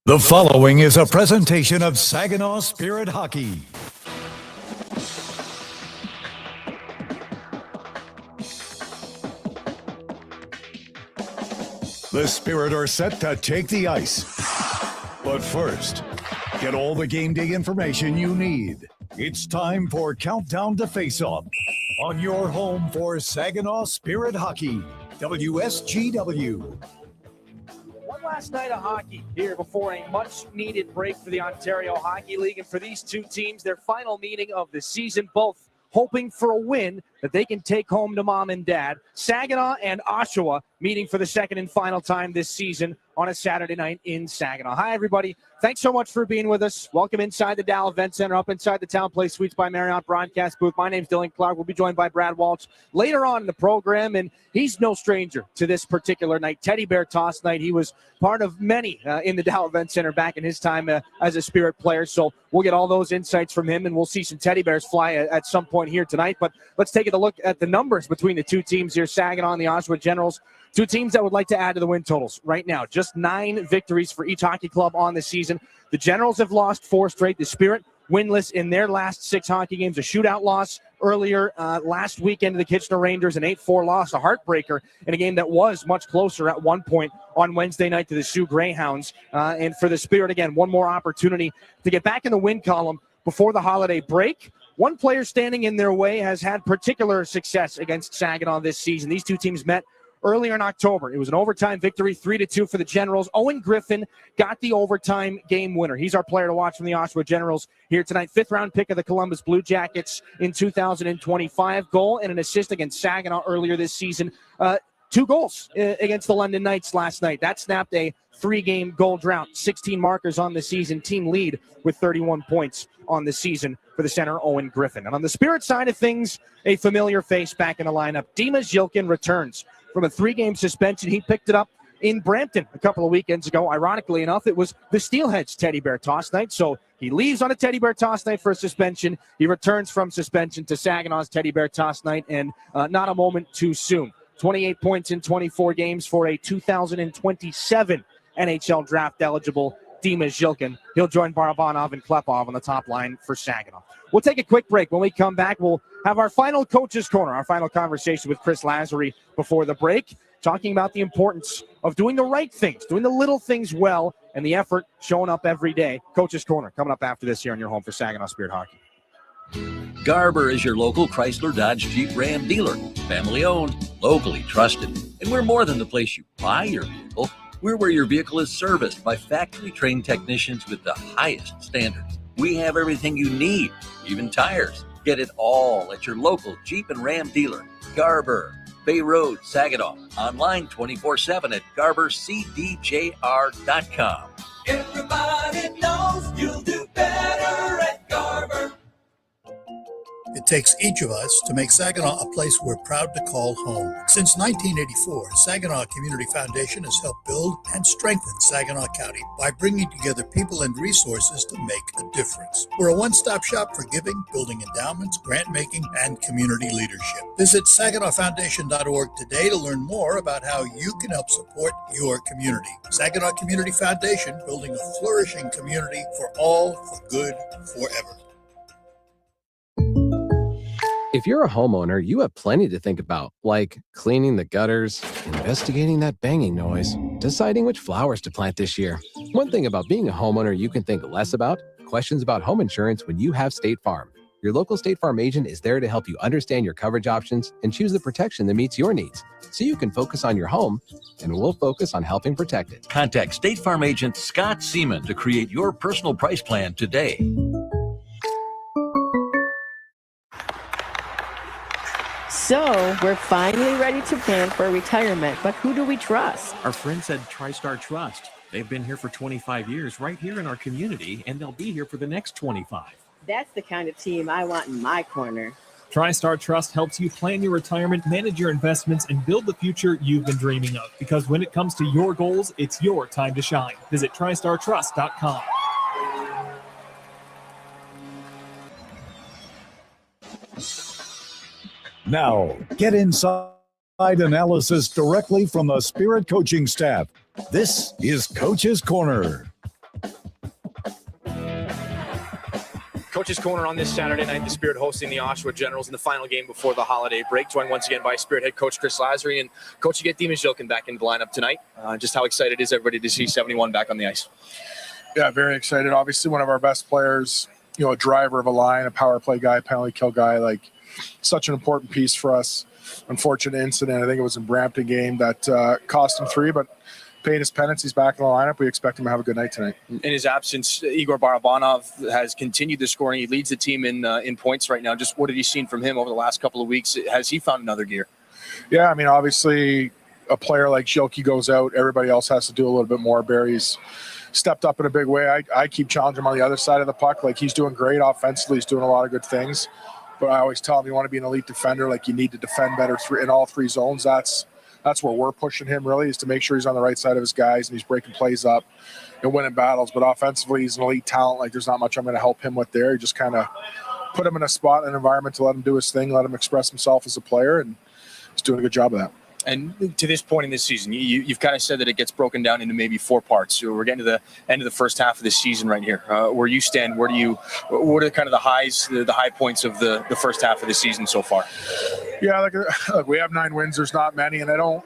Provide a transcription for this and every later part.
The following is a presentation of Saginaw Spirit Hockey. The Spirit are set to take the ice. But first, get all the game day information you need. It's time for Countdown to Face-Off on your home for Saginaw Spirit Hockey, WSGW. One last night of hockey here before a much-needed break for the Ontario Hockey League. And for these two teams, their final meeting of the season, both hoping for a win that they can take home to mom and dad. Saginaw and Oshawa meeting for the second and final time this season on a Saturday night in Saginaw. Hi, everybody. Thanks so much for being with us. Welcome inside the Dow Event Center, up inside the Town Place Suites by Marriott broadcast booth. My name's Dylan Clark. We'll be joined by Brad Walsh later on in the program, and he's no stranger to this particular night. Teddy Bear Toss Night. He was part of many in the Dow Event Center back in his time as a Spirit player, so we'll get all those insights from him, and we'll see some Teddy Bears fly at some point here tonight. But let's take a look at the numbers between the two teams here, Saginaw and the Oshawa Generals. Two teams that would like to add to the win totals right now. Just 9 victories for each hockey club on the season. The Generals have lost 4 straight. The Spirit winless in their last 6 hockey games. A shootout loss earlier last weekend to the Kitchener Rangers, an 8-4 loss, a heartbreaker in a game that was much closer at one point on Wednesday night to the Sioux Greyhounds. And for the Spirit, again, one more opportunity to get back in the win column before the holiday break. One player standing in their way has had particular success against Saginaw this season. These two teams met earlier in October. It was an overtime victory, 3-2 for the Generals. Owen Griffin got the overtime game winner. He's our player to watch from the Oshawa Generals here tonight. 5th-round pick of the Columbus Blue Jackets in 2025. Goal and an assist against Saginaw earlier this season. 2 goals against the London Knights last night. That snapped a 3-game goal drought. 16 markers on the season. Team lead with 31 points on the season for the center, Owen Griffin. And on the Spirit side of things, a familiar face back in the lineup. Dimas Jilkin returns from a 3-game suspension. He picked it up in Brampton a couple of weekends ago. Ironically enough, it was the Steelheads Teddy Bear Toss Night. So he leaves on a Teddy Bear Toss Night for a suspension. He returns from suspension to Saginaw's Teddy Bear Toss Night, and not a moment too soon. 28 points in 24 games for a 2027 NHL draft-eligible Dimas Jilkin. He'll join Barabanov and Klepov on the top line for Saginaw. We'll take a quick break. When we come back, we'll have our final Coach's Corner, our final conversation with Chris Lazary before the break, talking about the importance of doing the right things, doing the little things well, and the effort showing up every day. Coach's Corner coming up after this here on your home for Saginaw Spirit Hockey. Garber is your local Chrysler Dodge Jeep Ram dealer. Family owned, locally trusted. And we're more than the place you buy your vehicle. We're where your vehicle is serviced by factory-trained technicians with the highest standards. We have everything you need, even tires. Get it all at your local Jeep and Ram dealer. Garber, Bay Road, Saginaw. Online 24/7 at GarberCDJR.com. Everybody knows you'll do better at Garber. It takes each of us to make Saginaw a place we're proud to call home. Since 1984, Saginaw Community Foundation has helped build and strengthen Saginaw County by bringing together people and resources to make a difference. We're a one-stop shop for giving, building endowments, grant-making, and community leadership. Visit SaginawFoundation.org today to learn more about how you can help support your community. Saginaw Community Foundation, building a flourishing community for all, for good, forever. If you're a homeowner, you have plenty to think about, like cleaning the gutters, investigating that banging noise, deciding which flowers to plant this year. One thing about being a homeowner you can think less about, questions about home insurance when you have State Farm. Your local State Farm agent is there to help you understand your coverage options and choose the protection that meets your needs, so you can focus on your home, and we'll focus on helping protect it. Contact State Farm agent Scott Seaman to create your personal price plan today. So, we're finally ready to plan for retirement, but who do we trust? Our friends at TriStar Trust. They've been here for 25 years right here in our community, and they'll be here for the next 25. That's the kind of team I want in my corner. TriStar Trust helps you plan your retirement, manage your investments, and build the future you've been dreaming of. Because when it comes to your goals, it's your time to shine. Visit TriStarTrust.com. Now, get inside analysis directly from the Spirit coaching staff. This is Coach's Corner. Coach's Corner on this Saturday night, the Spirit hosting the Oshawa Generals in the final game before the holiday break. Joined once again by Spirit head coach Chris Lazary. And Coach, you get Demon Jilkin back in the lineup tonight. Just how excited is everybody to see 71 back on the ice? Yeah, very excited. Obviously one of our best players, a driver of a line, a power play guy, penalty kill guy, like such an important piece for us. Unfortunate incident, I think it was in Brampton game that cost him 3, but paid his penance. He's back in the lineup. We expect him to have a good night tonight. In his absence, Igor Barabanov has continued the scoring. He leads the team in points right now. Just what have you seen from him over the last couple of weeks? Has he found another gear? Yeah, I mean, obviously a player like Jilky goes out, everybody else has to do a little bit more. Barry's stepped up in a big way. I keep challenging him on the other side of the puck. Like, he's doing great offensively. He's doing a lot of good things. But I always tell him, you want to be an elite defender, like you need to defend better in all 3 zones. That's where we're pushing him, really, is to make sure he's on the right side of his guys and he's breaking plays up and winning battles. But offensively, he's an elite talent. Like, there's not much I'm going to help him with there. You just kind of put him in a spot, an environment to let him do his thing, let him express himself as a player, and he's doing a good job of that. And to this point in this season, you've kind of said that it gets broken down into maybe 4 parts. So we're getting to the end of the first half of the season right here. Where you stand, what are kind of the highs, the high points of the first half of the season so far? Yeah, look, we have 9 wins. There's not many, and I don't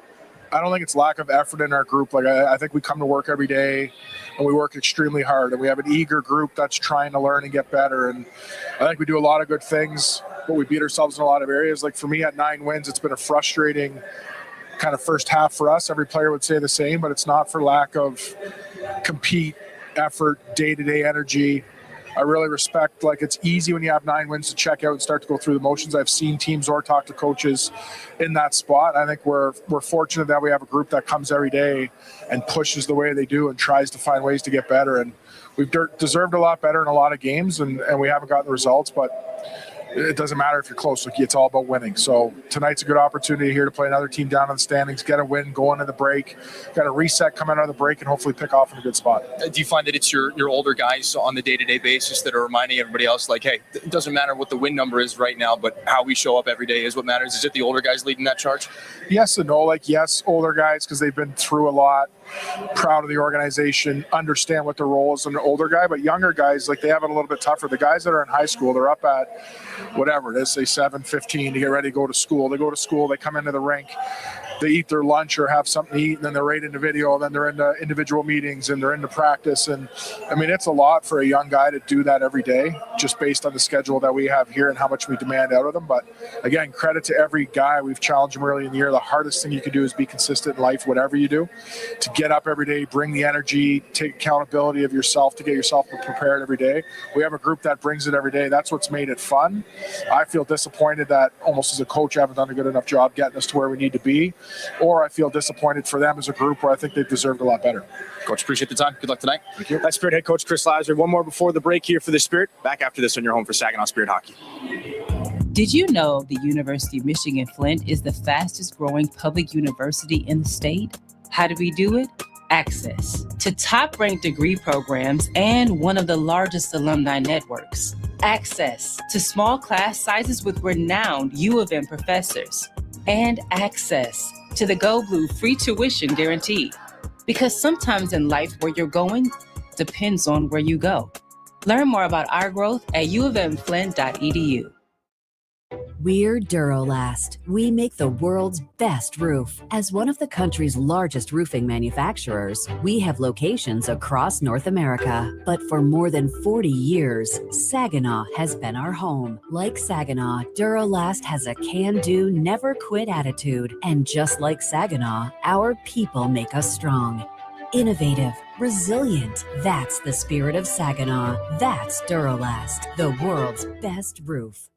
think it's lack of effort in our group. Like, I think we come to work every day and we work extremely hard, and we have an eager group that's trying to learn and get better. And I think we do a lot of good things, but we beat ourselves in a lot of areas. Like, for me, at 9 wins, it's been a frustrating kind of first half for us. Every player would say the same, but it's not for lack of compete, effort, day-to-day energy. I really respect, like, it's easy when you have 9 wins to check out and start to go through the motions. I've seen teams or talk to coaches in that spot. I think we're fortunate that we have a group that comes every day and pushes the way they do and tries to find ways to get better. And we've deserved a lot better in a lot of games, and we haven't gotten the results, but it doesn't matter if you're close. Like, it's all about winning. So tonight's a good opportunity here to play another team down in the standings, get a win, go into the break, got a reset, come out of the break, and hopefully pick off in a good spot. Do you find that it's your older guys on the day-to-day basis that are reminding everybody else, like, hey, it doesn't matter what the win number is right now, but how we show up every day is what matters? Is it the older guys leading that charge? Yes and no. Like, yes, older guys, because they've been through a lot, proud of the organization, understand what their role is in an older guy, but younger guys, like, they have it a little bit tougher. The guys that are in high school, they're up at whatever it is, say 7:15 to get ready to go to school. They go to school, they come into the rink, they eat their lunch or have something to eat, and then they're right into video, and then they're into individual meetings, and they're into practice. And I mean, it's a lot for a young guy to do that every day, just based on the schedule that we have here and how much we demand out of them. But again, credit to every guy. We've challenged them early in the year. The hardest thing you can do is be consistent in life, whatever you do, to get up every day, bring the energy, take accountability of yourself to get yourself prepared every day. We have a group that brings it every day. That's what's made it fun. I feel disappointed that almost as a coach I haven't done a good enough job getting us to where we need to be, or I feel disappointed for them as a group where I think they've deserved a lot better. Coach, appreciate the time. Good luck tonight. Thank you. That's Spirit head coach Chris Lazary. One more before the break here for the Spirit. Back after this on your home for Saginaw Spirit Hockey. Did you know the University of Michigan Flint is the fastest growing public university in the state? How do we do it? Access to top-ranked degree programs and one of the largest alumni networks. Access to small class sizes with renowned U of M professors. And access to the Go Blue free tuition guarantee. Because sometimes in life, where you're going depends on where you go. Learn more about our growth at uofmflint.edu. We're Durolast. We make the world's best roof. As one of the country's largest roofing manufacturers, we have locations across North America. But for more than 40 years, Saginaw has been our home. Like Saginaw, Durolast has a can-do, never-quit attitude. And just like Saginaw, our people make us strong. Innovative, resilient. That's the spirit of Saginaw. That's Durolast, the world's best roof.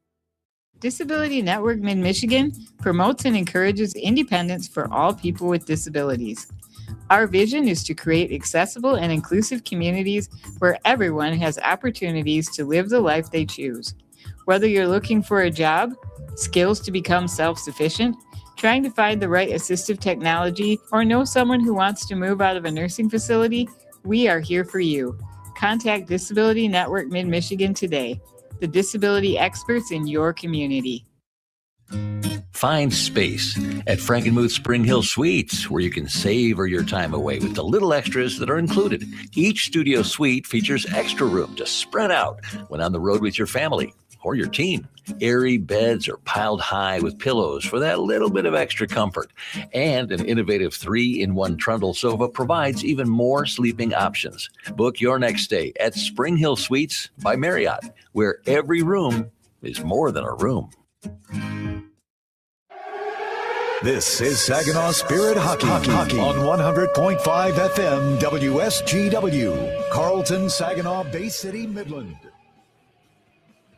Disability Network Mid-Michigan promotes and encourages independence for all people with disabilities. Our vision is to create accessible and inclusive communities where everyone has opportunities to live the life they choose. Whether you're looking for a job, skills to become self-sufficient, trying to find the right assistive technology, or know someone who wants to move out of a nursing facility, we are here for you. Contact Disability Network Mid-Michigan today, the disability experts in your community. Find space at Frankenmuth Spring Hill Suites, where you can savor your time away with the little extras that are included. Each studio suite features extra room to spread out when on the road with your family or your team. Airy beds are piled high with pillows for that little bit of extra comfort. And an innovative 3-in-1 trundle sofa provides even more sleeping options. Book your next stay at Spring Hill Suites by Marriott, where every room is more than a room. This is Saginaw Spirit Hockey on 100.5 FM WSGW, Carlton, Saginaw, Bay City, Midland.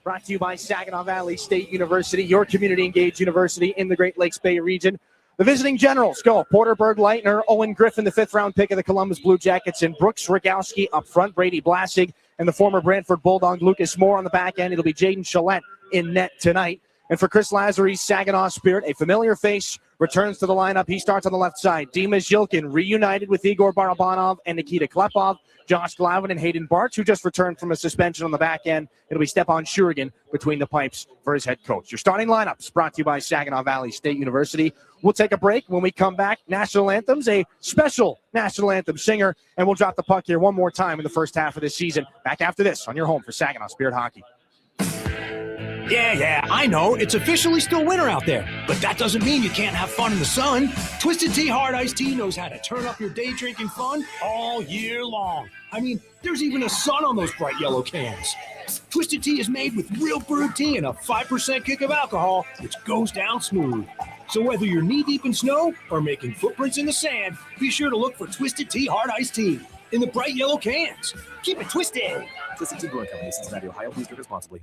Brought to you by Saginaw Valley State University, your community-engaged university in the Great Lakes Bay region. The visiting Generals go Porterberg Leitner, Owen Griffin, the fifth-round pick of the Columbus Blue Jackets, and Brooks Rogowski up front, Brady Blasig, and the former Brantford Bulldog Lucas Moore on the back end. It'll be Jaden Chalette in net tonight. And for Chris Lazary's Saginaw Spirit, a familiar face returns to the lineup. He starts on the left side. Dimas Yilkin reunited with Igor Barabanov and Nikita Klepov. Josh Glavin and Hayden Bartz, who just returned from a suspension on the back end. It'll be Stepan Shurigan between the pipes for his head coach. Your starting lineups brought to you by Saginaw Valley State University. We'll take a break. When we come back, national anthems, a special national anthem singer, and we'll drop the puck here one more time in the first half of this season. Back after this on your home for Saginaw Spirit Hockey. Yeah, I know. It's officially still winter out there, but that doesn't mean you can't have fun in the sun. Twisted Tea Hard Iced Tea knows how to turn up your day drinking fun all year long. I mean, there's even a sun on those bright yellow cans. Twisted Tea is made with real brewed tea and a 5% kick of alcohol, which goes down smooth. So whether you're knee-deep in snow or making footprints in the sand, be sure to look for Twisted Tea Hard Iced Tea in the bright yellow cans. Keep it twisted. Twisted Tea Brewing Company, Cincinnati, Ohio. Please drink responsibly.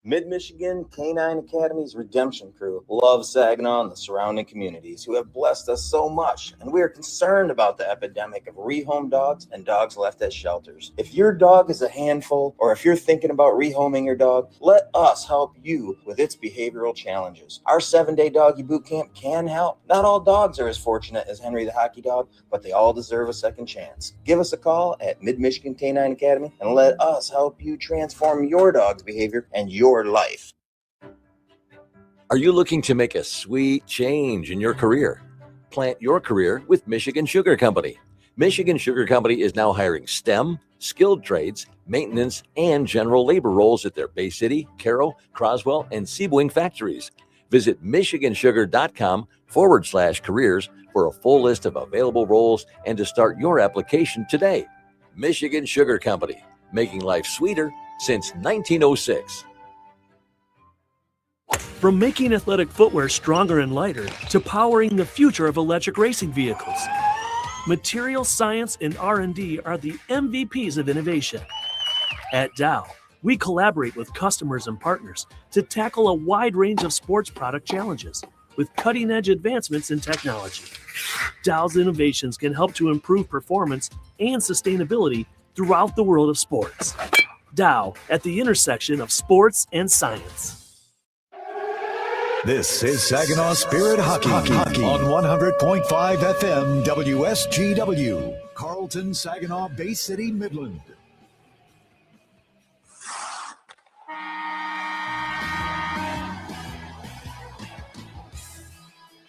Mid-Michigan Canine Academy's Redemption Crew loves Saginaw and the surrounding communities who have blessed us so much, and we are concerned about the epidemic of rehome dogs and dogs left at shelters. If your dog is a handful, or if you're thinking about rehoming your dog, let us help you with its behavioral challenges. Our 7-day doggy boot camp can help. Not all dogs are as fortunate as Henry the Hockey Dog, but they all deserve a second chance. Give us a call at Mid-Michigan Canine Academy and let us help you transform your dog's behavior and your life. Are you looking to make a sweet change in your career? Plant your career with Michigan Sugar Company. Michigan Sugar Company is now hiring STEM, skilled trades, maintenance, and general labor roles at their Bay City, Carroll, Croswell, and Sebring factories. Visit michigansugar.com/careers for a full list of available roles and to start your application today. Michigan Sugar Company, making life sweeter since 1906. From making athletic footwear stronger and lighter to powering the future of electric racing vehicles, material science and R&D are the MVPs of innovation. At Dow, we collaborate with customers and partners to tackle a wide range of sports product challenges with cutting-edge advancements in technology. Dow's innovations can help to improve performance and sustainability throughout the world of sports. Dow, at the intersection of sports and science. This is Saginaw Spirit Hockey on 100.5 FM WSGW, Carlton, Saginaw, Bay City, Midland.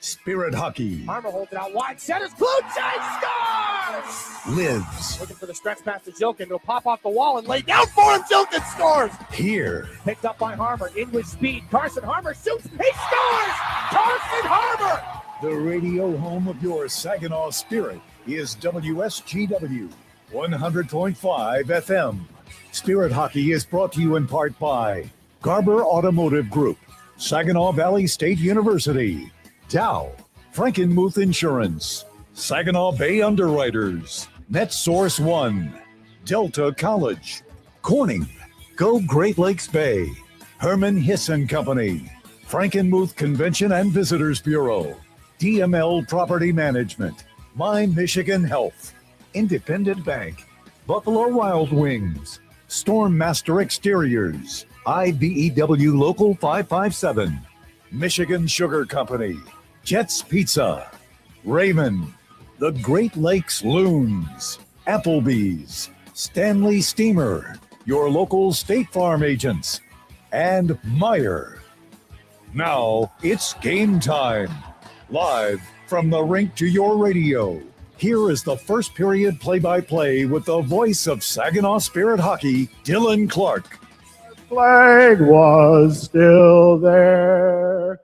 Spirit Hockey Harmer holds it out wide. Centers. Kluchai scores! lives Looking for the stretch pass to Zilkin. He'll pop off the wall and lay down for him. Zilkin scores! here. Picked up by Harmer. In with speed. Carson Harmer shoots. He scores! Carson Harmer! The radio home of your Saginaw Spirit is WSGW 100.5 FM. Spirit Hockey is brought to you in part by Garber Automotive Group, Saginaw Valley State University, Dow, Frankenmuth Insurance, Saginaw Bay Underwriters, NetSource One, Delta College, Corning, Go Great Lakes Bay, Herman Hiss and Company, Frankenmuth Convention and Visitors Bureau, DML Property Management, My Michigan Health, Independent Bank, Buffalo Wild Wings, Stormmaster Exteriors, IBEW Local 557, Michigan Sugar Company, Jets Pizza, Raymond, the Great Lakes Loons, Applebee's, Stanley Steamer, your local State Farm agents, and Meyer. Now it's game time. Live from the rink to your radio. Here is the first period play-by-play with the voice of Saginaw Spirit Hockey, Dylan Clark. Flag was still there.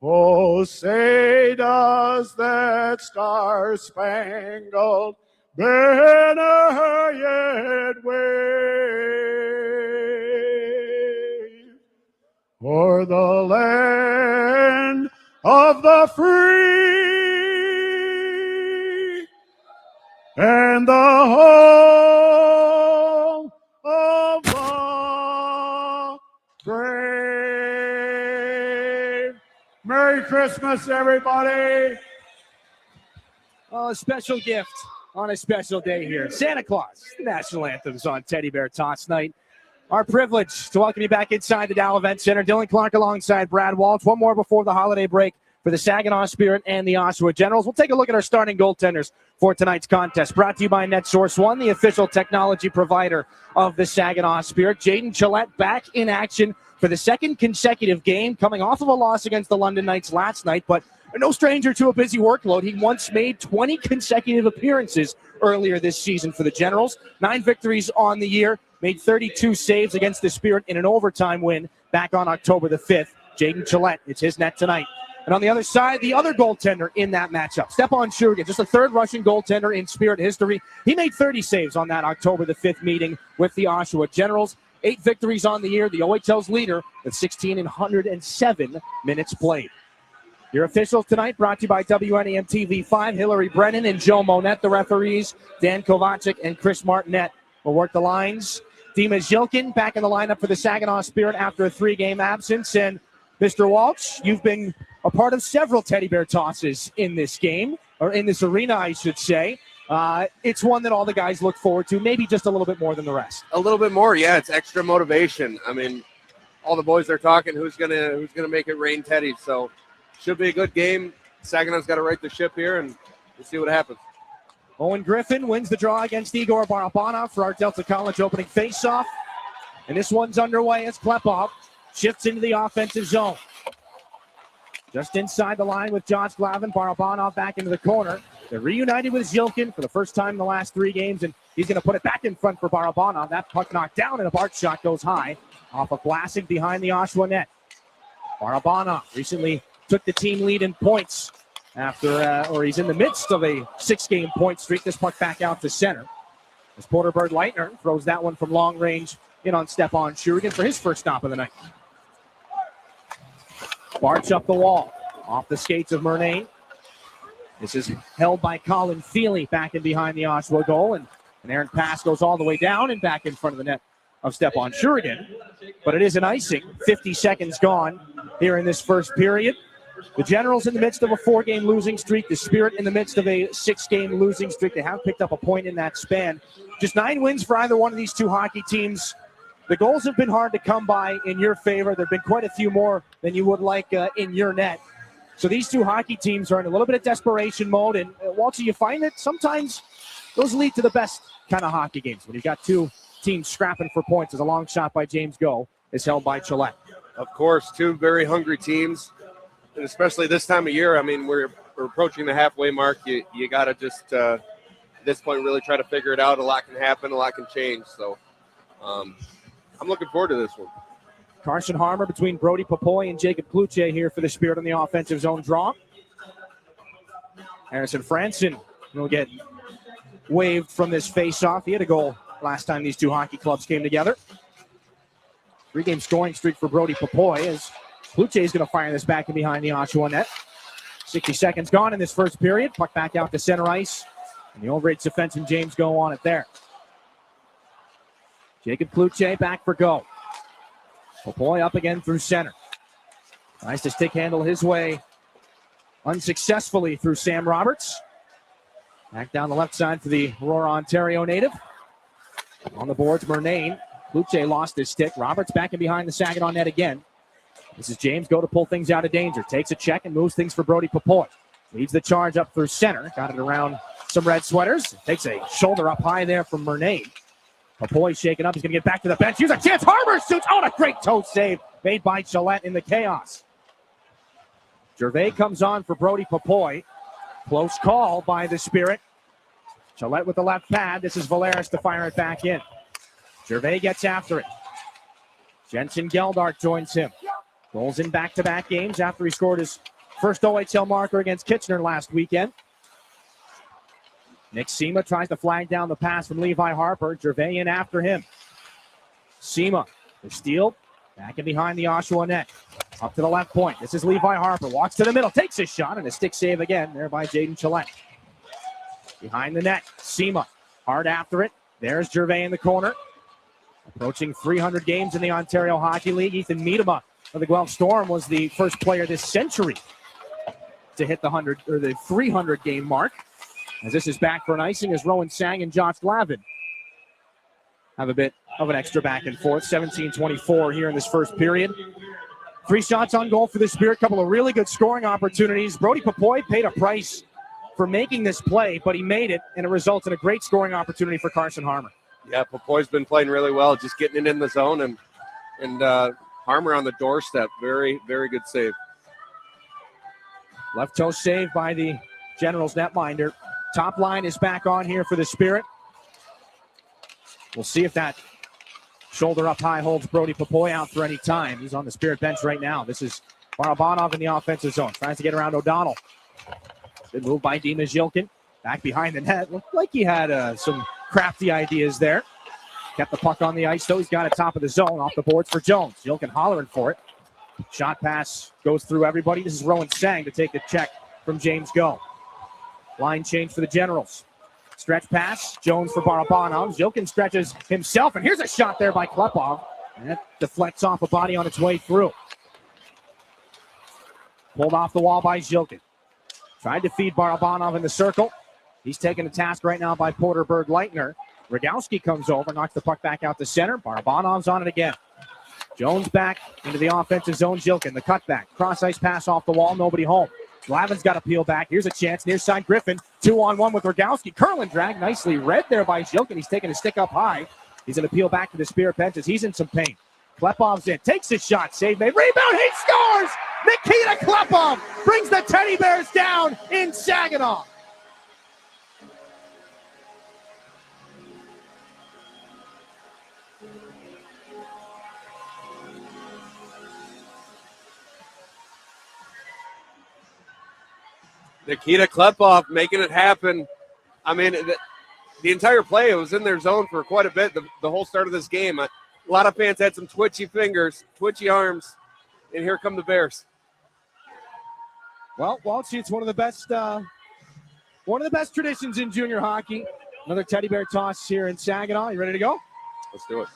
Oh, say does that star-spangled banner yet wave o'er the land of the free and the home of the brave. Merry Christmas, everybody. Oh, a special gift on a special day here. Santa Claus, the national anthems on Teddy Bear Tots Night. Our privilege to welcome you back inside the Dow Event Center. Dylan Clark alongside Brad Walsh. One more before the holiday break for the Saginaw Spirit and the Oshawa Generals. We'll take a look at our starting goaltenders for tonight's contest. Brought to you by NetSource One, the official technology provider of the Saginaw Spirit. Jaden Gillette back in action for the second consecutive game, coming off of a loss against the London Knights last night, but no stranger to a busy workload. He once made 20 consecutive appearances earlier this season for the Generals. 9 victories on the year, made 32 saves against the Spirit in an overtime win back on October the 5th. Jaden Gillette, it's his net tonight. And on the other side, the other goaltender in that matchup, Stepan Shurigan, just the third Russian goaltender in Spirit history. He made 30 saves on that October the 5th meeting with the Oshawa Generals. 8 victories on the year, the OHL's leader with 1,607 minutes played. Your officials tonight brought to you by WNEM TV5, Hillary Brennan and Joe Monette, the referees. Dan Kovacic and Chris Martinet will work the lines. Dima Zhilkin back in the lineup for the Saginaw Spirit after a 3-game absence. And Mr. Walsh, you've been a part of several teddy bear tosses in this game, or in this arena, I should say. It's one that all the guys look forward to, maybe just a little bit more than the rest. A little bit more, yeah. It's extra motivation. I mean, all the boys are talking who's gonna make it rain teddies. So should be a good game. Saginaw's got to right the ship here, and we'll see what happens. Owen Griffin wins the draw against Igor Barabanov for our Delta College opening faceoff. And this one's underway as Klepov shifts into the offensive zone. Just inside the line with Josh Glavin, Barabanov back into the corner. They're reunited with Zhilkin for the first time in the last 3 games, and he's going to put it back in front for Barabanov. That puck knocked down, and a Bart shot goes high off of Vlasic behind the Oshawa net. Barabanov recently took the team lead in points after, he's in the midst of a 6-game point streak. This puck back out to center. As Porterbird Leitner throws that one from long range in on Stepan Shurigan for his first stop of the night. Barch up the wall, off the skates of Murnane. This is held by Colin Feely back in behind the Oshawa goal, and an errant pass goes all the way down and back in front of the net of Stepan Shurigan. But it is an icing. 50 seconds gone here in this first period. The Generals in the midst of a 4-game losing streak. The Spirit in the midst of a 6-game losing streak. They have picked up a point in that span. Just 9 wins for either one of these two hockey teams. The goals have been hard to come by in your favor. There have been quite a few more than you would like in your net. So these two hockey teams are in a little bit of desperation mode. And Walter, you find that sometimes those lead to the best kind of hockey games. When you've got two teams scrapping for points, as a long shot by James Go is held by Gillette. Of course, 2 very hungry teams. And especially this time of year, I mean, we're approaching the halfway mark. You got to just, at this point, really try to figure it out. A lot can happen. A lot can change. So I'm looking forward to this one. Carson Harmer between Brody Popoy and Jacob Kluche here for the Spirit on the offensive zone draw. Harrison Franson will get waived from this faceoff. He had a goal last time these two hockey clubs came together. 3-game scoring streak for Brody Popoy as Kluche is going to fire this back in behind the Oshawa net. 60 seconds gone in this first period. Puck back out to center ice. And the overage defenseman James Go on it there. Jacob Kluche back for Go. Popoy up again through center. Tries to stick handle his way unsuccessfully through Sam Roberts. Back down the left side for the Aurora, Ontario native. On the boards, Murnane. Kluche lost his stick. Roberts back in behind the Saginaw net again. This is James Go to pull things out of danger. Takes a check and moves things for Brody Popoy. Leads the charge up through center. Got it around some red sweaters. Takes a shoulder up high there from Murnane. Popoy shaken up. He's going to get back to the bench. Here's a chance. Harmer shoots. Oh, a great toe save made by Gillette in the chaos. Gervais comes on for Brody Papoy. Close call by the Spirit. Gillette with the left pad. This is Valeris to fire it back in. Gervais gets after it. Jensen Geldart joins him. Goals in back-to-back games after he scored his first OHL marker against Kitchener last weekend. Nick Sema tries to flag down the pass from Levi Harper. Gervais in after him. Sema, the steal, back in behind the Oshawa net. Up to the left point. This is Levi Harper. Walks to the middle, takes his shot, and a stick save again there by Jaden Gillette. Behind the net, Sema hard after it. There's Gervais in the corner. Approaching 300 games in the Ontario Hockey League. Ethan Miedema of the Guelph Storm was the first player this century to hit the 300 game mark. As this is back for an icing as Rowan Sang and Josh Glavin have a bit of an extra back and forth. 17-24 here in this first period. 3 shots on goal for the Spirit. Couple of really good scoring opportunities. Brody Papoy paid a price for making this play, but he made it, and it results in a great scoring opportunity for Carson Harmer. Yeah, Papoy's been playing really well, just getting it in the zone, and Harmer on the doorstep. Very, very good save. Left toe save by the Generals netminder. Top line is back on here for the Spirit. We'll see if that shoulder up high holds Brody Papoy out for any time. He's on the Spirit bench right now. This is Barabanov in the offensive zone. Tries to get around O'Donnell. Good move by Dima Zhilkin. Back behind the net. Looked like he had some crafty ideas there. Kept the puck on the ice, though. He's got it top of the zone. Off the boards for Jones. Zhilkin hollering for it. Shot pass goes through everybody. This is Rowan Sang to take the check from James Go. Line change for the Generals. Stretch pass. Jones for Barabanov. Zhilkin stretches himself, and here's a shot there by Klepov. And that deflects off a body on its way through. Pulled off the wall by Zhilkin. Tried to feed Barabanov in the circle. He's taken a task right now by Porterberg Leitner. Radowski comes over, knocks the puck back out to center. Barabanov's on it again. Jones back into the offensive zone. Zhilkin, the cutback. Cross-ice pass off the wall, nobody home. Glavin's got to peel back. Here's a chance. Near side Griffin. 2-on-1 with Radowski. Curlin drag nicely read there by Zhilkin. He's taking a stick up high. He's going to peel back to the Spirit benches. He's in some pain. Klepov's in. Takes his shot. Save made. Rebound. He scores! Nikita Klepov brings the Teddy Bears down in Saginaw. Nikita Klepov making it happen. I mean, the entire play, it was in their zone for quite a bit, the whole start of this game. A lot of fans had some twitchy fingers, twitchy arms, and here come the Bears. Well, Walshy, it's one of the best traditions in junior hockey. Another Teddy Bear toss here in Saginaw. You ready to go? Let's do it.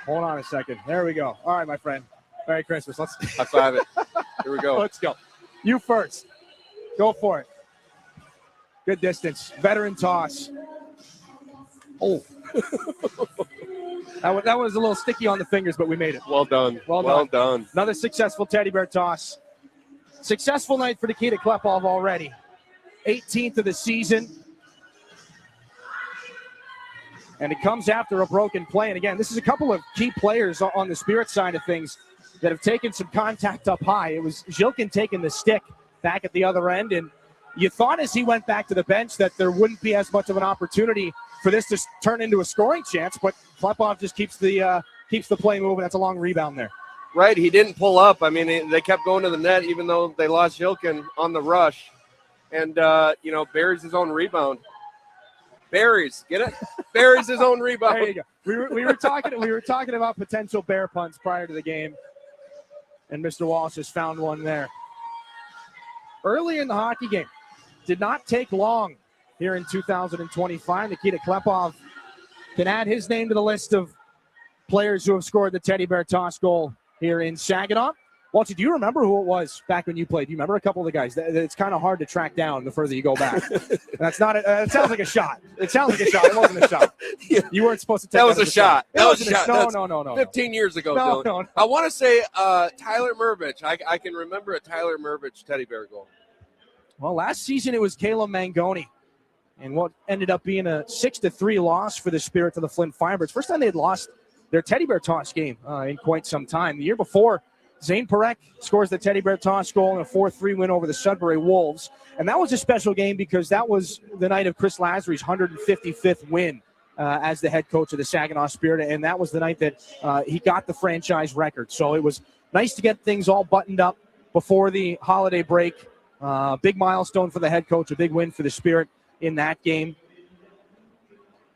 Hold on a second. There we go. All right, my friend. Merry Christmas. Let's high five it. Here we go. Let's go. You first. Go for it. Good distance. Veteran toss. Oh. that was a little sticky on the fingers, but we made it. Well done. Well done. Another successful Teddy Bear toss. Successful night for Nikita Klepov already. 18th of the season. And it comes after a broken play. And again, this is a couple of key players on the Spirit side of things that have taken some contact up high. It was Zhilkin taking the stick back at the other end. And you thought as he went back to the bench that there wouldn't be as much of an opportunity for this to turn into a scoring chance. But Klepov just keeps the play moving. That's a long rebound there. Right, he didn't pull up. I mean, they kept going to the net even though they lost Zhilkin on the rush. And, buries his own rebound. Buries, get it? Buries his own rebound. There you go. We were talking about potential bear punts prior to the game. And Mr. Walsh has found one there. Early in the hockey game. Did not take long here in 2025. Nikita Klepov can add his name to the list of players who have scored the Teddy Bear toss goal here in Saginaw. Walter, do you remember who it was back when you played? Do you remember a couple of the guys? It's kind of hard to track down the further you go back. That's not. It sounds like a shot. It sounds like a shot. It wasn't a shot. You weren't supposed to take that. Was a shot. That was a shot. No. 15 years ago. No. I want to say Tyler Mervich. I can remember a Tyler Mervich Teddy Bear goal. Well, last season it was Caleb Mangoni, and what ended up being a 6-3 loss for the Spirit to the Flint Firebirds. First time they had lost their Teddy Bear toss game in quite some time. The year before, Zane Parek scores the teddy bear toss goal in a 4-3 win over the Sudbury Wolves. And that was a special game because that was the night of Chris Lasry's 155th win as the head coach of the Saginaw Spirit. And that was the night that he got the franchise record. So it was nice to get things all buttoned up before the holiday break. Big milestone for the head coach, a big win for the Spirit in that game.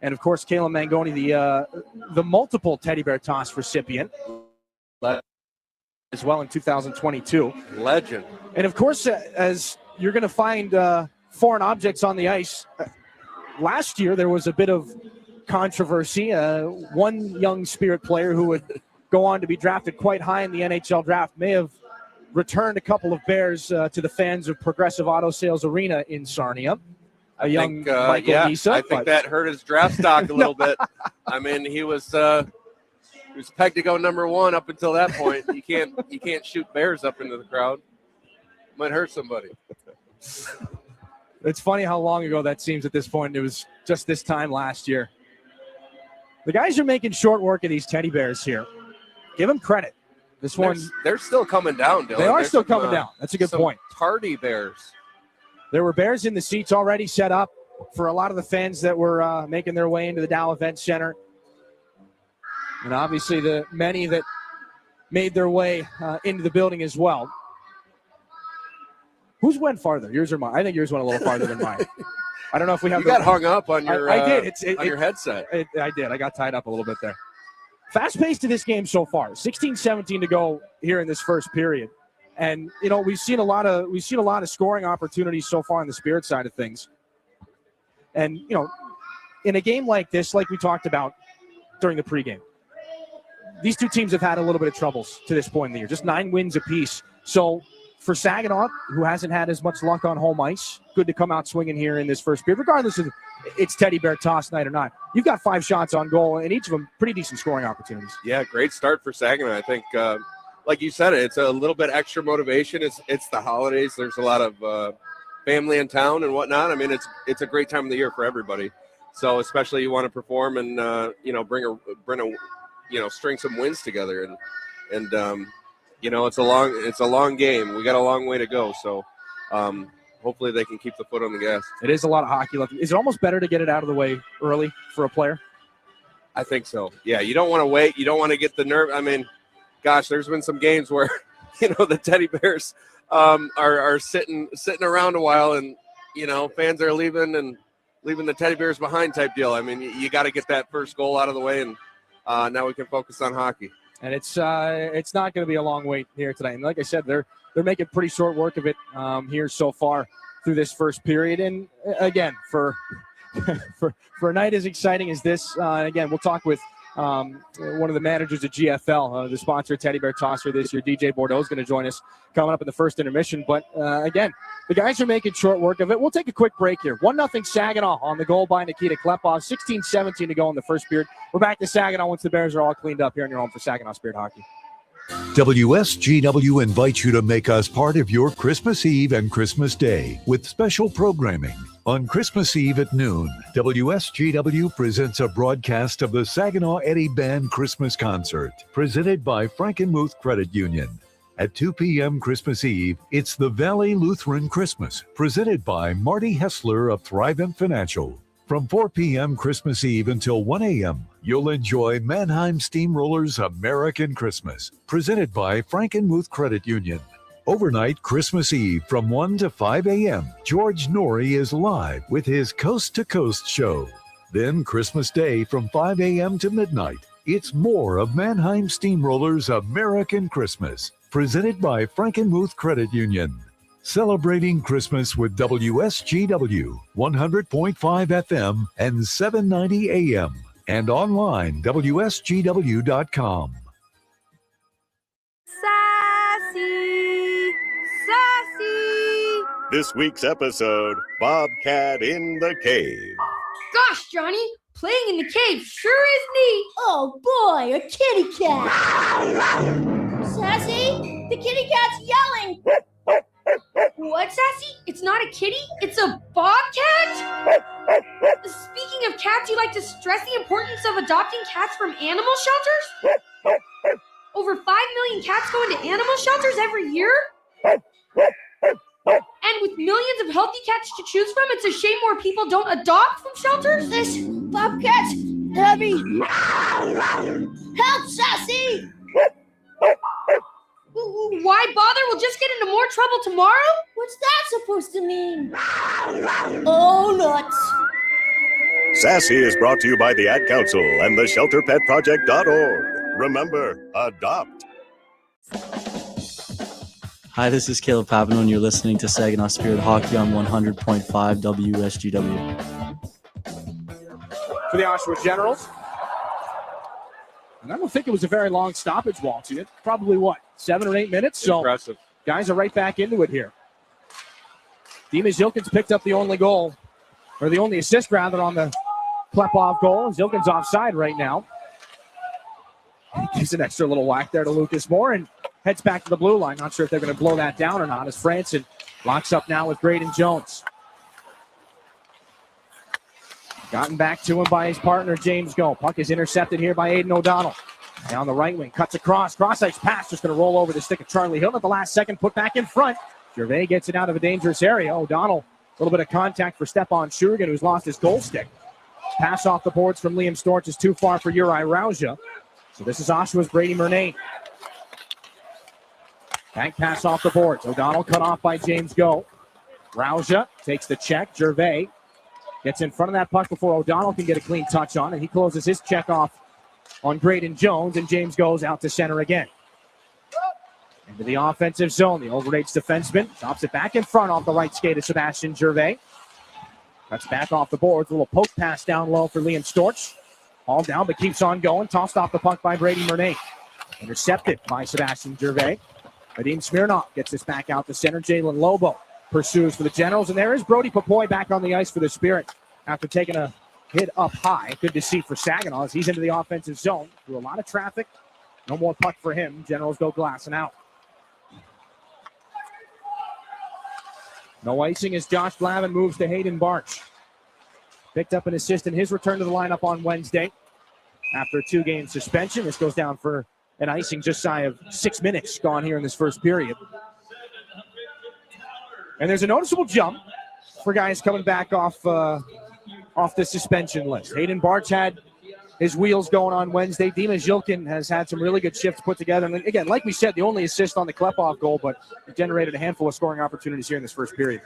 And, of course, Kalen Mangoni, the multiple teddy bear toss recipient as well in 2022. Legend. And, of course, as you're going to find foreign objects on the ice, last year there was a bit of controversy. One young Spirit player who would go on to be drafted quite high in the NHL draft may have returned a couple of bears to the fans of Progressive Auto Sales Arena in Sarnia. Michael Nisa. I think that hurt his draft stock a little bit. I mean, he was pegged to go number one up until that point. You can't shoot bears up into the crowd. Might hurt somebody. It's funny how long ago that seems at this point. It was just this time last year. The guys are making short work of these teddy bears here. Give them credit. They're still coming down, Dylan. They are still coming down. That's a good point. Tardy bears. There were bears in the seats already set up for a lot of the fans that were making their way into the Dow Event Center. And obviously the many that made their way into the building as well. Whose went farther, yours or mine? I think yours went a little farther than mine. I don't know if we have. You got hung up on your. I did. On your headset. I did. I got tied up a little bit there. Fast pace to this game so far. 16-17 to go here in this first period, and we've seen a lot of scoring opportunities so far on the Spirit side of things. And in a game like this, like we talked about during the pregame, these two teams have had a little bit of troubles to this point in the year. Just 9 wins apiece. So for Saginaw, who hasn't had as much luck on home ice, good to come out swinging here in this first period, regardless of it's teddy bear toss night or not. You've got 5 shots on goal, and each of them pretty decent scoring opportunities. Yeah, great start for Saginaw. I think, like you said, it's a little bit extra motivation. It's the holidays. There's a lot of family in town and whatnot. I mean, it's a great time of the year for everybody. So especially you want to perform and bring a string some wins together and it's a long game. We got a long way to go. So hopefully they can keep the foot on the gas. It is a lot of hockey left. Is it almost better to get it out of the way early for a player? I think so. Yeah, you don't want to wait. You don't want to get the nerve. I mean, gosh, there's been some games where, the teddy bears are sitting around a while and, fans are leaving the teddy bears behind type deal. I mean, you got to get that first goal out of the way, and now we can focus on hockey. And it's not going to be a long wait here tonight. And like I said, they're making pretty short work of it here so far through this first period. And again, for a night as exciting as this, again, we'll talk with one of the managers at GFL, the sponsor Teddy Bear Tosser this year. DJ Bordeaux is going to join us coming up in the first intermission. But again, the guys are making short work of it. We'll take a quick break here. 1-0 Saginaw on the goal by Nikita Klepov. 16-17 to go in the first period. We're back to Saginaw once the Bears are all cleaned up here in your home for Saginaw Spirit Hockey. WSGW invites you to make us part of your Christmas Eve and Christmas Day with special programming. On Christmas Eve at noon, WSGW presents a broadcast of the Saginaw Eddie Band Christmas Concert, presented by Frankenmuth Credit Union. At 2 p.m. Christmas Eve, it's the Valley Lutheran Christmas, presented by Marty Hessler of Thrivent Financial. From 4 p.m. Christmas Eve until 1 a.m., you'll enjoy Mannheim Steamrollers American Christmas, presented by Frankenmuth Credit Union. Overnight Christmas Eve from 1 to 5 a.m., George Norrie is live with his Coast to Coast show. Then Christmas Day from 5 a.m. to midnight, it's more of Mannheim Steamrollers American Christmas, presented by Frankenmuth Credit Union. Celebrating Christmas with WSGW, 100.5 FM and 790 AM, and online, WSGW.com. Sassy! Sassy! This week's episode, Bobcat in the Cave. Gosh, Johnny, playing in the cave sure is neat. Oh boy, a kitty cat. Sassy, the kitty cat's yelling. What, Sassy? It's not a kitty? It's a bobcat? Speaking of cats, you like to stress the importance of adopting cats from animal shelters? Over 5 million cats go into animal shelters every year? And with millions of healthy cats to choose from, it's a shame more people don't adopt from shelters? This bobcat's heavy. Help, Sassy! Why bother? We'll just get into more trouble tomorrow? What's that supposed to mean? Oh, nuts. Sassy is brought to you by the Ad Council and the ShelterPetProject.org. Remember, adopt. Hi, this is Caleb Papineau, and you're listening to Saginaw Spirit Hockey on 100.5 WSGW. For the Oshawa Generals. And I don't think it was a very long stoppage, Walter. It's probably, 7 or 8 minutes? So impressive. Guys are right back into it here. Dimas Zilkin's picked up the only goal, or the only assist, rather, on the Klepov goal. Zilkin's offside right now. He gives an extra little whack there to Lucas Moore and heads back to the blue line. Not sure if they're going to blow that down or not, as Franson locks up now with Braden Jones. Gotten back to him by his partner, James Go. Puck is intercepted here by Aiden O'Donnell. Down the right wing, cuts across. Cross-ice pass, just going to roll over the stick of Charlie Hill at the last second, put back in front. Gervais gets it out of a dangerous area. O'Donnell, a little bit of contact for Stepan Shurigan, who's lost his goal stick. Pass off the boards from Liam Storch is too far for Uri Rauja. So this is Oshawa's Brady Murnane. Bank pass off the boards. O'Donnell cut off by James Go. Rauja takes the check. Gervais gets in front of that puck before O'Donnell can get a clean touch on, and he closes his check off on Braden Jones, and James goes out to center again. Into the offensive zone. The overage defenseman drops it back in front off the right skate of Sebastian Gervais. Cuts back off the boards. A little poke pass down low for Liam Storch. All down, but keeps on going. Tossed off the puck by Brady Murnane. Intercepted by Sebastian Gervais. Vadim Smirnov gets this back out to center. Jalen Lobo pursues for the Generals. And there is Brody Popoy back on the ice for the Spirit after taking a hit up high. Good to see for Saginaw as he's into the offensive zone. Through a lot of traffic. No more puck for him. Generals go glassing out. No icing as Josh Blavin moves to Hayden Barch. Picked up an assist in his return to the lineup on Wednesday. After a 2-game suspension, this goes down for an icing just shy of 6 minutes gone here in this first period. And there's a noticeable jump for guys coming back off the suspension list. Hayden Barch had his wheels going on Wednesday. Dimas Zilkin has had some really good shifts put together. And again, like we said, the only assist on the Klepov goal, but it generated a handful of scoring opportunities here in this first period.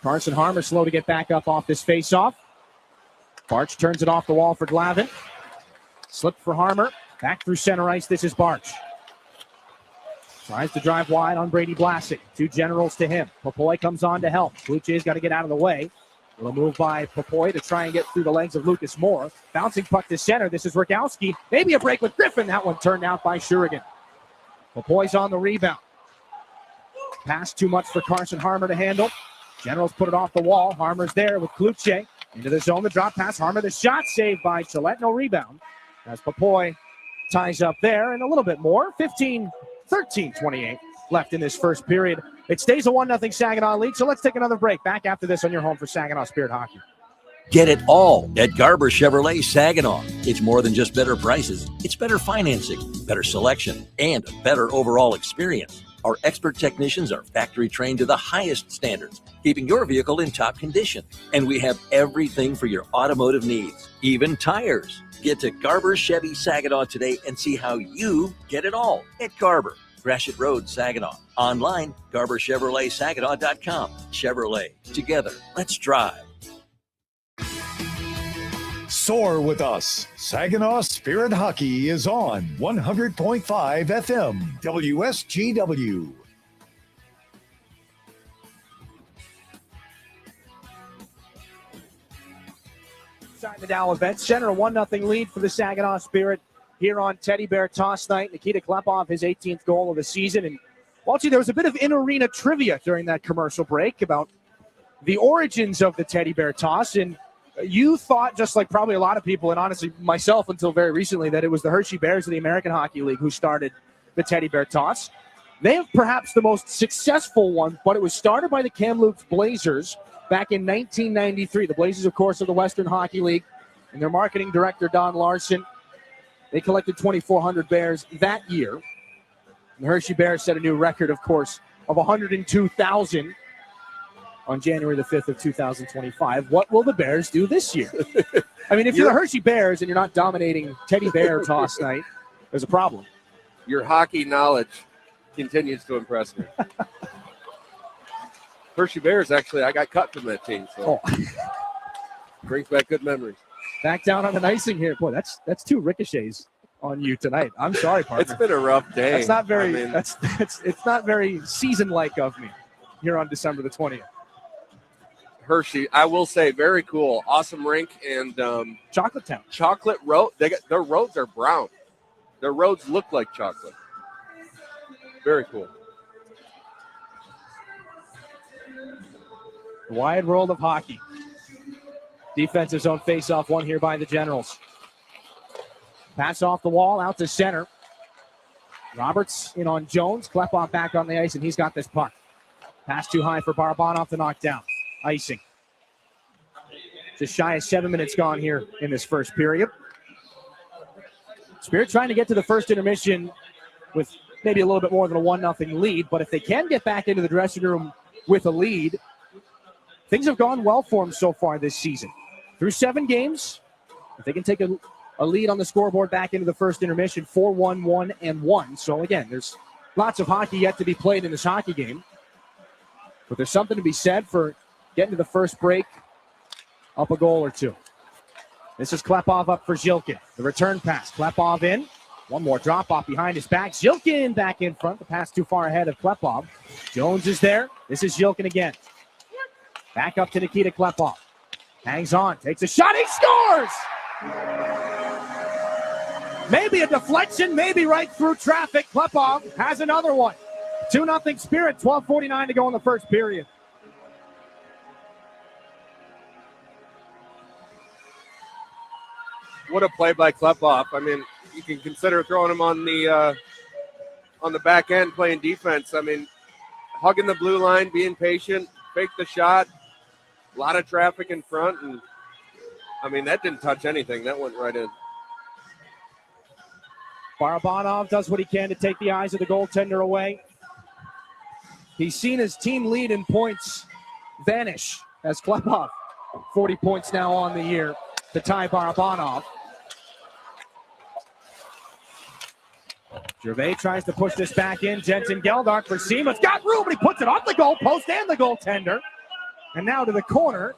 Carson Harmer slow to get back up off this faceoff. Barch turns it off the wall for Glavin. Slip for Harmer. Back through center ice. This is Barch. Tries to drive wide on Brady Vlasic. 2 Generals to him. Popoy comes on to help. Blue Jays got to get out of the way. Little move by Popoy to try and get through the legs of Lucas Moore. Bouncing puck to center. This is Rogowski. Maybe a break with Griffin. That one turned out by Shurigan. Popoy's on the rebound. Pass too much for Carson Harmer to handle. Generals put it off the wall. Harmer's there with Kluche. Into the zone, the drop pass. Harmer, the shot saved by Gillette. No rebound. As Popoy ties up there and a little bit more. 13-28 left in this first period. It stays a 1-0 Saginaw lead, so let's take another break. Back after this on your home for Saginaw Spirit Hockey. Get it all at Garber Chevrolet Saginaw. It's more than just better prices. It's better financing, better selection, and a better overall experience. Our expert technicians are factory trained to the highest standards, keeping your vehicle in top condition. And we have everything for your automotive needs, even tires. Get to Garber Chevy Saginaw today and see how you get it all at Garber. Gratiot Road, Saginaw. Online, GarberChevroletSaginaw.com. Chevrolet. Together, let's drive. Soar with us. Saginaw Spirit Hockey is on 100.5 FM WSGW. Inside the Dow Event Center, a 1-0 lead for the Saginaw Spirit here on Teddy Bear Toss Night. Nikita Klepov, his 18th goal of the season. And Walty, there was a bit of in-arena trivia during that commercial break about the origins of the Teddy Bear Toss. And you thought, just like probably a lot of people, and honestly myself until very recently, that it was the Hershey Bears of the American Hockey League who started the Teddy Bear Toss. They have perhaps the most successful one, but it was started by the Kamloops Blazers back in 1993. The Blazers, of course, of the Western Hockey League. and their marketing director, Don Larson, they collected 2,400 bears that year. The Hershey Bears set a new record, of course, of 102,000 on January the 5th of 2025. What will the Bears do this year? I mean, if you're the Hershey Bears and you're not dominating teddy bear toss night, there's a problem. Your hockey knowledge continues to impress me. Hershey Bears, actually, I got cut from that team, so brings back good memories. Back down on an icing here. Boy, that's 2 ricochets on you tonight. I'm sorry, partner. It's been a rough day. That's not very. It's not very season-like of me here on December the 20th. Hershey, I will say, very cool, awesome rink, and Chocolate Town. Chocolate road. Their roads are brown. Their roads look like chocolate. Very cool. Wide world of hockey. Defensive zone face-off won here by the Generals. Pass off the wall out to center. Roberts in on Jones. Klepov back on the ice, and he's got this puck. Pass too high for Barabanov to knock down. Icing. Just shy of 7 minutes gone here in this first period. Spirit trying to get to the first intermission with maybe a little bit more than a 1-0 lead, but if they can get back into the dressing room with a lead, things have gone well for them so far this season. Through 7 games, if they can take a lead on the scoreboard back into the first intermission, 4-1, 1-1. So again, there's lots of hockey yet to be played in this hockey game. But there's something to be said for getting to the first break up a goal or 2. This is Klepov up for Zhilkin. The return pass. Klepov in. One more drop off behind his back. Zhilkin back in front. The pass too far ahead of Klepov. Jones is there. This is Zhilkin again. Back up to Nikita Klepov. Hangs on. Takes a shot. He scores! Maybe a deflection. Maybe right through traffic. Klepov has another one. 2-0 Spirit. 12:49 to go in the first period. What a play by Klepov. I mean, you can consider throwing him on the back end playing defense. I mean, hugging the blue line, being patient, fake the shot. A lot of traffic in front, and I mean, that didn't touch anything. That went right in. Barabanov does what he can to take the eyes of the goaltender away. He's seen his team lead in points vanish as Klepov, 40 points now on the year to tie Barabanov. Gervais tries to push this back in. Jensen Geldart for Seaman's got room, but he puts it off the goal post and the goaltender. And now to the corner.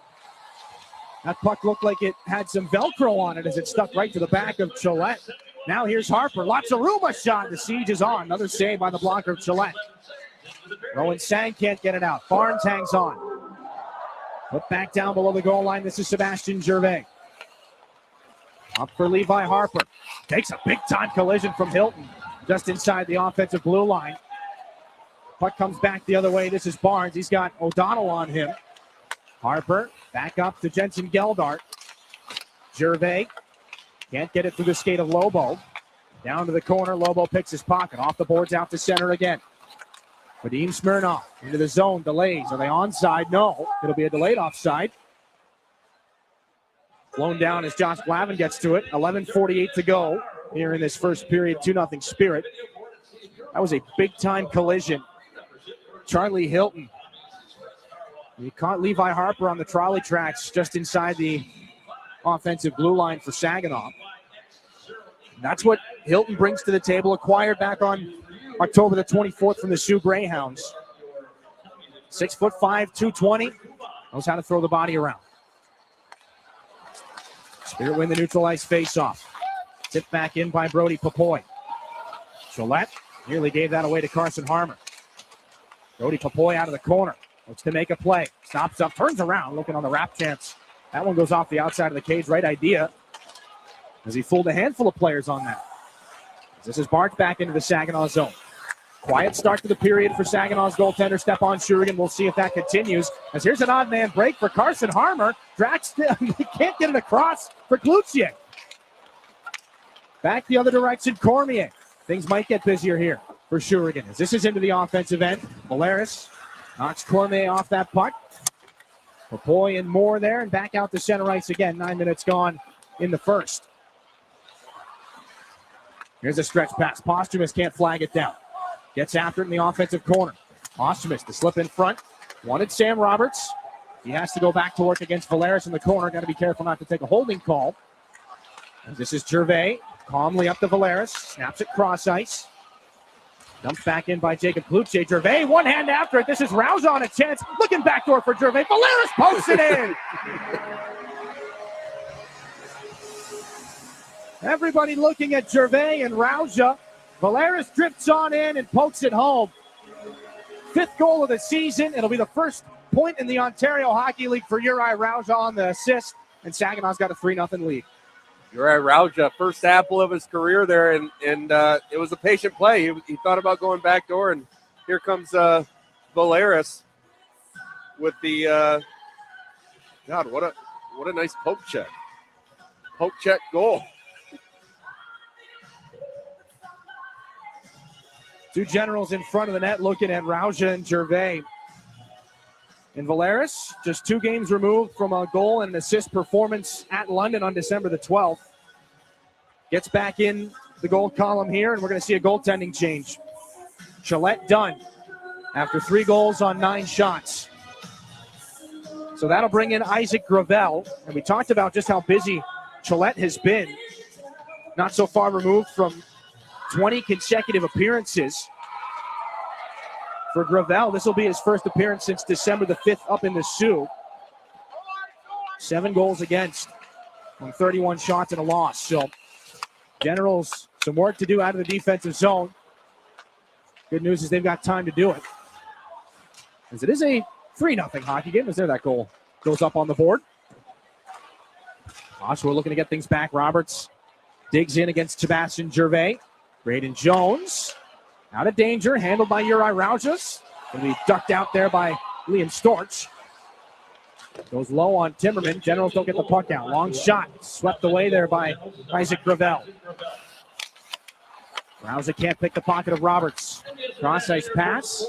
That puck looked like it had some Velcro on it as it stuck right to the back of Gillette. Now here's Harper. Lots of room, a shot. The siege is on. Another save by the blocker of Gillette. Rowan Sang can't get it out. Barnes hangs on. Put back down below the goal line. This is Sebastian Gervais. Up for Levi Harper. Takes a big-time collision from Hilton just inside the offensive blue line. Puck comes back the other way. This is Barnes. He's got O'Donnell on him. Harper back up to Jensen Geldart. Gervais can't get it through the skate of Lobo. Down to the corner. Lobo picks his pocket. Off the boards out to center again. Vadim Smirnov into the zone. Delays. Are they onside? No. It'll be a delayed offside. Blown down as Josh Glavin gets to it. 11:48 to go here in this first period. 2-0 Spirit. That was a big-time collision. Charlie Hilton. He caught Levi Harper on the trolley tracks just inside the offensive blue line for Saginaw. That's what Hilton brings to the table, acquired back on October the 24th from the Sioux Greyhounds. 6'5", 220. Knows how to throw the body around. Spirit win the neutral ice face-off. Tipped back in by Brody Papoy. Gillette nearly gave that away to Carson Harmer. Brody Papoy out of the corner. Looks to make a play. Stops up, turns around, looking on the wrap chance. That one goes off the outside of the cage. Right idea, as he fooled a handful of players on that. This is Bart back into the Saginaw zone. Quiet start to the period for Saginaw's goaltender, Stepan Shurigan. We'll see if that continues. As here's an odd man break for Carson Harmer. Drax he can't get it across for Cloutier. Back the other direction, Cormier. Things might get busier here for Shurigan. As this is into the offensive end, Molaris knocks Cormier off that puck. Papoy and Moore there, and back out to center ice again. 9 minutes gone in the first. Here's a stretch pass. Posthumous can't flag it down. Gets after it in the offensive corner. Posthumous to slip in front. Wanted Sam Roberts. He has to go back to work against Valeris in the corner. Got to be careful not to take a holding call. And this is Gervais. Calmly up to Valeris. Snaps it cross ice. Dumped back in by Jacob Kluche. Gervais, one hand after it. This is Rouse on a chance. Looking backdoor for Gervais. Valeris pokes it in. Everybody looking at Gervais and Rauja. Valeris drifts on in and pokes it home. 5th goal of the season. It'll be the first point in the Ontario Hockey League for Uri Rauja on the assist. And Saginaw's got a 3-0 lead. Uri Rauja, first apple of his career there, and it was a patient play. He thought about going backdoor, and here comes Valeris with the God, what a nice poke check. Poke check goal. Two generals in front of the net looking at Rauja and Gervais. And Valeris, just 2 games removed from a goal and an assist performance at London on December the 12th. Gets back in the goal column here, and we're going to see a goaltending change. Gillette done after 3 goals on 9 shots. So that'll bring in Isaac Gravel. And we talked about just how busy Gillette has been. Not so far removed from 20 consecutive appearances. For Gravel, this will be his first appearance since December the 5th up in the Sioux. 7 goals against on 31 shots and a loss. So Generals, some work to do out of the defensive zone. Good news is they've got time to do it. As it is a 3-0 hockey game. As there that goal goes up on the board. Oshawa looking to get things back. Roberts digs in against Sebastian Gervais. Braden Jones out of danger, handled by Uri Raujas. Going to be ducked out there by Liam Storch. Goes low on Timmerman. Generals don't get the puck out. Long shot, swept away there by Isaac Gravel. Rauja can't pick the pocket of Roberts. Cross-ice pass.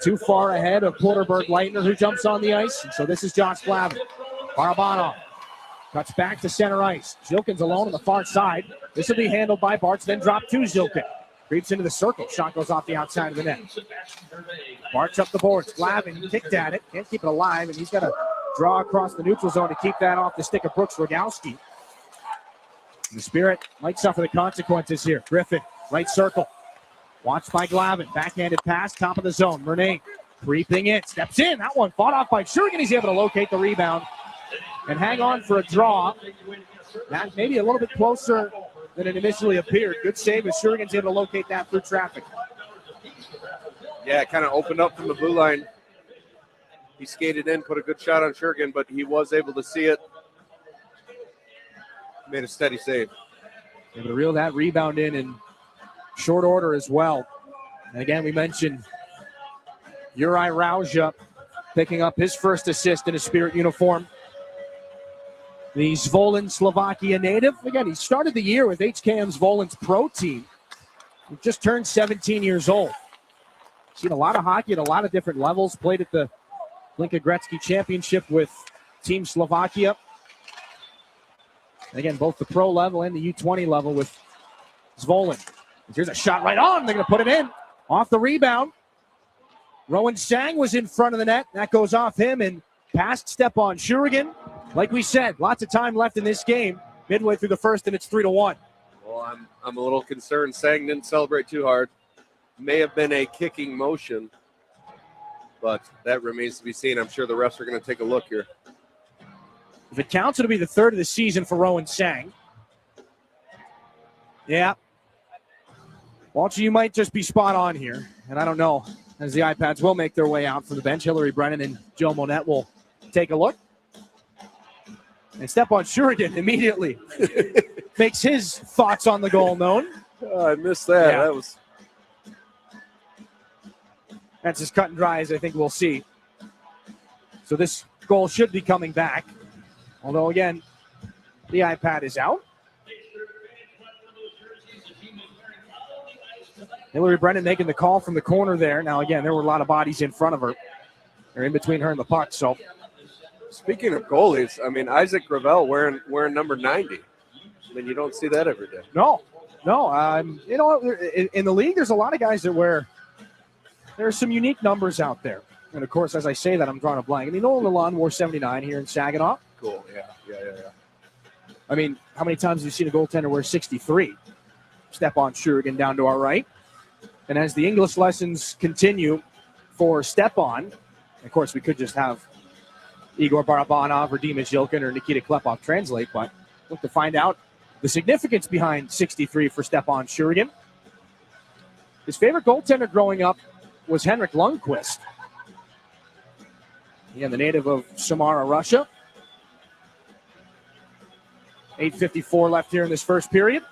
Too far ahead of Porterberg Leitner, who jumps on the ice. And so this is Josh Glavin. Barabanov cuts back to center ice. Zilkin's alone on the far side. This will be handled by Bartz, then drop to Zilkin. Creeps into the circle. Shot goes off the outside of the net. Bartz up the boards. Glavin kicked at it. Can't keep it alive, and he's got to draw across the neutral zone to keep that off the stick of Brooks Rogowski. The Spirit might suffer the consequences here. Griffin, right circle. Watched by Glavin. Backhanded pass, top of the zone. Murnane creeping in. Steps in. That one fought off by Shurigan. He's able to locate the rebound and hang on for a draw. That maybe a little bit closer than it initially appeared. Good save as Shurigan's able to locate that through traffic. Yeah, it kind of opened up from the blue line. He skated in, put a good shot on Shurigan, but he was able to see it. Made a steady save. Able to reel that rebound in short order as well. And again, we mentioned Uri Rauja picking up his first assist in a Spirit uniform. The Zvolin, Slovakia native. Again, he started the year with HKM Zvolin's pro team. He just turned 17 years old. Seen a lot of hockey at a lot of different levels. Played at the Glinka Gretzky Championship with Team Slovakia. Again, both the pro level and the U20 level with Zvolin. Here's a shot right on. They're going to put it in. Off the rebound. Rowan Sang was in front of the net. That goes off him and past step on Shurigan. Like we said, lots of time left in this game. Midway through the first, and it's 3-1. Well, I'm a little concerned. Sang didn't celebrate too hard. May have been a kicking motion, but that remains to be seen. I'm sure the refs are going to take a look here. If it counts, it'll be the 3rd of the season for Rowan Sang. Yeah. Walter, you might just be spot on here, and I don't know, as the iPads will make their way out from the bench. Hillary Brennan and Joe Monette will take a look. And Stepan Shurigan immediately makes his thoughts on the goal known. Oh, I missed that. Yeah. That's as cut and dry as I think we'll see. So this goal should be coming back. Although, again, the iPad is out. Hillary Brennan making the call from the corner there. Now, again, there were a lot of bodies in front of her. They're in between her and the puck, so. Speaking of goalies, I mean, Isaac Gravel wearing number 90. I mean, you don't see that every day. No. You know, in the league, there's a lot of guys that wear. There are some unique numbers out there. And, of course, as I say that, I'm drawing a blank. I mean, Nolan Lalonde wore 79 here in Saginaw. Cool, yeah. I mean, how many times have you seen a goaltender wear 63? Stepan Shurigan down to our right. And as the English lessons continue for Stepan, of course, we could just have Igor Barabanov or Dima Zhilkin or Nikita Klepov translate, but look to find out the significance behind 63 for Stepan Shurigan. His favorite goaltender growing up was Henrik Lundqvist. Again, the native of Samara, Russia. 8:54 left here in this first period.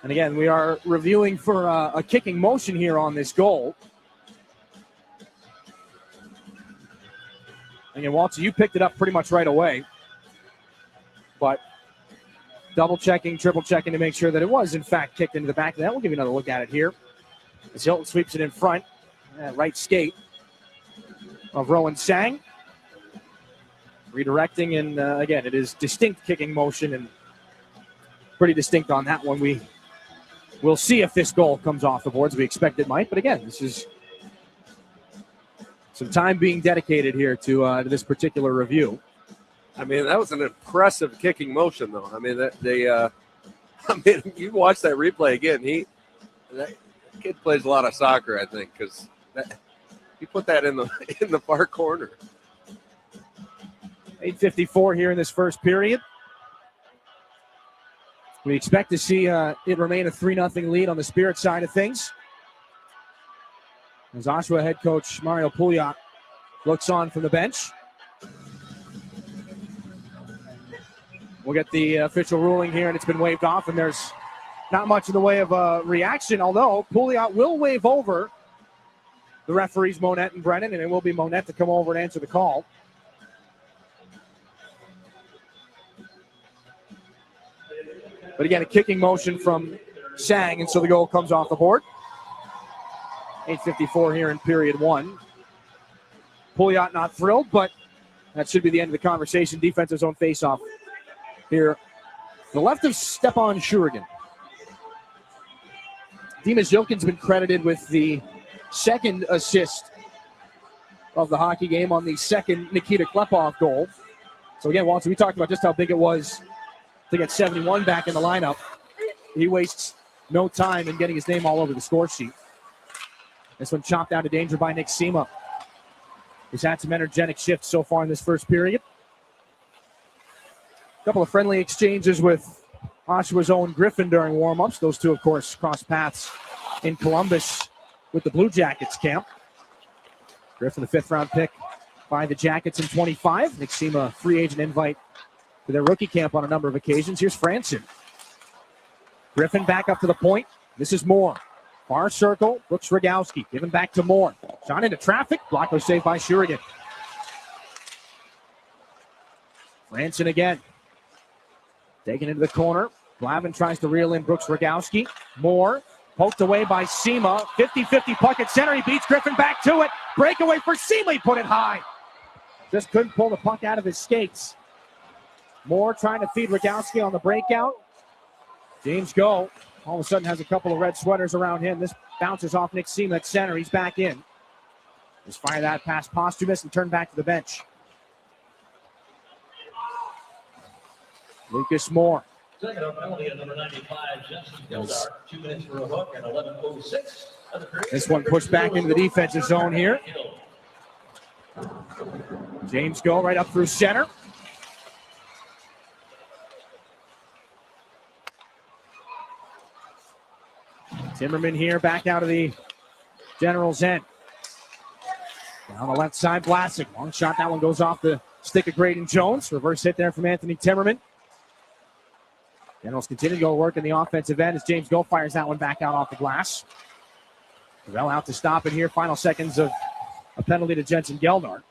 And again, we are reviewing for a kicking motion here on this goal. Again, Walter, you picked it up pretty much right away. But double checking, triple checking to make sure that it was, in fact, kicked into the back of that. We'll give you another look at it here. As Hilton sweeps it in front. Right skate of Rowan Sang. Redirecting, and again, it is distinct kicking motion and pretty distinct on that one. We'll see if this goal comes off the boards. We expect it might, but again, this is some time being dedicated here to this particular review. I mean, that was an impressive kicking motion, though. I mean, you watch that replay again. That kid plays a lot of soccer, I think, because he put that in the far corner. 8:54 here in this first period. We expect to see it remain a 3-0 lead on the Spirit side of things. As Oshawa head coach Mario Pouliot looks on from the bench. We'll get the official ruling here, and it's been waved off, and there's not much in the way of a reaction, although Pouliot will wave over the referees Monette and Brennan, and it will be Monette to come over and answer the call. But again, a kicking motion from Sang, and so the goal comes off the board. 8:54 here in period one. Pouliot not thrilled, but that should be the end of the conversation. Defensive zone faceoff here. The left of Stepan Shurigan. Dima Zhilkin's been credited with the second assist of the hockey game on the second Nikita Klepov goal. So again, Walter, we talked about just how big it was to get 71 back in the lineup. He wastes no time in getting his name all over the score sheet. This one chopped out of danger by Nick Sema. He's had some energetic shifts so far in this first period. A couple of friendly exchanges with Oshawa's own Griffin during warm-ups. Those two, of course, crossed paths in Columbus with the Blue Jackets camp. Griffin, the fifth-round pick by the Jackets in 25. Nick Sema, free agent invite to their rookie camp on a number of occasions. Here's Franson. Griffin back up to the point. This is Moore. Far circle, Brooks Rogowski. Given back to Moore. Shot into traffic. Blocker saved by Shurigan. Franson again. Taken into the corner. Glavin tries to reel in Brooks Rogowski. Moore poked away by Sema. 50-50 puck at center. He beats Griffin back to it. Breakaway for Sema. He put it high. Just couldn't pull the puck out of his skates. Moore trying to feed Rogowski on the breakout. James Go all of a sudden has a couple of red sweaters around him. This bounces off Nick Sema at center. He's back in. Just fire that past Posthumus and turn back to the bench. Lucas Moore. Second on penalty at number 95, Justin Gildart. 2 minutes for a hook and 11:06 of the period. This one pushed back into the defensive zone here. James Go right up through center. Timmerman here back out of the General's end. Down the left side, Vlasic. Long shot. That one goes off the stick of Graydon Jones. Reverse hit there from Anthony Timmerman. Generals continue to go work in the offensive end as James Go fires that one back out off the glass. Well out to stop it here. Final seconds of a penalty to Jensen Geldart.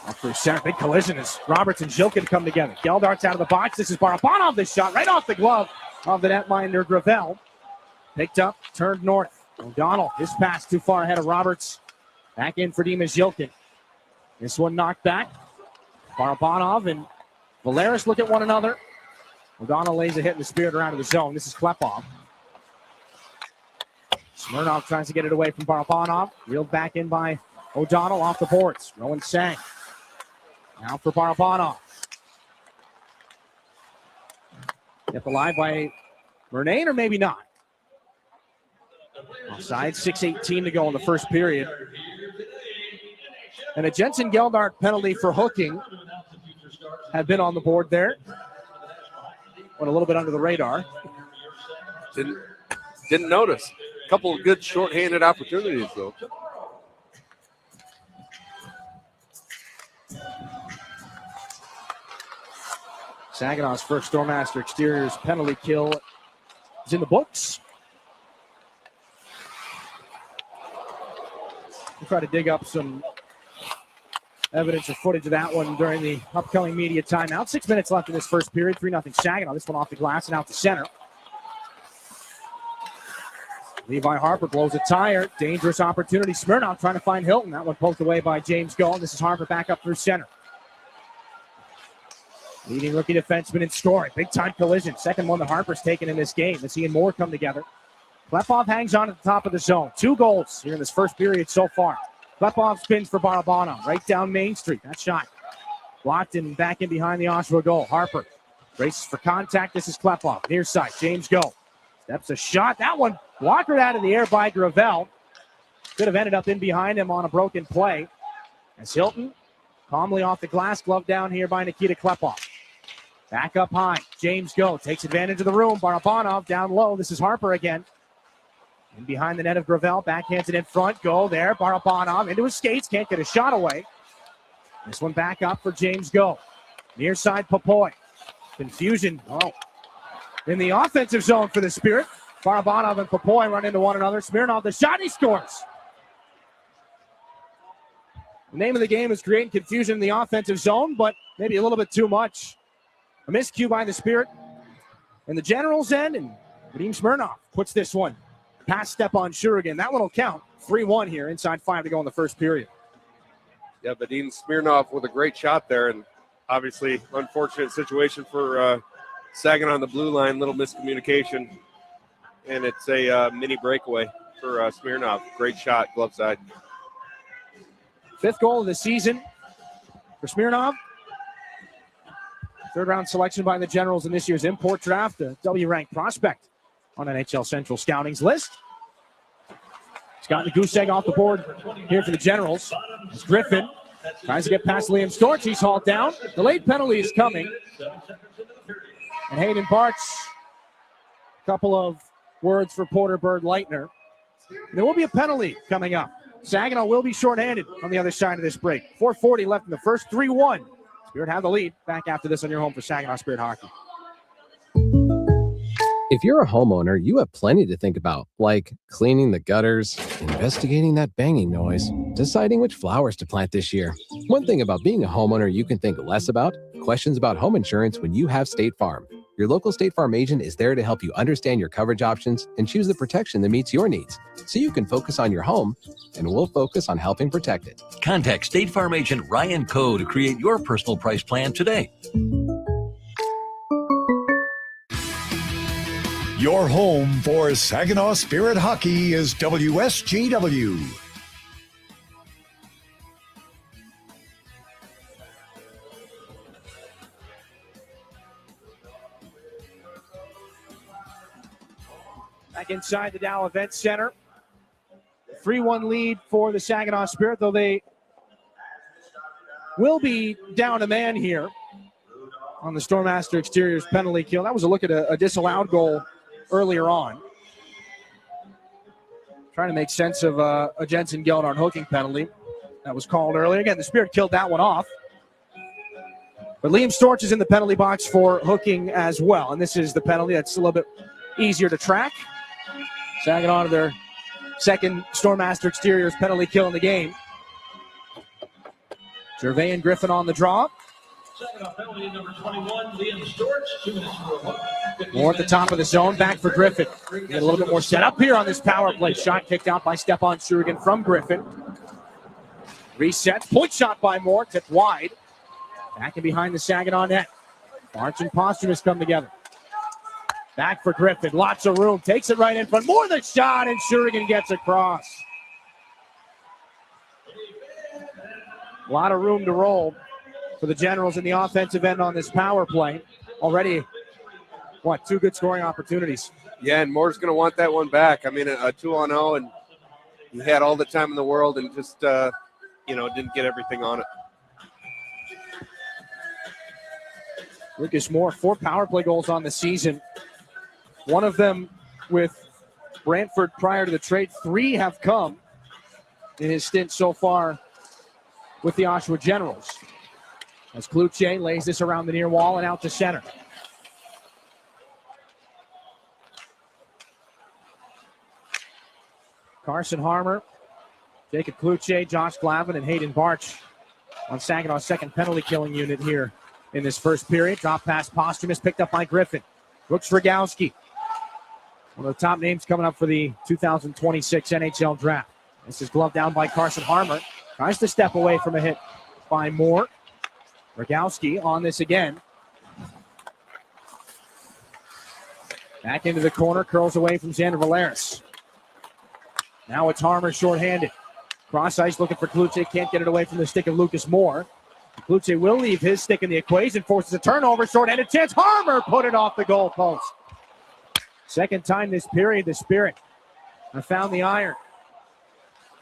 Up through center. Big collision as Roberts and Zhilkin come together. Geldart's out of the box. This is Barabanov. This shot right off the glove of the netminder Gravel. Picked up, turned north. O'Donnell, his pass too far ahead of Roberts Back in for Dimas Yilkin. This one knocked back. Barabanov and Valeris look at one another. O'Donnell lays a hit in the Spirit around to the zone. This is Klepov. Smirnov tries to get it away from Barabanov. Reeled back in by O'Donnell off the boards. Rowan Sang. Now for Barabanov. Kept alive by Murnane, or maybe not. Offside, 6:18 to go in the first period. And a Jensen Geldart penalty for hooking had been on the board there. Went a little bit under the radar. Didn't notice. A couple of good shorthanded opportunities, though. Saginaw's first Stormmaster Exteriors penalty kill is in the books. We'll try to dig up some evidence or footage of that one during the upcoming media timeout. 6 minutes left in this first period. 3-0 Saginaw. This one off the glass and out to center. Levi Harper blows a tire. Dangerous opportunity. Smirnov trying to find Hilton. That one poked away by James Gull. This is Harper back up through center. Leading rookie defenseman in scoring. Big time collision. Second one that Harper's taken in this game. As he and Moore come together. Klepov hangs on at the top of the zone. 2 goals here in this first period so far. Klepov spins for Barabanov. Right down Main Street. That shot blocked and back in behind the Oshawa goal. Harper races for contact. This is Klepov. Near side. James Go. Steps a shot. That one walkered out of the air by Gravel. Could have ended up in behind him on a broken play. As Hilton calmly off the glass. Glove down here by Nikita Klepov. Back up high. James Go takes advantage of the room. Barabanov down low. This is Harper again. In behind the net of Gravel. Backhands it in front. Go there. Barabanov into his skates. Can't get a shot away. This one back up for James Go. Near side Popoy. Confusion. Oh. In the offensive zone for the Spirit. Barabanov and Popoy run into one another. Smirnov the shot. He scores. The name of the game is creating confusion in the offensive zone, but maybe a little bit too much. A miscue by the Spirit in the Generals' end, and Vadim Smirnov puts this one past Stepan Shurigan. That one will count. 3-1 here, inside 5 to go in the first period. Yeah, Vadim Smirnov with a great shot there, and obviously unfortunate situation for Saginaw on the blue line. Little miscommunication, and it's a mini breakaway for Smirnov. Great shot, glove side. 5th goal of the season for Smirnov. 3rd round selection by the Generals in this year's import draft. A W-ranked prospect on NHL Central Scouting's list. He's gotten the goose egg off the board here for the Generals. It's Griffin tries to get past Liam Storch. He's hauled down. The late penalty is coming. And Hayden Bartz, a couple of words for Porter Bird Leitner. There will be a penalty coming up. Saginaw will be shorthanded on the other side of this break. 4:40 left in the first. 3-1. Spirit have the lead. Back after this on your home for Saginaw Spirit Hockey. If you're a homeowner, you have plenty to think about, like cleaning the gutters, investigating that banging noise, deciding which flowers to plant this year. One thing about being a homeowner you can think less about, questions about home insurance when you have State Farm. Your local State Farm agent is there to help you understand your coverage options and choose the protection that meets your needs, so you can focus on your home, and we'll focus on helping protect it. Contact State Farm agent Ryan Coe to create your personal price plan today. Your home for Saginaw Spirit Hockey is WSGW. Back inside the Dow Event Center. 3-1 lead for the Saginaw Spirit, though they will be down a man here on the Stormmaster Exteriors penalty kill. That was a look at a disallowed goal earlier on. Trying to make sense of a Jensen Geldart hooking penalty that was called earlier. Again, the Spirit killed that one off. But Liam Storch is in the penalty box for hooking as well. And this is the penalty that's a little bit easier to track. Saginaw to their second Stormmaster Exteriors penalty kill in the game. Gervais and Griffin on the draw. Saginaw penalty number 21, Liam Storch, 2 minutes for a hook. More at the top of the zone, back for Griffin. Get a little bit more set up here on this power play. Shot kicked out by Stepan Shurigan from Griffin. Resets. Point shot by Moore. Tipped wide. Back and behind the Saginaw net. March and Posthumous come together. Back for Griffin. Lots of room. Takes it right in front. Moore the shot, and Shurigan gets across. A lot of room to roll for the Generals in the offensive end on this power play. Already, two good scoring opportunities. Yeah, and Moore's going to want that one back. I mean, a 2-on-0, and he had all the time in the world and just, didn't get everything on it. Lucas Moore, 4 power play goals on the season. One of them with Brantford prior to the trade. 3 have come in his stint so far with the Oshawa Generals. As Cloutier lays this around the near wall and out to center. Carson Harmer, Jacob Cloutier, Josh Glavin, and Hayden Barch on Saginaw's second penalty killing unit here in this first period. Drop pass Posthumous, picked up by Griffin. Brooks Rogowski, one of the top names coming up for the 2026 NHL draft. This is gloved down by Carson Harmer. Tries to step away from a hit by Moore. Rogowski on this again. Back into the corner, curls away from Xander Valeris. Now it's Harmer shorthanded. Cross ice looking for Cloutier, can't get it away from the stick of Lucas Moore. Cloutier will leave his stick in the equation, forces a turnover, shorthanded chance. Harmer put it off the goal post. Second time this period, the Spirit have found the iron.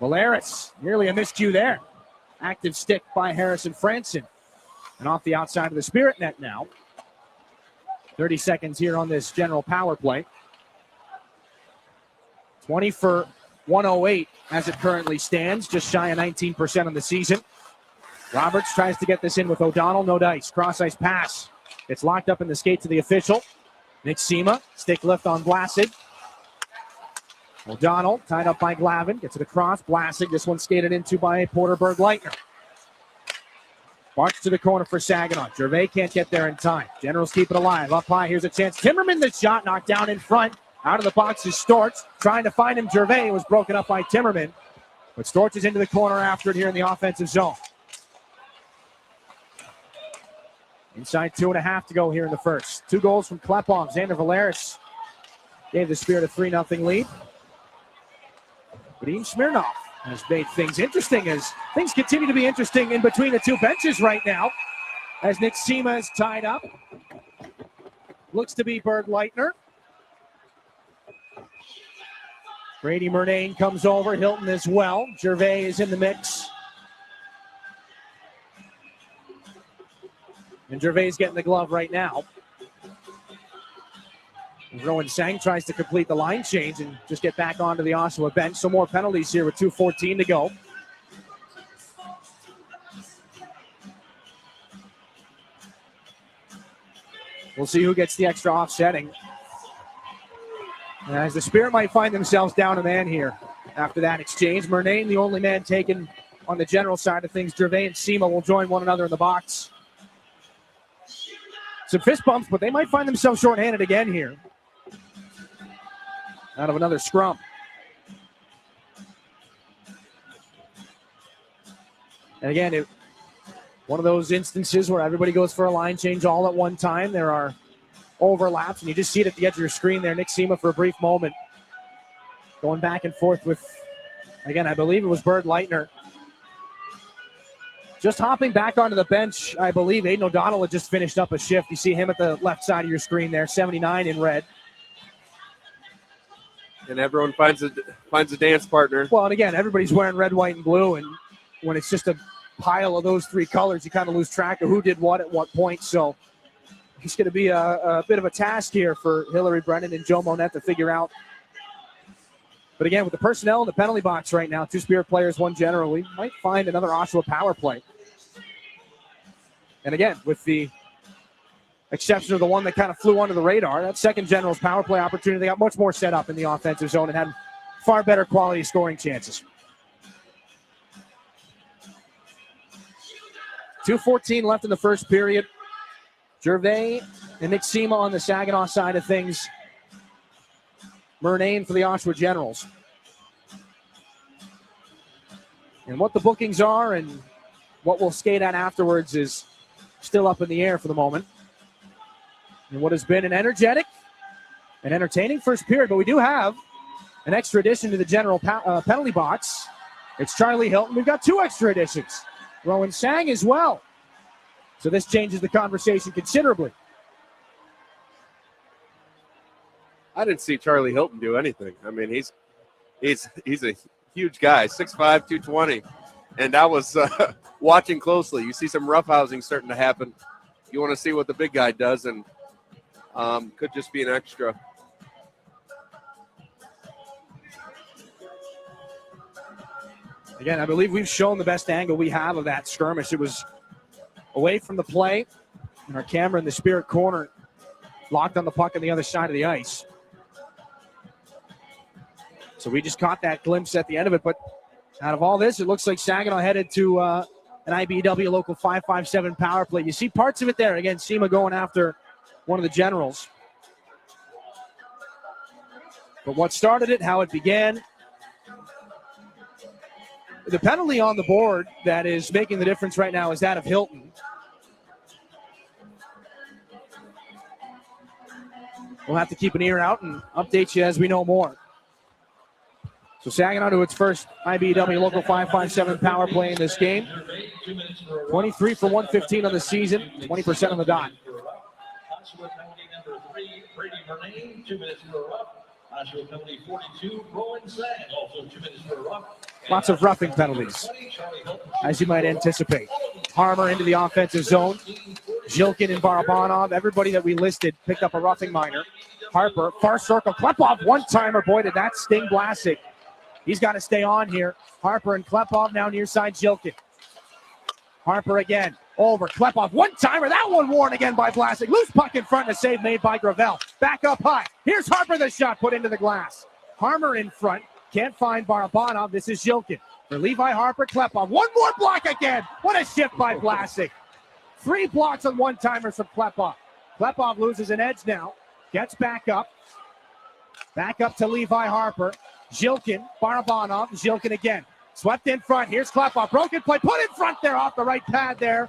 Valeris, nearly a miscue there. Active stick by Harrison Franson. And off the outside of the Spirit net now. 30 seconds here on this general power play. 20 for 108 as it currently stands, just shy of 19% on the season. Roberts tries to get this in with O'Donnell, no dice. Cross ice pass. It's locked up in the skate to the official. Nick Sema, stick lift on Blassid. O'Donnell tied up by Glavin, gets it across. Blassid, this one skated into by Porterberg Leitner. March to the corner for Saginaw. Gervais can't get there in time. Generals keep it alive. Up high, here's a chance. Timmerman, the shot knocked down in front. Out of the box is Storch. Trying to find him. Gervais was broken up by Timmerman. But Storch is into the corner after it here in the offensive zone. Inside 2.5 to go here in the first. 2 goals from Klepom. Xander Valeris gave the Spirit a 3-0 lead. Vadim Smirnov has made things interesting as things continue to be interesting in between the 2 benches right now. As Nick Sema is tied up. Looks to be Berg Leitner. Brady Murnane comes over. Hilton as well. Gervais is in the mix. And Gervais getting the glove right now. Rowan Sang tries to complete the line change and just get back onto the Oshawa bench. So more penalties here with 2:14 to go. We'll see who gets the extra offsetting. As the Spirit might find themselves down a man here after that exchange. Murnane, the only man taken on the general side of things. Gervais and Sema will join one another in the box. Some fist bumps, but they might find themselves shorthanded again here. Out of another scrum. And again, one of those instances where everybody goes for a line change all at one time. There are overlaps, and you just see it at the edge of your screen there. Nick Sema for a brief moment going back and forth with, again, I believe it was Berg Leitner. Just hopping back onto the bench, I believe Aiden O'Donnell had just finished up a shift. You see him at the left side of your screen there, 79 in red. And everyone finds a dance partner. Well, and again, everybody's wearing red, white, and blue, and when it's just a pile of those 3 colors, you kind of lose track of who did what at what point. So it's going to be a bit of a task here for Hillary Brennan and Joe Monette to figure out. But again, with the personnel in the penalty box right now, 2 Spirit players, 1 general, we might find another Oshawa power play. And again, with the exception of the one that kind of flew under the radar, that second general's power play opportunity, they got much more set up in the offensive zone and had far better quality scoring chances. 2:14 left in the first period. Gervais and Nick Sema on the Saginaw side of things. Murnane for the Oshawa Generals. And what the bookings are and what we'll skate at afterwards is still up in the air for the moment. And what has been an energetic and entertaining first period, but we do have an extra addition to the general penalty box. It's Charlie Hilton. We've got 2 extra additions. Rowan Sang as well. So this changes the conversation considerably. I didn't see Charlie Hilton do anything. I mean, he's a huge guy, 6'5", 220. And I was watching closely. You see some roughhousing starting to happen. You want to see what the big guy does, and could just be an extra. Again, I believe we've shown the best angle we have of that skirmish. It was away from the play, and our camera in the Spirit corner locked on the puck on the other side of the ice. So we just caught that glimpse at the end of it. But out of all this, it looks like Saginaw headed to an IBW local 557 power play. You see parts of it there. Again, SEMA going after one of the generals. But what started it, how it began, the penalty on the board that is making the difference right now is that of Hilton. We'll have to keep an ear out and update you as we know more. So Saginaw to its first IBW local 557 power play in this game. 23 for 115 on the season, 20% on the dot. Oshawa penalty number 3, Brady Murnane, 2 minutes for a rough. Oshawa penalty 42, Rowan Sang, also 2 minutes for a rough. Lots of roughing penalties, as you might anticipate. Harmer into the offensive zone. Zhilkin and Barabanov, everybody that we listed picked up a roughing minor. Harper, far circle, Klepov, one-timer. Boy, did that sting Vlasic. He's got to stay on here. Harper and Klepov now near side Zhilkin. Harper again, over, Klepov, one-timer. That one worn again by Vlasic. Loose puck in front, and a save made by Gravel. Back up high. Here's Harper, the shot put into the glass. Harmer in front. Can't find Barabanov. This is Zhilkin. For Levi Harper, Klepov. One more block again. What a shift by Vlasic. 3 blocks on one-timers from Klepov. Klepov loses an edge now. Gets back up. Back up to Levi Harper. Zhilkin, Barabanov, Zhilkin again. Swept in front. Here's Klepov. Broken play. Put in front there off the right pad there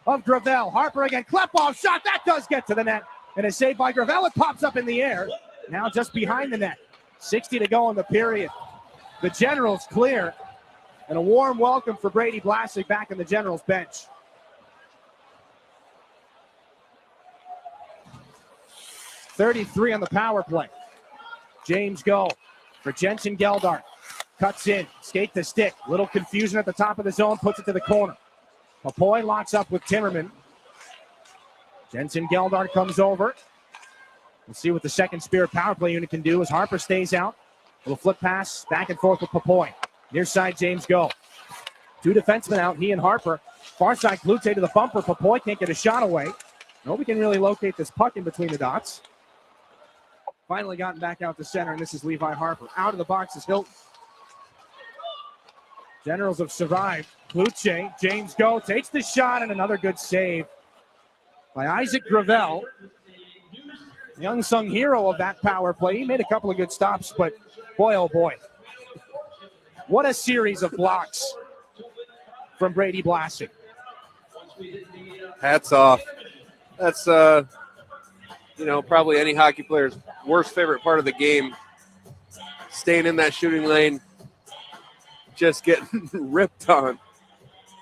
of Gravel. Harper again. Klepov shot. That does get to the net. And a save by Gravel. It pops up in the air. Now just behind the net. 60 to go in the period. The Generals clear. And a warm welcome for Brady Vlasic back in the Generals bench. 33 on the power play. James Go for Jensen Geldart. Cuts in, skate the stick. Little confusion at the top of the zone, puts it to the corner. Papoy locks up with Timmerman. Jensen Geldart comes over. We'll see what the second Spirit power play unit can do as Harper stays out. Little flip pass, back and forth with Papoy. Near side, James Go. 2 defensemen out, he and Harper. Far side, Klute to the bumper. Papoy can't get a shot away. Nobody can really locate this puck in between the dots. Finally gotten back out to center, and this is Levi Harper. Out of the box is Hilton. Generals have survived. Klute, James Go takes the shot, and another good save by Isaac Gravel. The unsung hero of that power play. He made a couple of good stops, but boy, oh boy. What a series of blocks from Brady Vlasic. Hats off. That's, probably any hockey player's worst favorite part of the game. Staying in that shooting lane, just getting ripped on.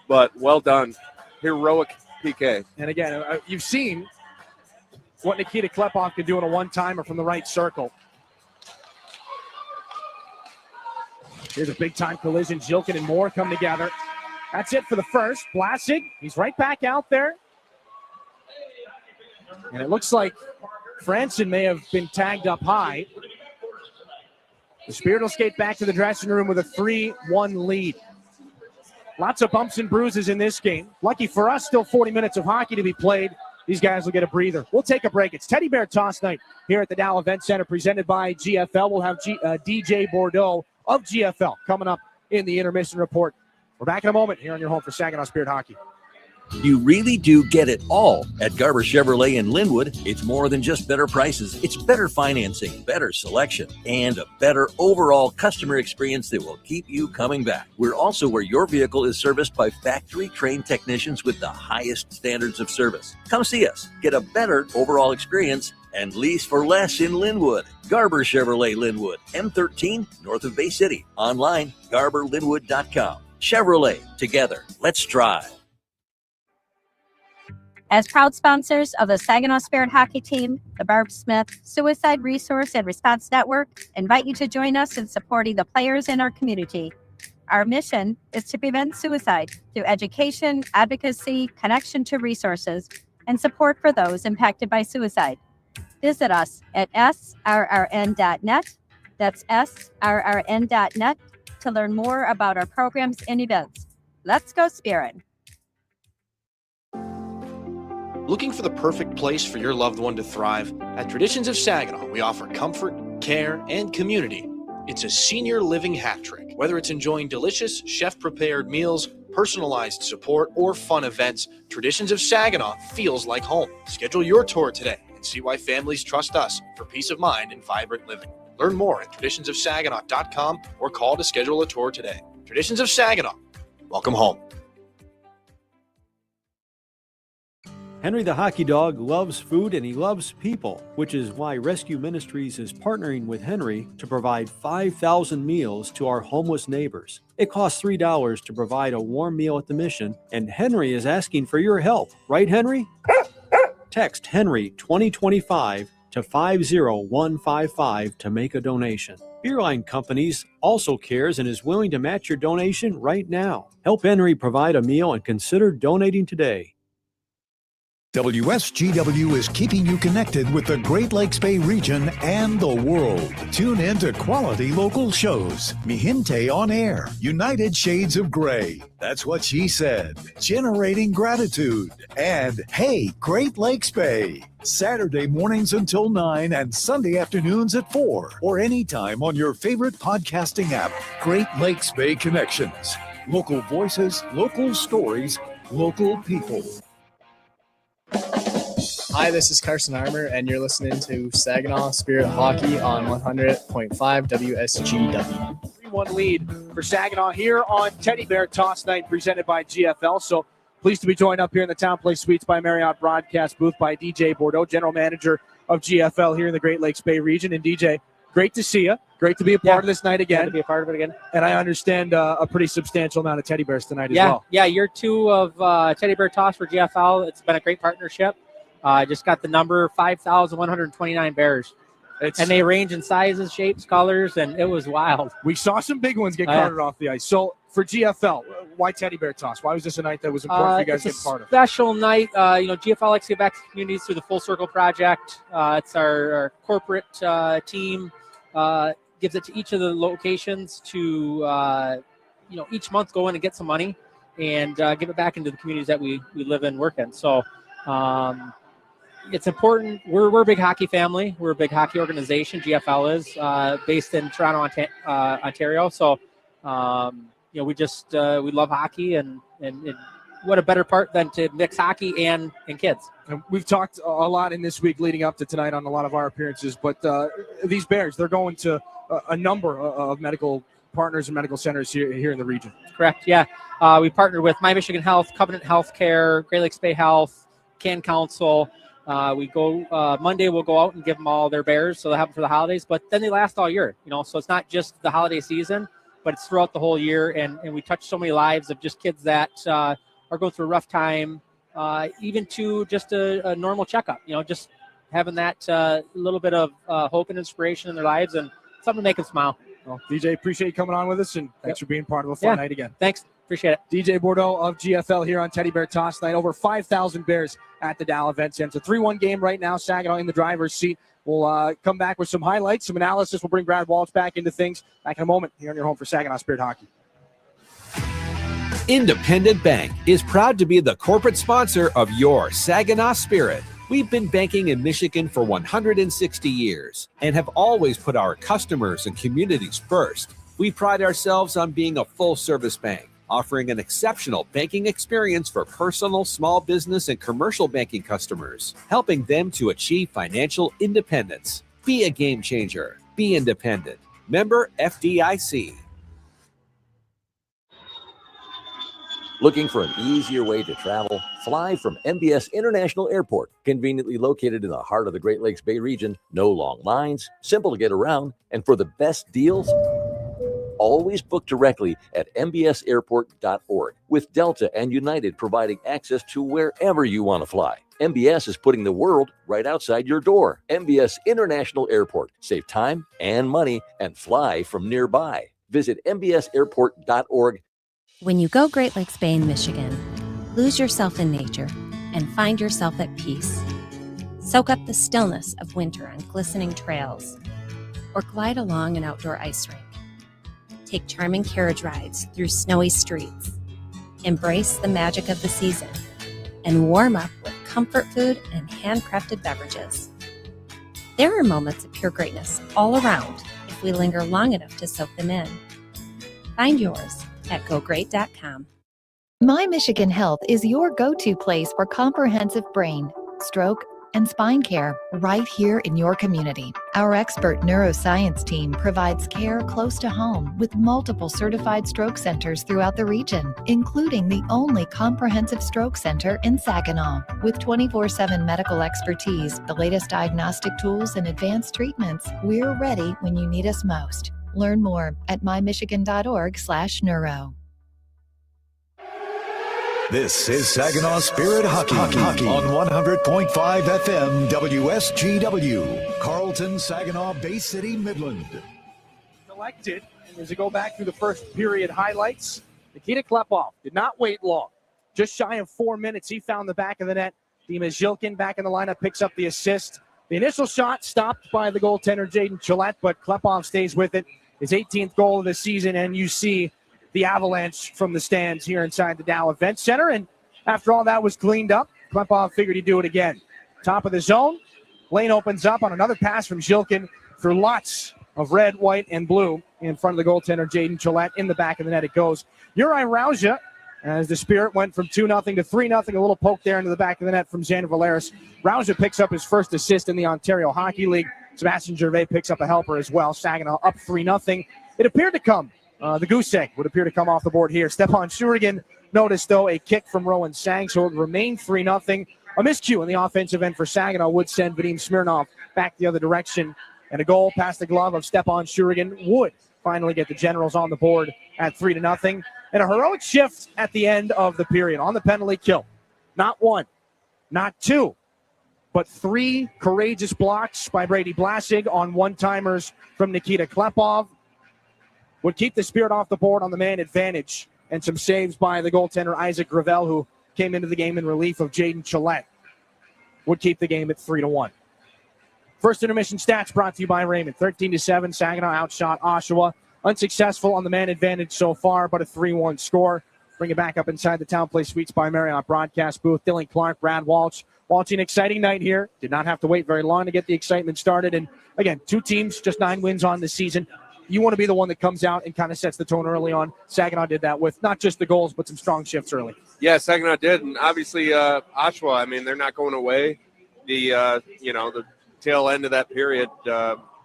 But well done. Heroic PK. And again, you've seen what Nikita Klepov can do in a one-timer from the right circle. Here's a big-time collision. Zhilkin and Moore come together. That's it for the first. Vlasic, he's right back out there. And it looks like Franson may have been tagged up high. The Spirit will skate back to the dressing room with a 3-1 lead. Lots of bumps and bruises in this game. Lucky for us, still 40 minutes of hockey to be played. These guys will get a breather. We'll take a break. It's Teddy Bear Toss Night here at the Dow Event Center, presented by GFL. We'll have DJ Bordeaux of GFL coming up in the intermission report. We're back in a moment here on your home for Saginaw Spirit Hockey. You really do get it all at Garber Chevrolet in Linwood. It's more than just better prices. It's better financing, better selection, and a better overall customer experience that will keep you coming back. We're also where your vehicle is serviced by factory-trained technicians with the highest standards of service. Come see us. Get a better overall experience and lease for less in Linwood. Garber Chevrolet Linwood, M13, north of Bay City. Online, garberlinwood.com. Chevrolet, together, let's drive. As proud sponsors of the Saginaw Spirit Hockey Team, the Barb Smith Suicide Resource and Response Network invite you to join us in supporting the players in our community. Our mission is to prevent suicide through education, advocacy, connection to resources, and support for those impacted by suicide. Visit us at srrn.net. That's srrn.net to learn more about our programs and events. Let's go Spirit! Looking for the perfect place for your loved one to thrive? At Traditions of Saginaw, we offer comfort, care, and community. It's a senior living hat trick. Whether it's enjoying delicious, chef-prepared meals, personalized support, or fun events, Traditions of Saginaw feels like home. Schedule your tour today and see why families trust us for peace of mind and vibrant living. Learn more at traditionsofsaginaw.com or call to schedule a tour today. Traditions of Saginaw. Welcome home. Henry the Hockey Dog loves food and he loves people, which is why Rescue Ministries is partnering with Henry to provide 5,000 meals to our homeless neighbors. It costs $3 to provide a warm meal at the mission, and Henry is asking for your help. Right, Henry? Text Henry 2025 to 50155 to make a donation. Beerline Companies also cares and is willing to match your donation right now. Help Henry provide a meal and consider donating today. WSGW is keeping you connected with the Great Lakes Bay region and the world. Tune in to quality local shows. Mihinte on Air, United Shades of Gray, That's What She Said, Generating Gratitude, and Hey, Great Lakes Bay. Saturday mornings until 9 and Sunday afternoons at 4, or anytime on your favorite podcasting app. Great Lakes Bay Connections. Local voices, local stories, local people. Hi, this is Carson Armour, and you're listening to Saginaw Spirit Hockey on 100.5 WSGW. 3-1 lead for Saginaw here on Teddy Bear Toss Night presented by GFL. So pleased to be joined up here in the Town Place Suites by Marriott broadcast booth by DJ Bordeaux, general manager of GFL here in the Great Lakes Bay region. And DJ, great to see you. Great to be a part of this night again. Glad to be a part of it again. And I understand a pretty substantial amount of Teddy Bears tonight as well. Yeah, year 2 of Teddy Bear Toss for GFL. It's been a great partnership. I just got the number 5,129 bears. And they range in sizes, shapes, colors, and it was wild. We saw some big ones get carted off the ice. So for GFL, why Teddy Bear Toss? Why was this a night that was important for you guys to get part of? It's a special night. GFL likes to give back to communities through the Full Circle Project. It's our corporate team. Gives it to each of the locations to, each month go in and get some money and give it back into the communities that we live and work in. So it's important. We're a big hockey family. We're a big hockey organization. GFL is based in Toronto, Ontario. So, we love hockey and what a better part than to mix hockey and kids. And we've talked a lot in this week leading up to tonight on a lot of our appearances, but these Bears, they're going to a number of medical partners and medical centers here in the region. Correct, yeah. We partnered with My Michigan Health, Covenant Healthcare, Great Lakes Bay Health, Can Council. Monday we'll go out and give them all their bears, so they'll have them for the holidays, but then they last all year, so it's not just the holiday season, but it's throughout the whole year, and we touch so many lives of just kids that are going through a rough time, even to just a normal checkup, just having that little bit of hope and inspiration in their lives and something to make them smile. Well, DJ, appreciate you coming on with us, and thanks for being part of a fun night again. Thanks. Appreciate it. DJ Bordeaux of GFL here on Teddy Bear Toss Night. Over 5,000 Bears at the Dow Event Center. It's a 3-1 game right now. Saginaw in the driver's seat. We'll come back with some highlights, some analysis. We'll bring Brad Walsh back into things. Back in a moment here on your home for Saginaw Spirit Hockey. Independent Bank is proud to be the corporate sponsor of your Saginaw Spirit. We've been banking in Michigan for 160 years and have always put our customers and communities first. We pride ourselves on being a full-service bank, offering an exceptional banking experience for personal, small business, and commercial banking customers, helping them to achieve financial independence. Be a game changer. Be independent. Member FDIC. Looking for an easier way to travel? Fly from MBS International Airport, conveniently located in the heart of the Great Lakes Bay region. No long lines, simple to get around, and for the best deals, always book directly at mbsairport.org, with Delta and United providing access to wherever you want to fly. MBS is putting the world right outside your door. MBS International Airport. Save time and money and fly from nearby. Visit mbsairport.org. When you go Great Lakes Bay in Michigan, lose yourself in nature and find yourself at peace. Soak up the stillness of winter on glistening trails, or glide along an outdoor ice rink. Take charming carriage rides through snowy streets. Embrace the magic of the season and warm up with comfort food and handcrafted beverages. There are moments of pure greatness all around if we linger long enough to soak them in. Find yours at gogreat.com. My Michigan Health is your go-to place for comprehensive brain, stroke, and spine care right here in your community. Our expert neuroscience team provides care close to home with multiple certified stroke centers throughout the region, including the only comprehensive stroke center in Saginaw. With 24/7 medical expertise, the latest diagnostic tools, and advanced treatments, we're ready when you need us most. Learn more at mymichigan.org/neuro. This is Saginaw Spirit Hockey on 100.5 FM WSGW, Carlton, Saginaw, Bay City, Midland. Collected, and as we go back through the first period highlights, Nikita Klepov did not wait long. Just shy of 4 minutes, he found the back of the net. Dima Zhilkin back in the lineup picks up the assist. The initial shot stopped by the goaltender Jaden Gillette, but Klepov stays with it. His 18th goal of the season, and you see the avalanche from the stands here inside the Dow Event Center. And after all that was cleaned up, Klepov figured he'd do it again. Top of the zone, lane opens up on another pass from Zhilkin through lots of red, white, and blue in front of the goaltender Jaden Gillette. In the back of the net it goes. Uri Rauja, as the Spirit went from 2-0 to 3-0, a little poke there into the back of the net from Xander Valeris. Rauja picks up his first assist in the Ontario Hockey League. Sebastian Gervais picks up a helper as well. Saginaw up 3-0. It appeared to come. The goose egg would appear to come off the board here. Stepan Shurigan noticed, though, a kick from Rowan Sang, so it would remain 3-0. A miscue in the offensive end for Saginaw would send Vadim Smirnov back the other direction. And a goal past the glove of Stepan Shurigan would finally get the Generals on the board at 3-0. And a heroic shift at the end of the period on the penalty kill. Not one, not two, but three courageous blocks by Brady Blasig on one-timers from Nikita Klepov would keep the Spirit off the board on the man advantage, and some saves by the goaltender Isaac Gravel, who came into the game in relief of Jaden Gillette, would keep the game at 3-1. First intermission stats brought to you by Raymond. 13-7, Saginaw outshot Oshawa. Unsuccessful on the man advantage so far, but a 3-1 score. Bring it back up inside the Town Place Suites by Marriott broadcast booth. Dylan Clark, Brad Walsh. Walsh, an exciting night here. Did not have to wait very long to get the excitement started. And again, two teams, just 9 wins on this season. You want to be the one that comes out and kind of sets the tone early on. Saginaw did that with not just the goals, but some strong shifts early. Yeah, Saginaw did. And obviously, Oshawa, I mean, they're not going away. The tail end of that period,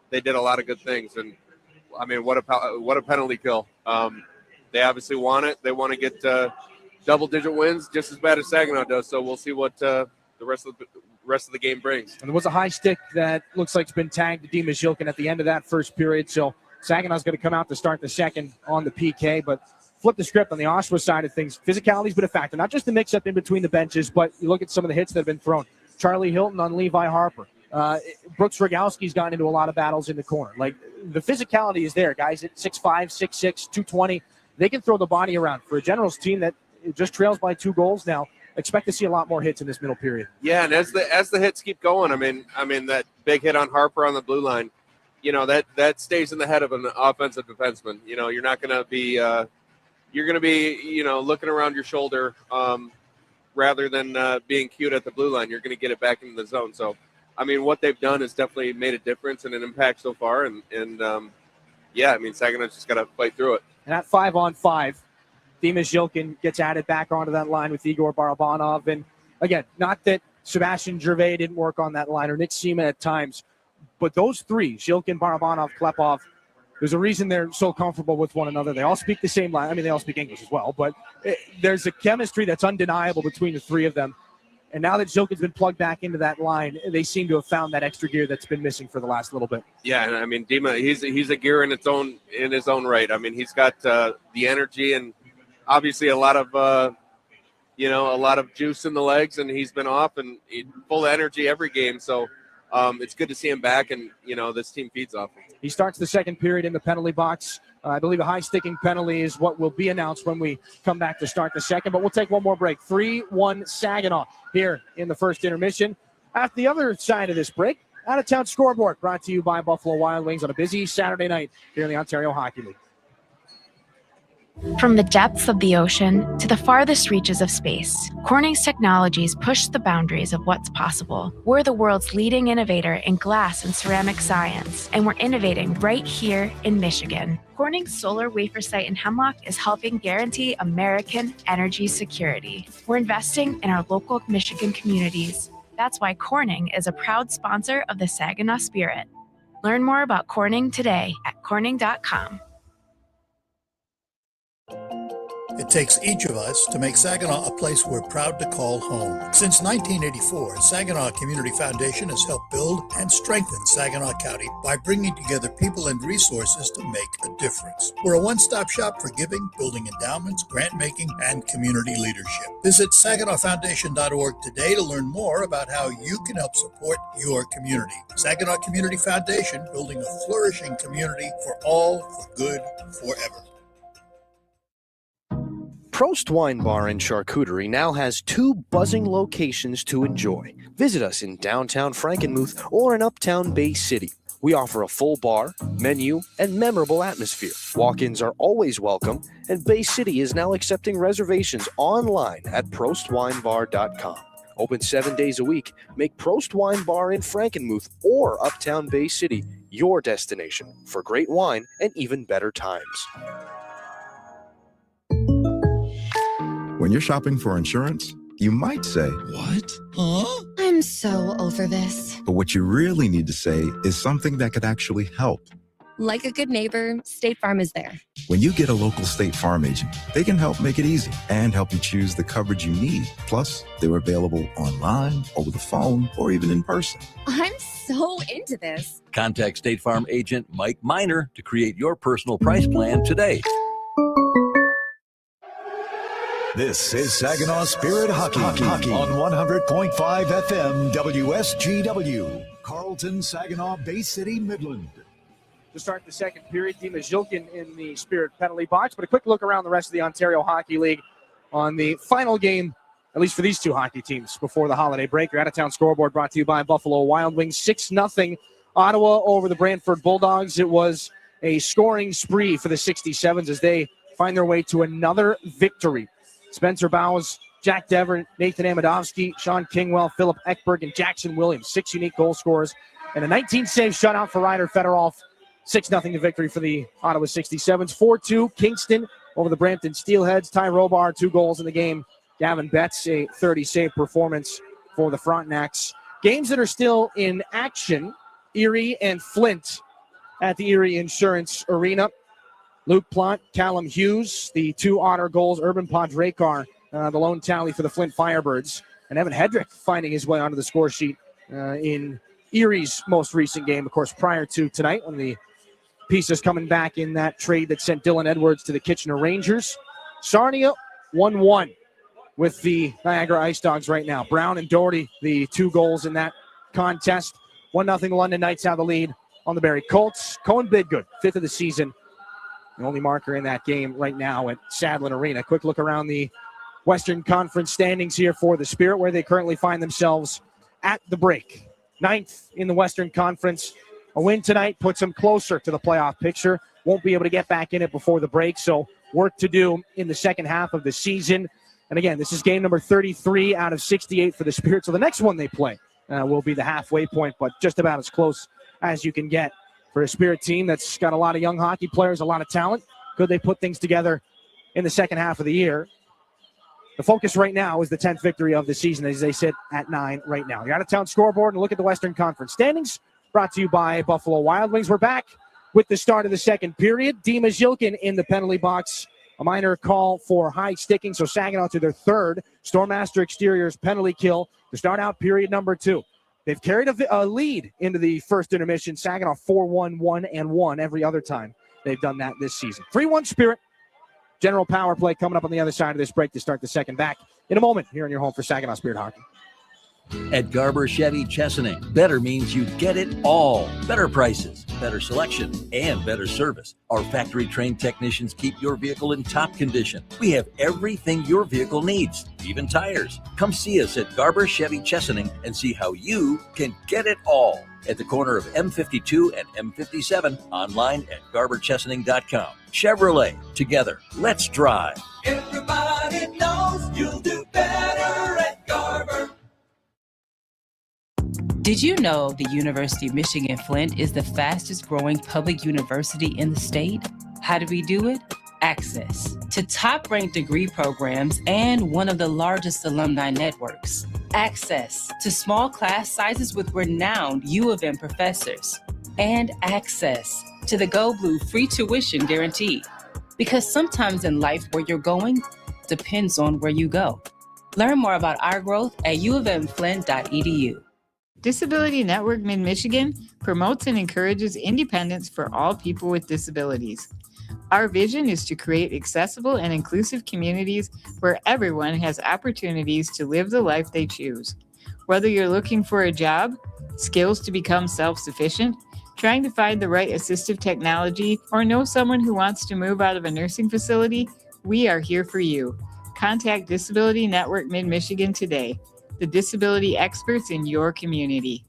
they did a lot of good things. And, I mean, what a penalty kill. They obviously want it. They want to get double-digit wins just as bad as Saginaw does. So we'll see what the rest of the game brings. And there was a high stick that looks like it's been tagged to Dima Zhilkin at the end of that first period. So Saginaw's going to come out to start the second on the PK, but flip the script on the Oshawa side of things. Physicality's been a factor, not just the mix-up in between the benches, but you look at some of the hits that have been thrown. Charlie Hilton on Levi Harper. Brooks Rogowski's gotten into a lot of battles in the corner. Like, the physicality is there. Guys at 6'5", 6'6", 220, they can throw the body around. For a Generals team that just trails by 2 goals now, expect to see a lot more hits in this middle period. Yeah, and as the hits keep going, I mean that big hit on Harper on the blue line, that stays in the head of an offensive defenseman. You're not going to be you're going to be looking around your shoulder rather than being cute at the blue line. You're going to get it back into the zone. So, I mean, what they've done has definitely made a difference and an impact so far. And Saginaw's just got to fight through it. And at 5-on-5, Dima Zhilkin gets added back onto that line with Igor Barabanov. And again, not that Sebastian Gervais didn't work on that line or Nick Seaman at times, but those three, Zhilkin, Barabanov, Klepov, there's a reason they're so comfortable with one another. They all speak the same line. I mean, they all speak English as well, but there's a chemistry that's undeniable between the three of them. And now that Zhilkin's been plugged back into that line, they seem to have found that extra gear that's been missing for the last little bit. Yeah, and I mean, Dima, he's a gear in his own right. I mean, he's got the energy and obviously a lot of juice in the legs, and he's been off and full of energy every game. So it's good to see him back, and this team feeds off him. He starts the second period in the penalty box. I believe a high-sticking penalty is what will be announced when we come back to start the second. But we'll take one more break. 3-1 Saginaw here in the first intermission. At the other side of this break, out-of-town scoreboard brought to you by Buffalo Wild Wings on a busy Saturday night here in the Ontario Hockey League. From the depths of the ocean to the farthest reaches of space, Corning's technologies push the boundaries of what's possible. We're the world's leading innovator in glass and ceramic science, and we're innovating right here in Michigan. Corning's solar wafer site in Hemlock is helping guarantee American energy security. We're investing in our local Michigan communities. That's why Corning is a proud sponsor of the Saginaw Spirit. Learn more about Corning today at corning.com. It takes each of us to make Saginaw a place we're proud to call home. Since 1984, Saginaw Community Foundation has helped build and strengthen Saginaw County by bringing together people and resources to make a difference. We're a one-stop shop for giving, building endowments, grant-making, and community leadership. Visit SaginawFoundation.org today to learn more about how you can help support your community. Saginaw Community Foundation, building a flourishing community for all, for good, forever. Prost Wine Bar and Charcuterie now has 2 buzzing locations to enjoy. Visit us in downtown Frankenmuth or in uptown Bay City. We offer a full bar, menu, and memorable atmosphere. Walk-ins are always welcome, and Bay City is now accepting reservations online at prostwinebar.com. Open 7 days a week. Make Prost Wine Bar in Frankenmuth or uptown Bay City your destination for great wine and even better times. When you're shopping for insurance, you might say, "What? Huh?" I'm so over this. But what you really need to say is something that could actually help. Like a good neighbor, State Farm is there. When you get a local State Farm agent, they can help make it easy and help you choose the coverage you need. Plus, they're available online, over the phone, or even in person. I'm so into this. Contact State Farm agent Mike Miner to create your personal price plan today. This is Saginaw Spirit Hockey on 100.5 FM WSGW. Carlton, Saginaw, Bay City, Midland. To start the second period, Dima Zhilkin in the Spirit penalty box. But a quick look around the rest of the Ontario Hockey League on the final game, at least for these two hockey teams, before the holiday break. Your out-of-town scoreboard brought to you by Buffalo Wild Wings. 6-0 Ottawa over the Brantford Bulldogs. It was a scoring spree for the 67s as they find their way to another victory. Spencer Bowes, Jack Dever, Nathan Amadovsky, Sean Kingwell, Philip Ekberg, and Jackson Williams. 6 unique goal scorers and a 19-save shutout for Ryder Fedorov. 6-0 victory for the Ottawa 67s. 4-2 Kingston over the Brampton Steelheads. Ty Robar, 2 goals in the game. Gavin Betts, a 30-save performance for the Frontenacs. Games that are still in action, Erie and Flint at the Erie Insurance Arena. Luke Plante, Callum Hughes, the 2 Otter goals. Urban Podrekar, the lone tally for the Flint Firebirds. And Evan Hedrick finding his way onto the score sheet in Erie's most recent game, of course, prior to tonight when the pieces coming back in that trade that sent Dylan Edwards to the Kitchener Rangers. Sarnia 1-1 with the Niagara Ice Dogs right now. Brown and Doherty, the 2 goals in that contest. 1-0 London Knights have the lead on the Barrie Colts. Cohen Bidgood, 5th of the season. The only marker in that game right now at Sadlin Arena. Quick look around the Western Conference standings here for the Spirit, where they currently find themselves at the break. 9th in the Western Conference. A win tonight puts them closer to the playoff picture. Won't be able to get back in it before the break, so work to do in the second half of the season. And again, this is game number 33 out of 68 for the Spirit, so the next one they play will be the halfway point, but just about as close as you can get for a Spirit team that's got a lot of young hockey players, a lot of talent. Could they put things together in the second half of the year. The focus right now is the 10th victory of the season as they sit at 9 right now. The out-of-town scoreboard and look at the Western Conference standings brought to you by Buffalo Wild Wings. We're back with the start of the second period. Dima Zhilkin in the penalty box. A minor call for high sticking, so Saginaw to their third Stormmaster Exteriors penalty kill to start out period number 2. They've carried a lead into the first intermission. Saginaw 4-1, 1-1 every other time they've done that this season. 3-1 Spirit. General power play coming up on the other side of this break to start the second back in a moment here in your home for Saginaw Spirit Hockey. At Garber Chevy Chesaning, better means you get it all. Better prices, better selection, and better service. Our factory-trained technicians keep your vehicle in top condition. We have everything your vehicle needs, even tires. Come see us at Garber Chevy Chesaning and see how you can get it all. At the corner of M52 and M57, online at GarberChesaning.com. Chevrolet, together, let's drive. Everybody knows you'll do better at Garber. Did you know the University of Michigan Flint is the fastest growing public university in the state? How did we do it? Access to top-ranked degree programs and one of the largest alumni networks. Access to small class sizes with renowned U of M professors. And access to the Go Blue free tuition guarantee. Because sometimes in life where you're going depends on where you go. Learn more about our growth at uofmflint.edu. Disability Network Mid-Michigan promotes and encourages independence for all people with disabilities. Our vision is to create accessible and inclusive communities where everyone has opportunities to live the life they choose. Whether you're looking for a job, skills to become self-sufficient, trying to find the right assistive technology, or know someone who wants to move out of a nursing facility, we are here for you. Contact Disability Network Mid-Michigan today. The disability experts in your community.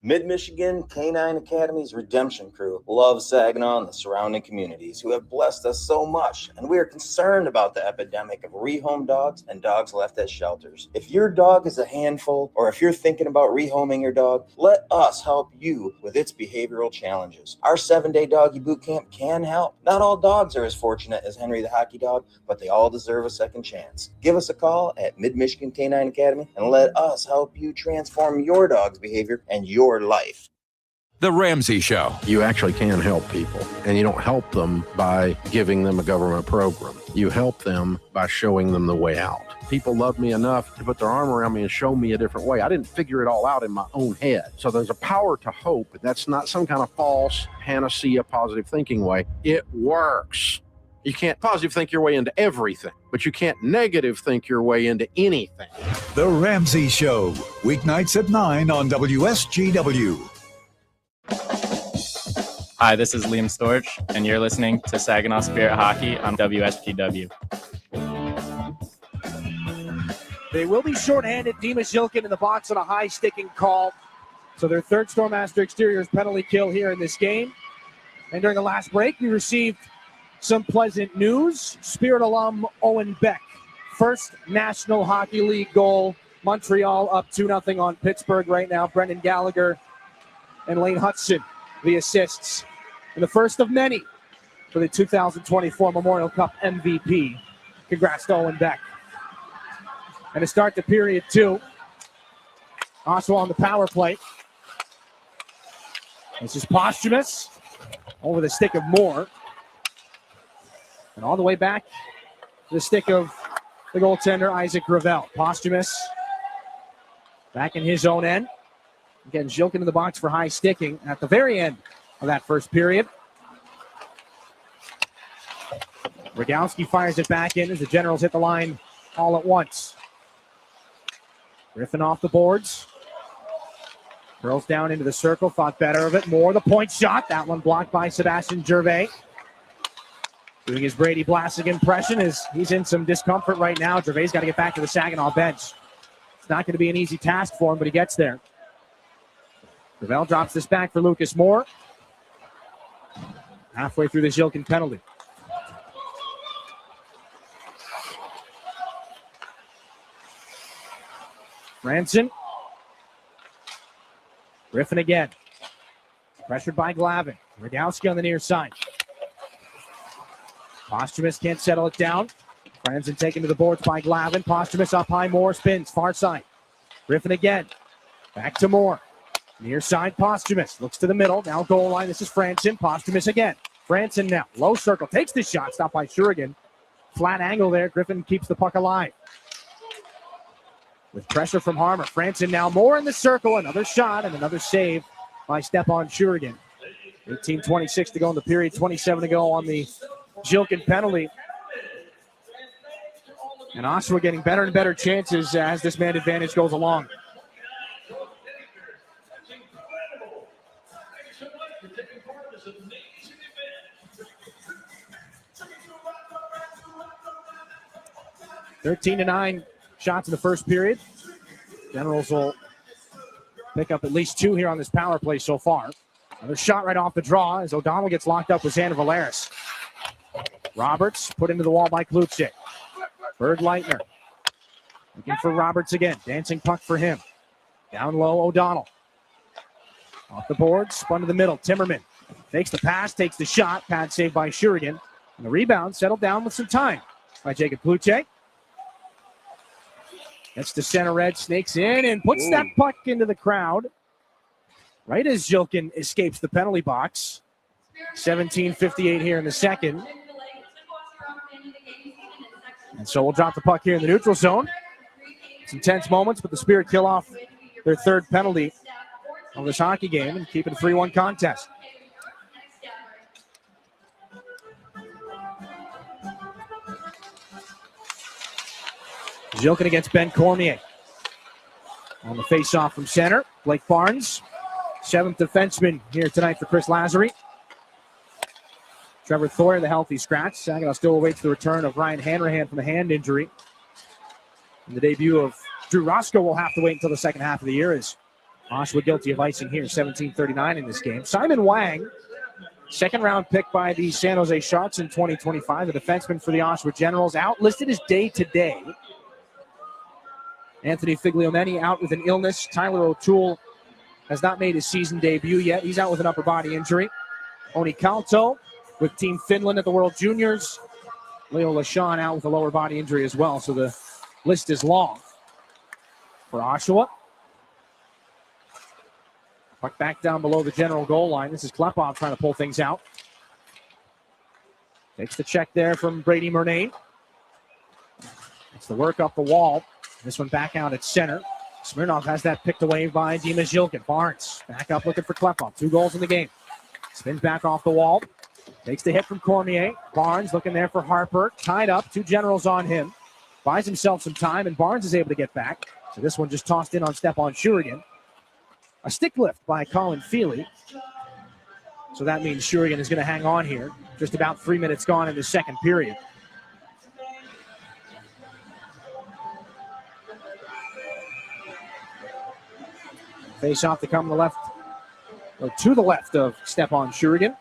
Mid-Michigan Canine Academy's Redemption Crew loves Saginaw and the surrounding communities who have blessed us so much, and we are concerned about the epidemic of rehome dogs and dogs left at shelters. If your dog is a handful, or if you're thinking about rehoming your dog, let us help you with its behavioral challenges. Our 7-day doggy boot camp can help. Not all dogs are as fortunate as Henry the Hockey Dog, but they all deserve a second chance. Give us a call at Mid-Michigan Canine Academy and let us help you transform your dog's behavior and your life. The Ramsey Show. You actually can help people, and you don't help them by giving them a government program. You help them by showing them the way out. People love me enough to put their arm around me and show me a different way. I didn't figure it all out in my own head. So there's a power to hope. That's not some kind of false panacea, positive thinking way. It works. You can't positive think your way into everything, but you can't negative think your way into anything. The Ramsey Show, weeknights at 9 on WSGW. Hi, this is Liam Storch, and you're listening to Saginaw Spirit Hockey on WSGW. They will be shorthanded. Dima Zhilkin in the box on a high sticking call. So their third Stormmaster Exteriors penalty kill here in this game. And during the last break, we received some pleasant news. Spirit alum Owen Beck, first National Hockey League goal. Montreal up 2-0 on Pittsburgh right now. Brendan Gallagher and Lane Hudson, the assists. And the first of many for the 2024 Memorial Cup MVP. Congrats to Owen Beck. And to start the period 2, Oshawa on the power play. This is Posthumous over the stick of Moore. And all the way back to the stick of the goaltender, Isaac Gravel. Posthumous back in his own end. Again, Zhilkin in the box for high sticking at the very end of that first period. Rogowski fires it back in as the Generals hit the line all at once. Griffin off the boards. Curls down into the circle, thought better of it. Moore, the point shot. That one blocked by Sebastian Gervais. Doing his Brady Blasek impression as he's in some discomfort right now. Gervais got to get back to the Saginaw bench. It's not going to be an easy task for him, but he gets there. Gravel drops this back for Lucas Moore. Halfway through the Zhilkin penalty. Ranson. Griffin again. Pressured by Glavin. Rogowski on the near side. Posthumous can't settle it down. Franzen taken to the boards by Glavin. Posthumous up high. Moore spins. Far side. Griffin again. Back to Moore. Near side, Posthumous. Looks to the middle. Now goal line. This is Franzen. Posthumous again. Franzen now. Low circle. Takes the shot. Stopped by Shurigan. Flat angle there. Griffin keeps the puck alive. With pressure from Harmer. Franzen now more in the circle. Another shot and another save by Stepan Shurigan. 18:26 to go in the period. 27 to go on the Jilkin penalty. And Oshawa getting better and better chances as this man advantage goes along. (13-9) shots in the first period. Generals will pick up at least 2 here on this power play so far. Another shot right off the draw as O'Donnell gets locked up with Xander Valeris. Roberts put into the wall by Klutschik. Bird Leitner looking for Roberts again. Dancing puck for him. Down low, O'Donnell. Off the board, spun to the middle. Timmerman takes the pass, takes the shot. Pad saved by Shurigan. And the rebound settled down with some time by Jacob Klutschik. Gets to center red, snakes in, and puts that puck into the crowd. Right as Jilkin escapes the penalty box. 17:58 here in the second. And so we'll drop the puck here in the neutral zone. Some tense moments, but the Spirit kill off their third penalty of this hockey game and keep it a 3-1 contest. Jilkin against Ben Cormier. On the face-off from center, Blake Barnes. 7th defenseman here tonight for Chris Lazary. Trevor Thorne, the healthy scratch. Saginaw still awaits the return of Ryan Hanrahan from a hand injury. And the debut of Drew Roscoe will have to wait until the second half of the year as Oshawa guilty of icing here, 17:39 in this game. Simon Wang, second-round pick by the San Jose Sharks in 2025, the defenseman for the Oshawa Generals, out listed as day-to-day. Anthony Figliomeni out with an illness. Tyler O'Toole has not made his season debut yet. He's out with an upper body injury. Oni Kalto with Team Finland at the World Juniors. Leo LaShawn out with a lower body injury as well, so the list is long for Oshawa. Puck back down below the general goal line. This is Klepov trying to pull things out. Takes the check there from Brady Murnane. It's the work up the wall. This one back out at center. Smirnov has that picked away by Dimas Jilkin. Barnes back up looking for Klepov. 2 goals in the game. Spins back off the wall. Takes the hit from Cormier. Barnes looking there for Harper. Tied up. 2 Generals on him. Buys himself some time, and Barnes is able to get back. So this one just tossed in on Stepan Shurigan. A stick lift by Colin Feely. So that means Shurigan is going to hang on here. Just about 3 minutes gone in the second period. Face off to come to the left, or to the left of Stepan Shurigan.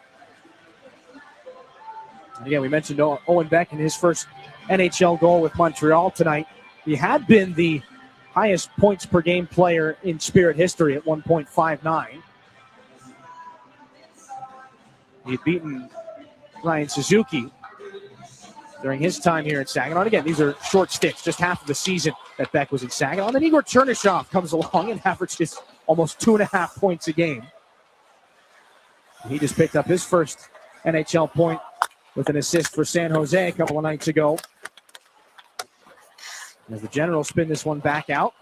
And again, we mentioned Owen Beck in his first NHL goal with Montreal tonight. He had been the highest points per game player in Spirit history at 1.59. He'd beaten Ryan Suzuki during his time here at Saginaw. And again, these are short stints, just half of the season that Beck was in Saginaw. And then Igor Chernyshov comes along and averages almost 2.5 points a game. He just picked up his first NHL point with an assist for San Jose a couple of nights ago. As the Generals spin this one back out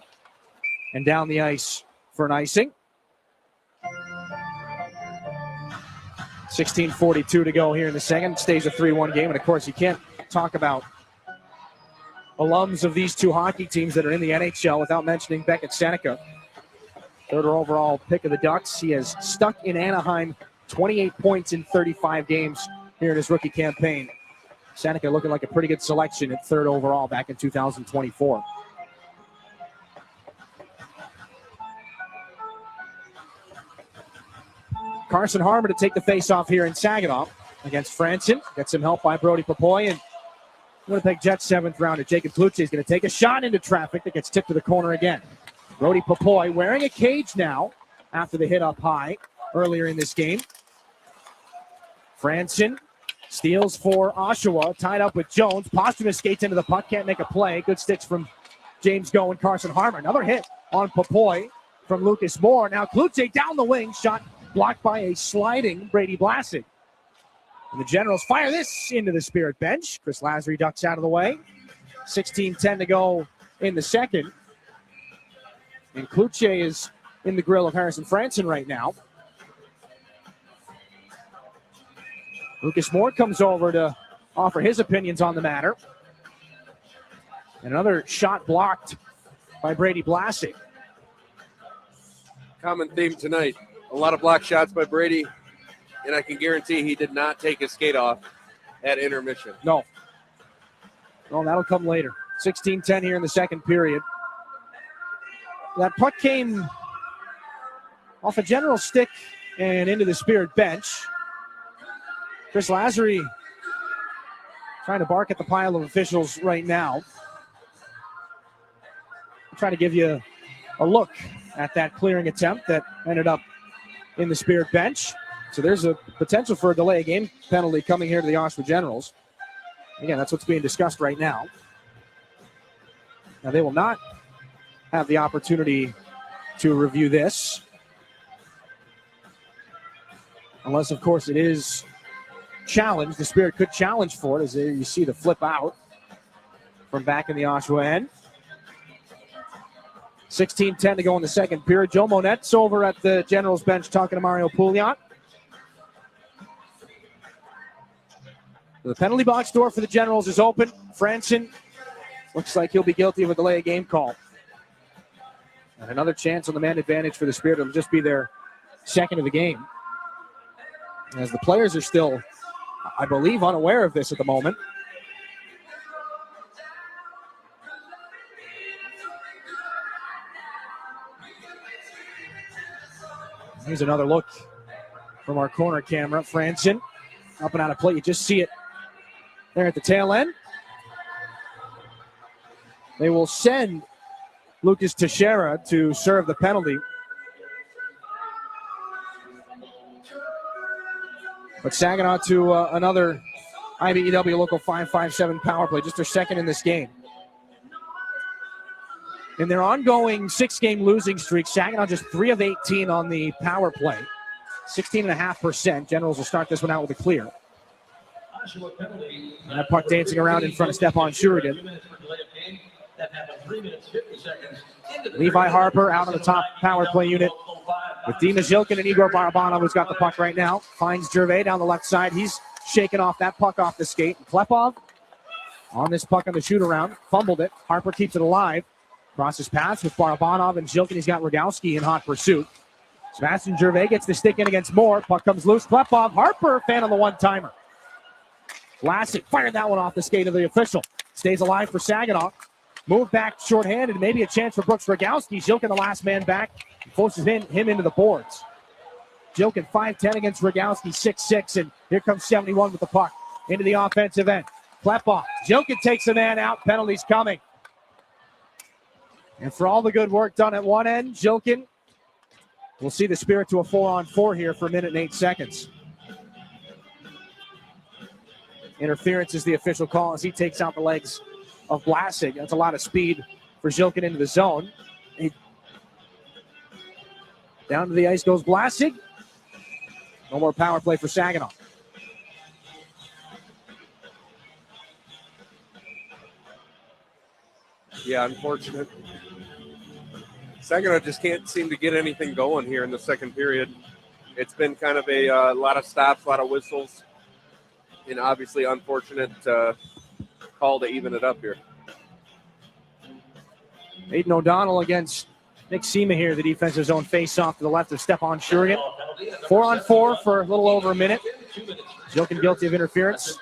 and down the ice for an icing. 16:42 to go here in the second. It stays a 3-1 game. And, of course, you can't talk about alums of these 2 hockey teams that are in the NHL without mentioning Beckett Seneca. 3rd overall pick of the Ducks. He has stuck in Anaheim 28 points in 35 games here in his rookie campaign. Seneca looking like a pretty good selection at 3rd overall back in 2024. Carson Harmer to take the face-off here in Saginaw against Franzen. Gets some help by Brody Popoy. And Winnipeg Jets 7th rounder Jacob Klutschik is going to take a shot into traffic that gets tipped to the corner again. Brody Popoy wearing a cage now after the hit up high earlier in this game. Franzen Steals for Oshawa, tied up with Jones. Posthumous skates into the puck, can't make a play. Good sticks from James Go and Carson Harmer. Another hit on Popoy from Lucas Moore. Now Kluche down the wing, shot blocked by a sliding Brady Blasek. And the Generals fire this into the Spirit bench. Chris Lazary ducks out of the way. 16-10 to go in the second. And Kluche is in the grill of Harrison Franson right now. Lucas Moore comes over to offer his opinions on the matter. And another shot blocked by Brady Blasek. Common theme tonight. A lot of block shots by Brady, and I can guarantee he did not take his skate off at intermission. No, that'll come later. 16-10 here in the second period. That puck came off a General stick and into the Spirit bench. Chris Lazary trying to bark at the pile of officials right now. I'll try to give you a look at that clearing attempt that ended up in the Spirit bench. So there's a potential for a delay of game penalty coming here to the Oshawa Generals. Again, that's what's being discussed right now. Now they will not have the opportunity to review this. Unless, of course, it is challenged. The Spirit could challenge for it as you see the flip out from back in the Oshawa end. 16-10 to go in the second period. Joe Monette's over at the Generals bench talking to Mario Pouliot. The penalty box door for the Generals is open. Franson looks like he'll be guilty of a delay of game call. And another chance on the man advantage for the Spirit. It'll just be their second of the game. As the players are still, I believe, unaware of this at the moment. Here's another look from our corner camera. Franson up and out of play. You just see it there at the tail end. They will send Lucas Teixeira to serve the penalty. But Saginaw to another IBEW Local 557 power play, just their second in this game. In their ongoing 6-game losing streak, Saginaw just 3 of 18 on the power play, 16.5%. Generals will start this one out with a clear. And that puck dancing around in front of Stepan Shurigan. Levi Harper out on the top power play unit with Dima Zhilkin and Igor Barabanov, who's got the puck right now. Finds Gervais down the left side. He's shaking off that puck off the skate. Klepov on this puck on the shoot-around. Fumbled it. Harper keeps it alive. Crosses pass with Barabanov and Zhilkin. He's got Rogowski in hot pursuit. Sebastian Gervais gets the stick in against Moore. Puck comes loose. Klepov. Harper, fan on the one-timer. Vlasic fired that one off the skate of the official. Stays alive for Saginaw. Move back shorthanded. Maybe a chance for Brooks Rogowski. Zhilkin, the last man back, forces him into the boards. Zhilkin 5'10 against Rogowski 6'6, and here comes 71 with the puck into the offensive end. Klepov. Zhilkin takes a man out. Penalties coming. And for all the good work done at one end, Zhilkin will see the Spirit to a 4-on-4 here for a minute and 8 seconds. Interference is the official call as he takes out the legs of Vlasic. That's a lot of speed for Zhilkin into the zone. Down to the ice goes Vlasic. No more power play for Saginaw. Yeah, unfortunate. Saginaw just can't seem to get anything going here in the second period. It's been kind of a lot of stops, a lot of whistles, and obviously unfortunate call to even it up here. Aiden O'Donnell against Nick Sema here, the defensive zone face-off to the left of Stepan Shurigan. 4-on-4 for a little over a minute. Zhilkin guilty of interference.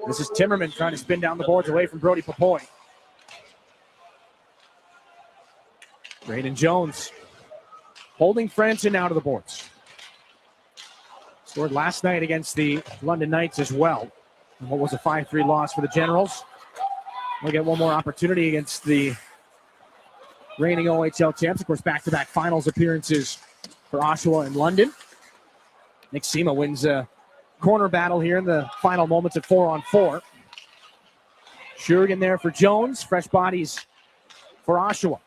This is Timmerman trying to spin down the boards away from Brody Popoy. Braden Jones holding Franson out of the boards. Scored last night against the London Knights as well. And what was a 5-3 loss for the Generals. We'll get one more opportunity against the reigning OHL champs. Of course, back-to-back finals appearances for Oshawa and London. Nick Sema wins corner battle here in the final moments at 4-on-4. Shurigan there for Jones. Fresh bodies for Oshawa.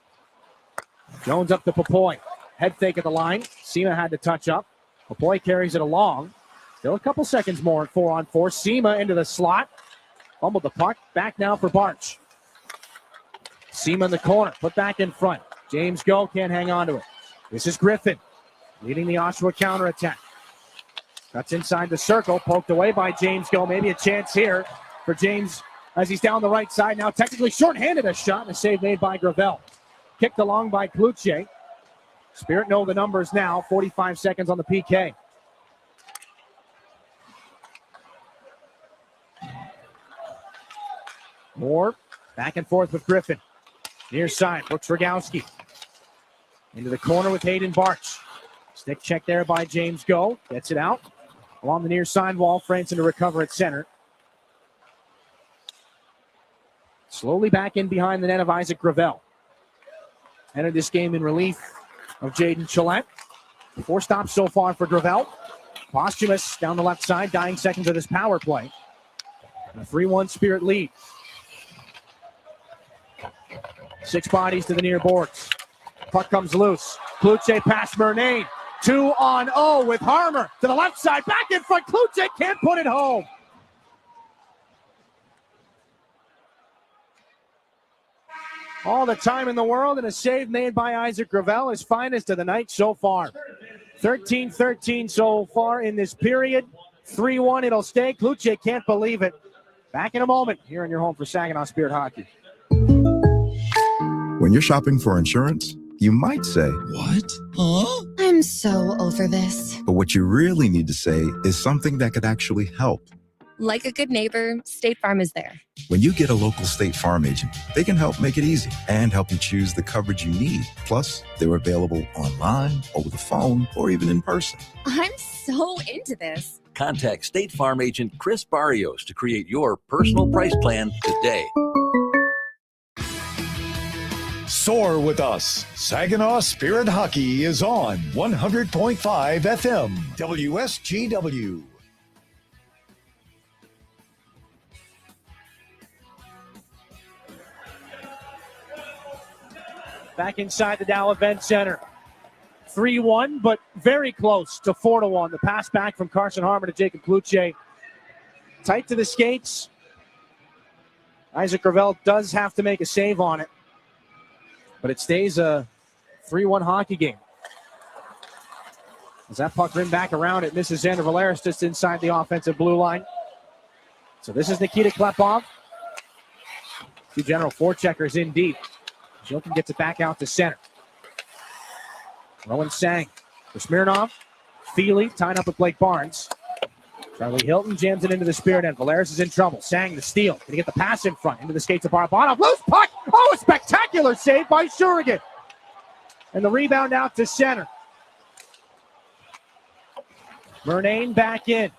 Jones up to Popoy. Head fake at the line. Sema had to touch up. Popoy carries it along. Still a couple seconds more at 4-on-4. Sema into the slot. Fumbled the puck. Back now for Barch. Sema in the corner. Put back in front. James Go can't hang on to it. This is Griffin leading the Oshawa counterattack. Cuts inside the circle. Poked away by James Go. Maybe a chance here for James as he's down the right side. Now technically short-handed a shot. And a save made by Gravel. Kicked along by Kluche. Spirit know the numbers now. 45 seconds on the PK. Moore back and forth with Griffin. Near side, Brooks Rogowski. Into the corner with Hayden Barch. Stick check there by James Go. Gets it out. Along the near side wall, Franson to recover at center. Slowly back in behind the net of Isaac Gravel. Entered this game in relief of Jaden Chillette. 4 stops so far for Gravel. Posthumous down the left side, dying seconds of this power play. And a 3-1 Spirit lead. 6 bodies to the near boards. Puck comes loose. Kluche past Murnane. 2-on-0 with Harmer to the left side. Back in front. Kluche can't put it home. All the time in the world, and a save made by Isaac Gravel, his finest of the night so far. 13-13 so far in this period. 3-1, it'll stay. Kluche can't believe it. Back in a moment here in your home for Saginaw Spirit Hockey. When you're shopping for insurance, you might say, "What? Huh?" I'm so over this. But what you really need to say is something that could actually help. Like a good neighbor, State Farm is there. When you get a local State Farm agent, they can help make it easy and help you choose the coverage you need. Plus, they're available online, over the phone, or even in person. I'm so into this. Contact State Farm agent Chris Barrios to create your personal price plan today. Soar with us. Saginaw Spirit Hockey is on 100.5 FM WSGW. Back inside the Dow Event Center. 3-1, but very close to 4-1. The pass back from Carson Harmer to Jacob Kluche. Tight to the skates. Isaac Gravel does have to make a save on it. But it stays a 3-1 hockey game. As that puck rimmed back around, it misses Xander Valeris just inside the offensive blue line. So this is Nikita Klepov. 2 general forecheckers in deep. Jilkin gets it back out to center. Rowan Sang for Smirnov. Feely tied up with Blake Barnes. Charlie Hilton jams it into the Spirit end. Valeris is in trouble. Sang the steal. Gonna get the pass in front. Into the skates of Barabanov. Loose puck. Oh, a spectacular save by Shurigan. And the rebound out to center. Murnane back in.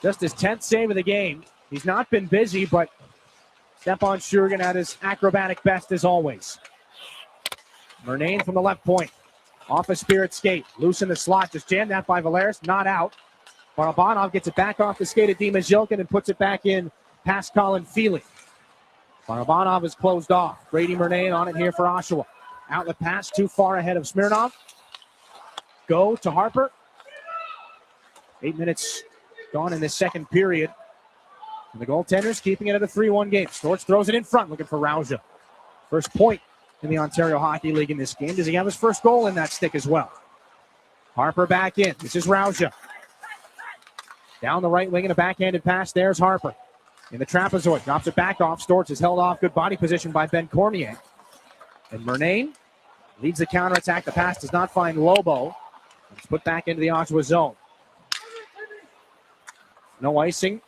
Just his 10th save of the game. He's not been busy, but Stepan Shurigan at his acrobatic best as always. Murnane from the left point. Off a Spirit skate. Loose in the slot. Just jammed that by Valeris. Not out. Barabanov gets it back off the skate of Dima Zhilkin and puts it back in past Colin Feely. Barabanov is closed off. Brady Murnane on it here for Oshawa. Outlet pass too far ahead of Smirnov. Go to Harper. 8 minutes gone in this second period. And the goaltenders keeping it at a 3-1 game. Storch throws it in front, looking for Rauja. First point in the Ontario Hockey League in this game. Does he have his first goal in that stick as well? Harper back in. This is Rauja. Down the right wing and a backhanded pass. There's Harper. In the trapezoid. Drops it back off. Storch is held off. Good body position by Ben Cormier. And Murnane leads the counterattack. The pass does not find Lobo. It's put back into the Oshawa zone. No icing.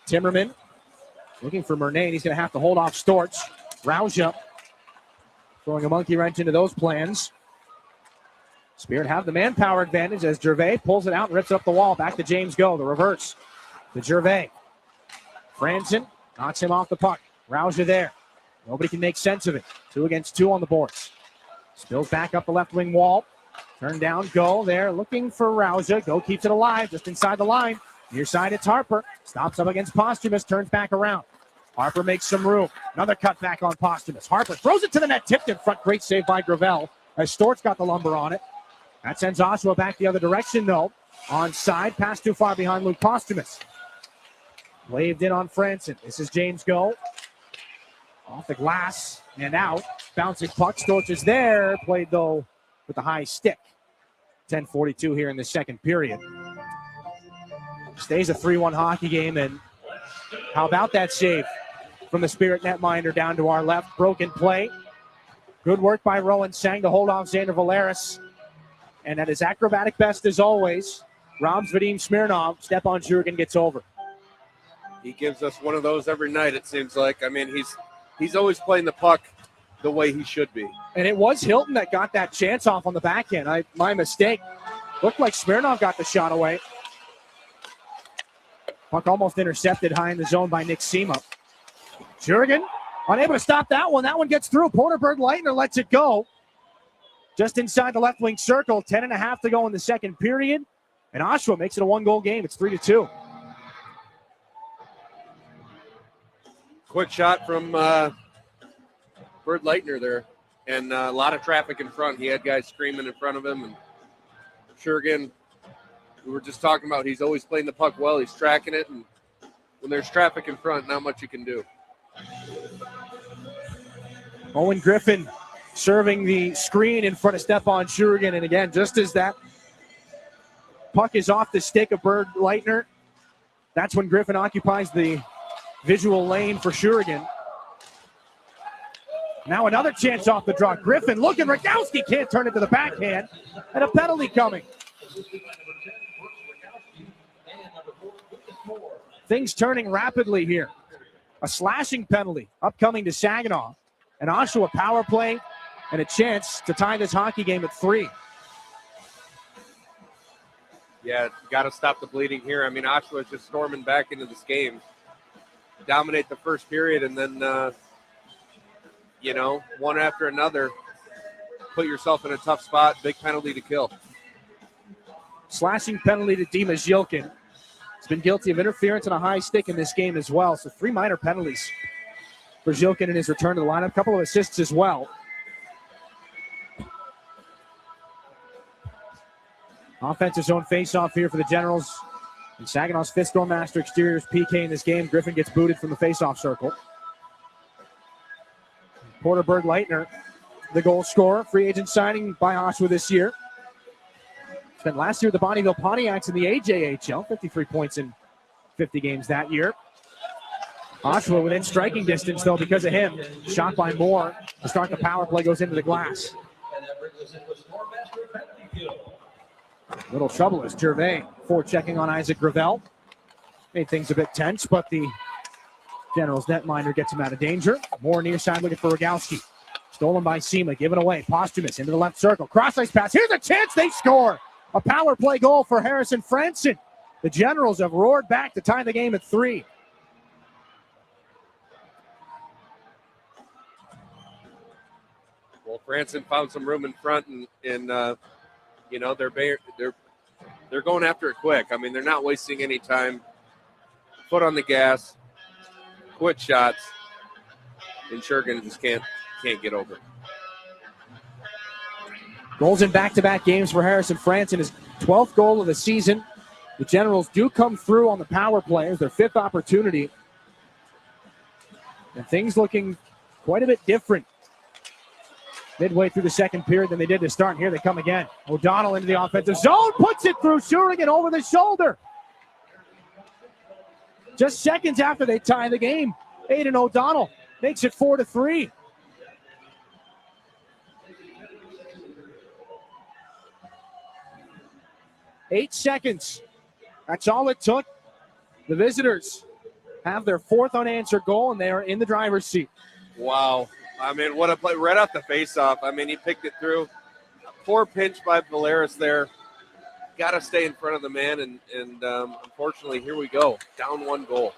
Timmerman looking for Murnane. He's going to have to hold off Storch. Rauja throwing a monkey wrench into those plans. Spirit have the manpower advantage as Gervais pulls it out and rips it up the wall. Back to James Go. The reverse to Gervais. Franson knocks him off the puck. Rauja there. Nobody can make sense of it. 2 against 2 on the boards. Spills back up the left wing wall. Turn down, Go there, looking for Rauja. Go keeps it alive, just inside the line. Near side, it's Harper. Stops up against Posthumous, turns back around. Harper makes some room. Another cut back on Posthumous. Harper throws it to the net, tipped in front. Great save by Gravel as Stort's got the lumber on it. That sends Oshawa back the other direction, though. Onside, pass too far behind Luke Posthumous. Waved in on Franson. This is James Go. Off the glass and out. Bouncing puck. Storch is there. Played, though, with the high stick. 10:42 here in the second period. Stays a 3-1 hockey game, and how about that save from the Spirit netminder down to our left? Broken play. Good work by Rowan Sang to hold off Xander Valeris. And at his acrobatic best as always, Rams Vadim Smirnov, Stepan Jurgen gets over. He gives us one of those every night, it seems like. I mean, he's always playing the puck the way he should be. And it was Hilton that got that chance off on the backhand. My mistake. Looked like Smirnov got the shot away. Puck almost intercepted high in the zone by Nick Sema. Jurgen unable to stop that one. That one gets through. Porterberg Leitner lets it go. Just inside the left wing circle. 10.5 to go in the second period. And Oshawa makes it a 1-goal game. It's 3-2. Quick shot from Bird Leitner there. And a lot of traffic in front. He had guys screaming in front of him. And Jurgen, we were just talking about, he's always playing the puck well. He's tracking it. And when there's traffic in front, not much you can do. Owen Griffin serving the screen in front of Stepan Jurgen. And again, just as that puck is off the stick of Bird Leitner, that's when Griffin occupies the visual lane for Jurgen. Now another chance off the draw. Griffin looking. Rogowski can't turn it to the backhand. And a penalty coming. Things turning rapidly here. A slashing penalty upcoming to Saginaw. An Oshawa power play and a chance to tie this hockey game at 3. Yeah, got to stop the bleeding here. I mean, Oshawa is just storming back into this game. Dominate the first period and then, one after another, put yourself in a tough spot. Big penalty to kill. Slashing penalty to Dimas Yilkin. He's been guilty of interference and a high stick in this game as well. So 3 minor penalties for Yilkin in his return to the lineup. A couple of assists as well. Offensive zone face-off here for the Generals. And Saginaw's fifth score master exteriors PK in this game. Griffin gets booted from the face-off circle. Porterberg Leitner, the goal scorer. Free agent signing by Oshawa this year. Spent last year with the Bonneville Pontiacs in the AJHL. 53 points in 50 games that year. Oshawa within striking distance, though, because of him. Shot by Moore to start the power play, goes into the glass. Little trouble as Gervais forechecking on Isaac Gravel. Made things a bit tense, but the Generals netminder gets him out of danger. Moore near side looking for Rogowski. Stolen by Sema, given away. Posthumous into the left circle. Cross-ice pass. Here's a chance. They score. A power play goal for Harrison Franson. The Generals have roared back to tie the game at 3. Well, Franson found some room in front, and they're going after it quick. I mean, they're not wasting any time. Foot on the gas, quick shots, and Jurgen just can't get over. Goals in back-to-back games for Harrison Franson, his 12th goal of the season. The Generals do come through on the power play. It's their 5th opportunity. And things looking quite a bit different midway through the second period than they did to start. And here they come again. O'Donnell into the offensive zone, puts it through Jurgen over the shoulder. Just seconds after they tie the game, Aiden O'Donnell makes it 4-3. Eight seconds. That's all it took. The visitors have their 4th unanswered goal, and they are in the driver's seat. Wow. I mean, what a play. Right off the faceoff. I mean, he picked it through. Poor pinch by Valeris there. Got to stay in front of the man, and unfortunately, here we go. Down 1 goal.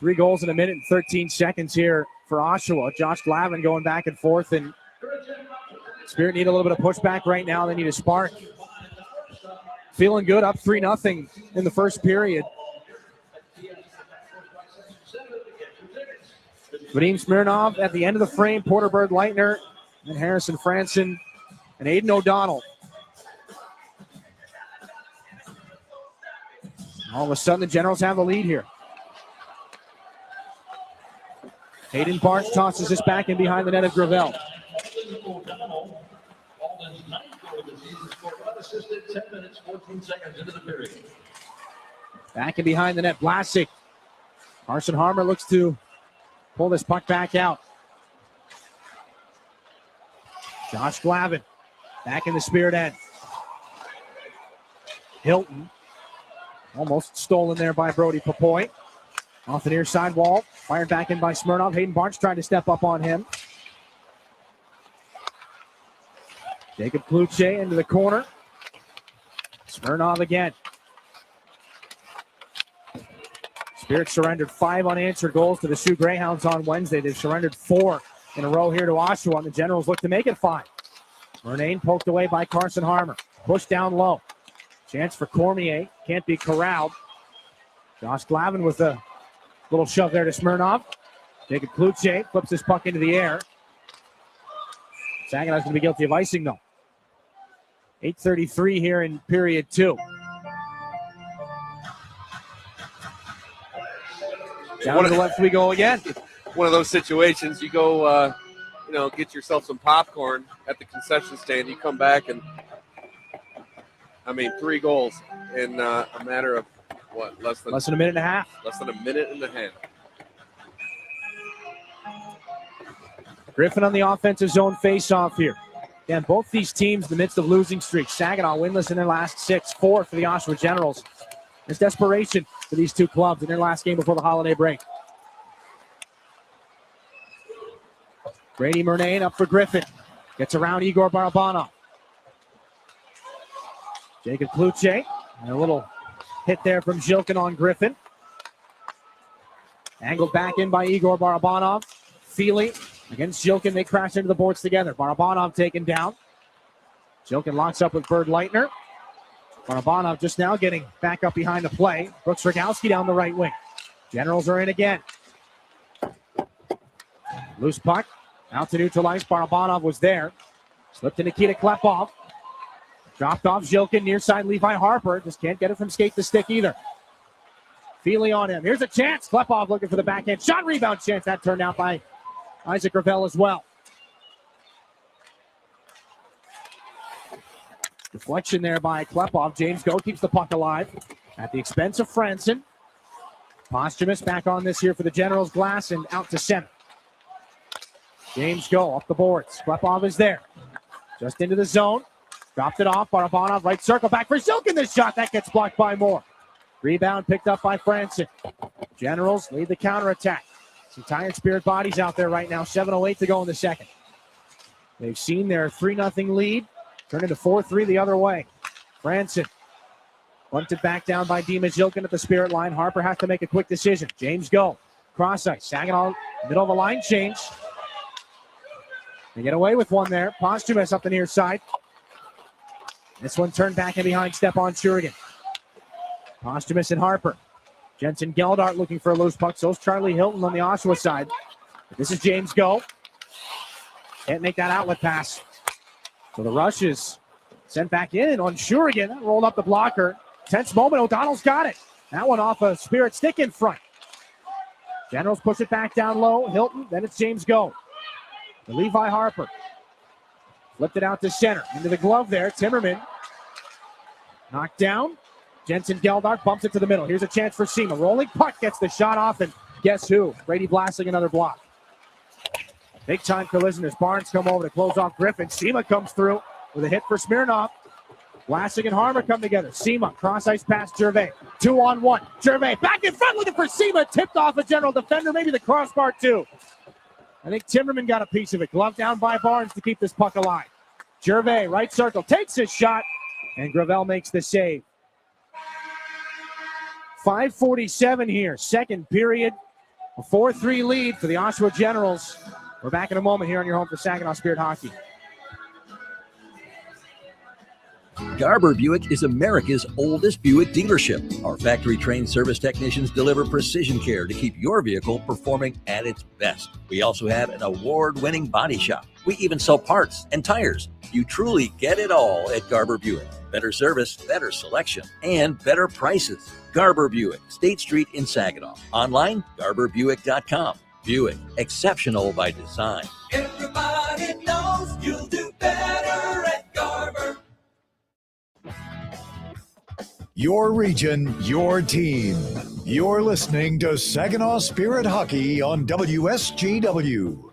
3 goals in a minute and 13 seconds here for Oshawa. Josh Glavin going back and forth, and Spirit need a little bit of pushback right now. They need a spark. Feeling good, up 3-0 in the first period. Vadim Smirnov at the end of the frame. Porter Bird Leitner and Harrison Franson and Aiden O'Donnell. All of a sudden, the Generals have the lead here. Hayden Barnes tosses this back in behind the net of Gravel. Back in behind the net, Vlasic. Carson Harmer looks to pull this puck back out. Josh Glavin back in the Spirit end. Hilton almost stolen there by Brody Papoy. Off the near side wall, fired back in by Smirnov. Hayden Barnes trying to step up on him. Jacob Kluche into the corner. Smirnov again. Spirit surrendered 5 unanswered goals to the Sioux Greyhounds on Wednesday. They've surrendered 4 in a row here to Oshawa, and the Generals look to make it 5. Murnane poked away by Carson Harmer. Pushed down low. Chance for Cormier. Can't be corralled. Josh Glavin with a little shove there to Smirnov. Jacob Kluche flips this puck into the air. Saginaw's going to be guilty of icing, though. 8:33 here in period 2. Down to the left we go again. One of those situations, you go, get yourself some popcorn at the concession stand. You come back and, 3 goals in a matter of, less than a minute and a half. Less than a minute and a half. Griffin on the offensive zone face-off here. Again, both these teams in the midst of losing streaks. Saginaw winless in their last 6, 4 for the Oshawa Generals. There's desperation for these two clubs in their last game before the holiday break. Brady Murnane up for Griffin. Gets around Igor Barabanov. Jacob Kluche. And a little hit there from Zhilkin on Griffin. Angled back in by Igor Barabanov. Feely against Zhilkin. They crash into the boards together. Barabanov taken down. Zhilkin locks up with Bird Leitner. Barabanov just now getting back up behind the play. Brooks Rogowski down the right wing. Generals are in again. Loose puck. Out to neutralize. Barabanov was there. Slipped to Nikita Klepov. Dropped off Zhilkin. Near side Levi Harper. Just can't get it from skate to stick either. Feely on him. Here's a chance. Klepov looking for the backhand shot. Rebound chance. That turned out by Isaac Gravel as well. Deflection there by Klepov. James Go keeps the puck alive at the expense of Franson. Posthumous back on this here for the Generals. Glass and out to center. James Go up the boards. Klepov is there. Just into the zone. Dropped it off. Barabanov right circle. Back for Zhilkin. This shot that gets blocked by Moore. Rebound picked up by Franson. Generals lead the counterattack. Some tired Spirit bodies out there right now. 7:08 to go in the second. They've seen their 3-0 lead turn into 4-3 the other way. Franson bunted back down by Dima Zhilkin at the Spirit line. Harper has to make a quick decision. James Go. Cross ice. Saginaw middle of the line change. They get away with one there. Posthumous up the near side. This one turned back in behind Stepan Shurigan. Posthumous and Harper. Jensen Geldart looking for a loose puck. So's Charlie Hilton on the Oshawa side. But this is James Go. Can't make that outlet pass. So the rush is sent back in on Shurigan. Rolled up the blocker. Tense moment. O'Donnell's got it. That one off a Spirit stick in front. Generals push it back down low. Hilton. Then it's James Go. To Levi Harper. Flipped it out to center. Into the glove there. Timmerman. Knocked down. Jensen Geldart bumps it to the middle. Here's a chance for Seema. Rolling puck gets the shot off, and guess who? Brady Blasting another block. Big time collision as Barnes come over to close off Griffin. Seema comes through with a hit for Smirnov. Blasting and Harmer come together. Seema, cross ice pass Gervais. 2-on-1. Gervais back in front looking for Seema. Tipped off a general defender, maybe the crossbar too. I think Timmerman got a piece of it. Glove down by Barnes to keep this puck alive. Gervais, right circle, takes his shot, and Gravel makes the save. 5:47 here, second period. A 4-3 lead for the Oshawa Generals. We're back in a moment here on your home for Saginaw Spirit Hockey. Garber Buick is America's oldest Buick dealership. Our factory-trained service technicians deliver precision care to keep your vehicle performing at its best. We also have an award-winning body shop. We even sell parts and tires. You truly get it all at Garber Buick. Better service, better selection, and better prices. Garber Buick, State Street in Saginaw. Online, garberbuick.com. Buick, exceptional by design. Everybody knows you'll do better at Garber. Your region, your team. You're listening to Saginaw Spirit Hockey on WSGW.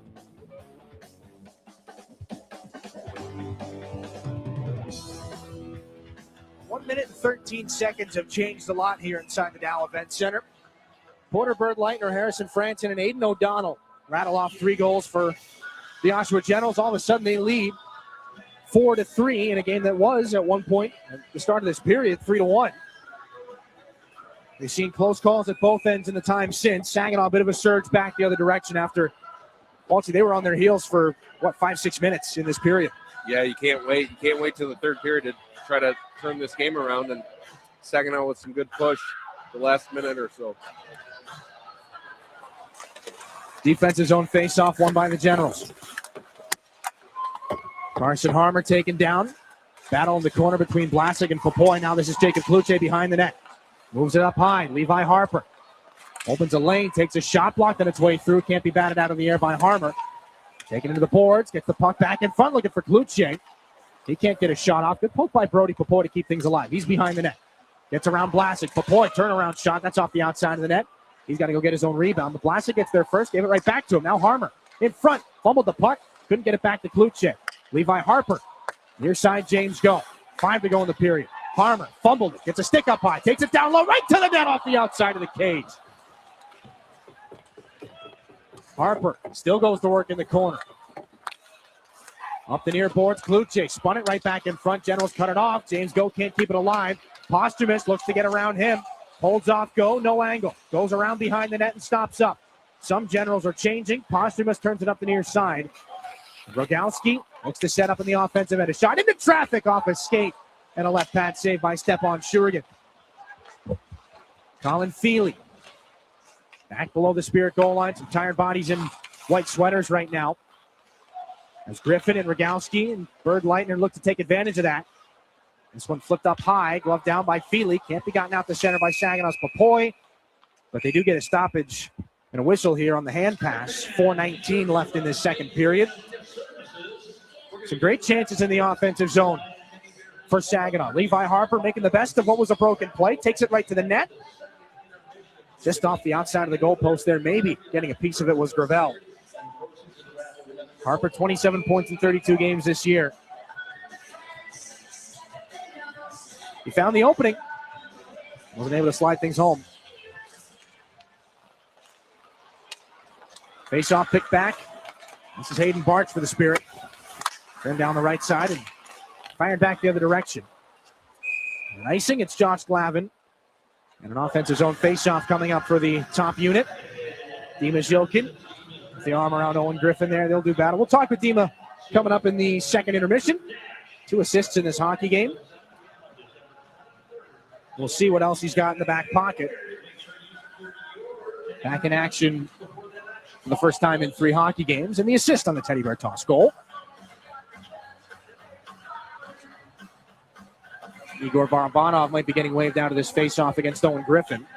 One minute and 13 seconds have changed a lot here inside the Dow Event Center. Porter, Bird Leitner, Harrison Franson, and Aiden O'Donnell rattle off 3 goals for the Oshawa Generals. All of a sudden they lead 4-3 in a game that was at one point at the start of this period 3-1. They've seen close calls at both ends in the time since. Saginaw a bit of a surge back the other direction after, they were on their heels for 5-6 minutes in this period. Yeah, you can't wait. You can't wait till the third period to try to turn this game around, and Saginaw with some good push the last minute or so. Defensive zone face-off won by the Generals. Carson Harmer taken down. Battle in the corner between Vlasic and Popoy. Now this is Jacob Kluche behind the net. Moves it up high. Levi Harper opens a lane, takes a shot blocked on its way through. Can't be batted out of the air by Harmer. Taken into the boards, gets the puck back in front, looking for Kluche. He can't get a shot off. Good poke by Brody Popoy to keep things alive. He's behind the net. Gets around Vlasic. Popoy, turnaround shot. That's off the outside of the net. He's got to go get his own rebound. But Vlasic gets there first. Gave it right back to him. Now Harmer in front. Fumbled the puck. Couldn't get it back to Kluche. Levi Harper. Near side, James Go. 5 to go in the period. Harmer fumbled it. Gets a stick up high. Takes it down low. Right to the net off the outside of the cage. Harper still goes to work in the corner. Up the near boards. Kluche spun it right back in front. Generals cut it off. James Go can't keep it alive. Posthumous looks to get around him. Holds off Go. No angle. Goes around behind the net and stops up. Some Generals are changing. Posthumous turns it up the near side. Rogowski looks to set up in the offensive end. A shot into traffic off a skate. And a left pad save by Stepan Shurigan. Colin Feely. Back below the Spirit goal line. Some tired bodies in white sweaters right now. As Griffin and Rogowski and Bird Leitner look to take advantage of that. This one flipped up high. Glove down by Feely. Can't be gotten out the center by Saginaw's Popoy. But they do get a stoppage and a whistle here on the hand pass. 4:19 left in this second period. Some great chances in the offensive zone for Saginaw. Levi Harper making the best of what was a broken play. Takes it right to the net. Just off the outside of the goalpost there. Maybe getting a piece of it was Gravel. Harper, 27 points in 32 games this year. He found the opening. Wasn't able to slide things home. Face-off picked back. This is Hayden Bartz for the Spirit. Turned down the right side and fired back the other direction. And icing, it's Josh Glavin. And an offensive zone face-off coming up for the top unit. Dima Zhilkin with the arm around Owen Griffin there. They'll do battle. We'll talk with Dima coming up in the second intermission. 2 assists in this hockey game. We'll see what else he's got in the back pocket. Back in action for the first time in 3 hockey games. And the assist on the Teddy Bear toss goal. Igor Barabanov might be getting waved out of this face-off against Owen Griffin.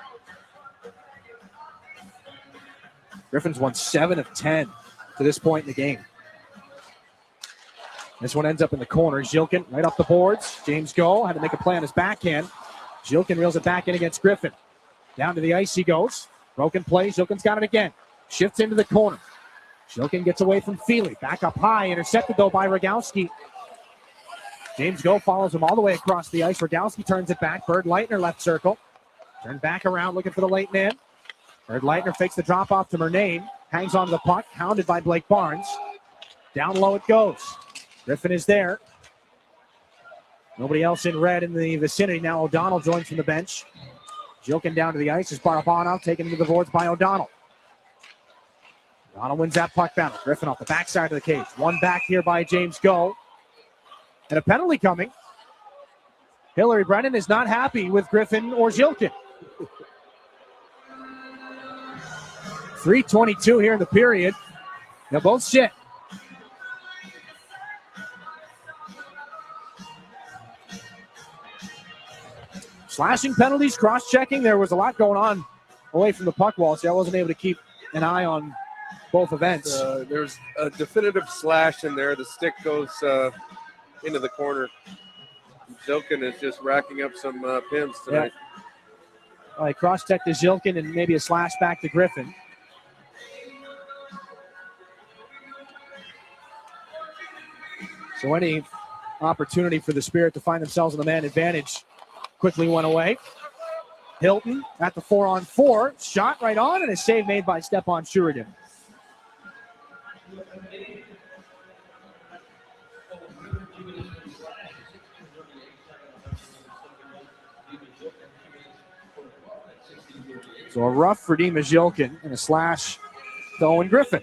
Griffin's won 7 of 10 to this point in the game. This one ends up in the corner. Zhilkin right off the boards. James Go had to make a play on his backhand. Zhilkin reels it back in against Griffin. Down to the ice he goes. Broken play. Zhilkin's got it again. Shifts into the corner. Zhilkin gets away from Feely. Back up high. Intercepted, though, by Rogowski. James Go follows him all the way across the ice. Rogowski turns it back. Bird Leitner left circle. Turned back around looking for the late man. Bird Leitner fakes the drop off to Murnane. Hangs on to the puck. Hounded by Blake Barnes. Down low it goes. Griffin is there. Nobody else in red in the vicinity. Now O'Donnell joins from the bench. Zhilkin down to the ice is Barabanov. Taken into the boards by O'Donnell. O'Donnell wins that puck battle. Griffin off the backside of the cage. One back here by James Go. And a penalty coming. Hillary Brennan is not happy with Griffin or Zilkin. 3:22 here in the period. They'll both sit. Slashing penalties, cross-checking. There was a lot going on away from the puck wall, so I wasn't able to keep an eye on both events. There's a definitive slash in there. The stick goes into the corner. Zilkin is just racking up some pins tonight. Yeah. All right, cross-check to Zilkin and maybe a slash back to Griffin. So any opportunity for the Spirit to find themselves in the man advantage quickly went away. Hilton at the 4-on-4. Shot right on and a save made by Stepan Shuridan. So a rough for Dima Zilkin and a slash to Owen Griffin.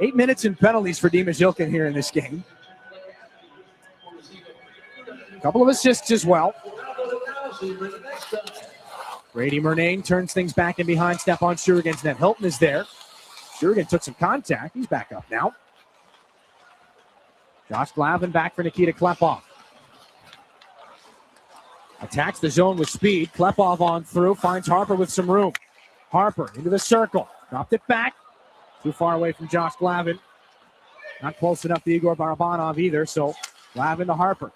8 minutes in penalties for Dima Zilkin here in this game. A couple of assists as well. Brady Murnane turns things back in behind Stepan Shurigan's net. Hilton is there. Shurigan took some contact. He's back up now. Josh Glavin back for Nikita Klepov. Attacks the zone with speed. Klepov on through. Finds Harper with some room. Harper into the circle. Dropped it back. Too far away from Josh Glavin. Not close enough to Igor Barabanov either, so Glavin to Harper.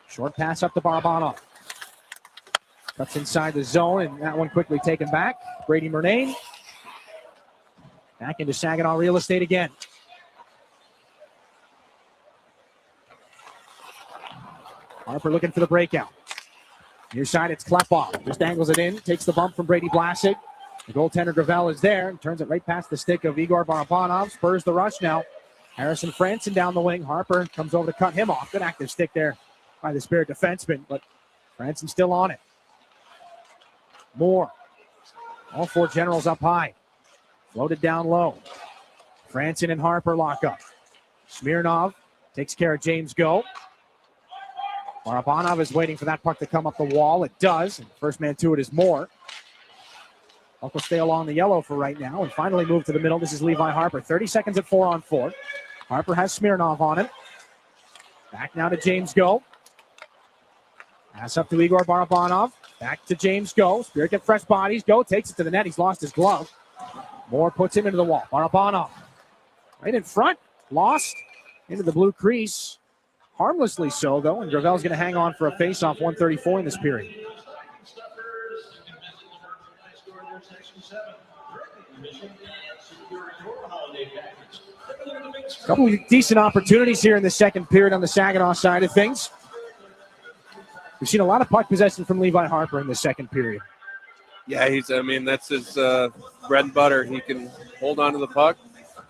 Short pass up to Barabanov. Cuts inside the zone, and that one quickly taken back. Brady Murnane. Back into Saginaw real estate again. Harper looking for the breakout. Near side, it's Klepov. Just angles it in, takes the bump from Brady Blasek. The goaltender Gravel is there and turns it right past the stick of Igor Barabanov. Spurs the rush now. Harrison Franson down the wing. Harper comes over to cut him off. Good active stick there by the Spirit defenseman, but Franson still on it. Moore. All four Generals up high. Floated down low. Franson and Harper lock up. Smirnov takes care of James Go. Barabanov is waiting for that puck to come up the wall. It does. And first man to it is Moore. Puck will stay along the yellow for right now and finally move to the middle. This is Levi Harper. 30 seconds at 4-on-4. Harper has Smirnov on him. Back now to James Go. Pass up to Igor Barabanov. Back to James Go. Spirit get fresh bodies. Go takes it to the net. He's lost his glove. Moore puts him into the wall. Barabanov right in front. Lost into the blue crease. Harmlessly so, though. And Gravel's going to hang on for a face-off. 1:34 in this period. A couple of decent opportunities here in the second period on the Saginaw side of things. We've seen a lot of puck possession from Levi Harper in the second period. Yeah, that's his bread and butter. He can hold on to the puck.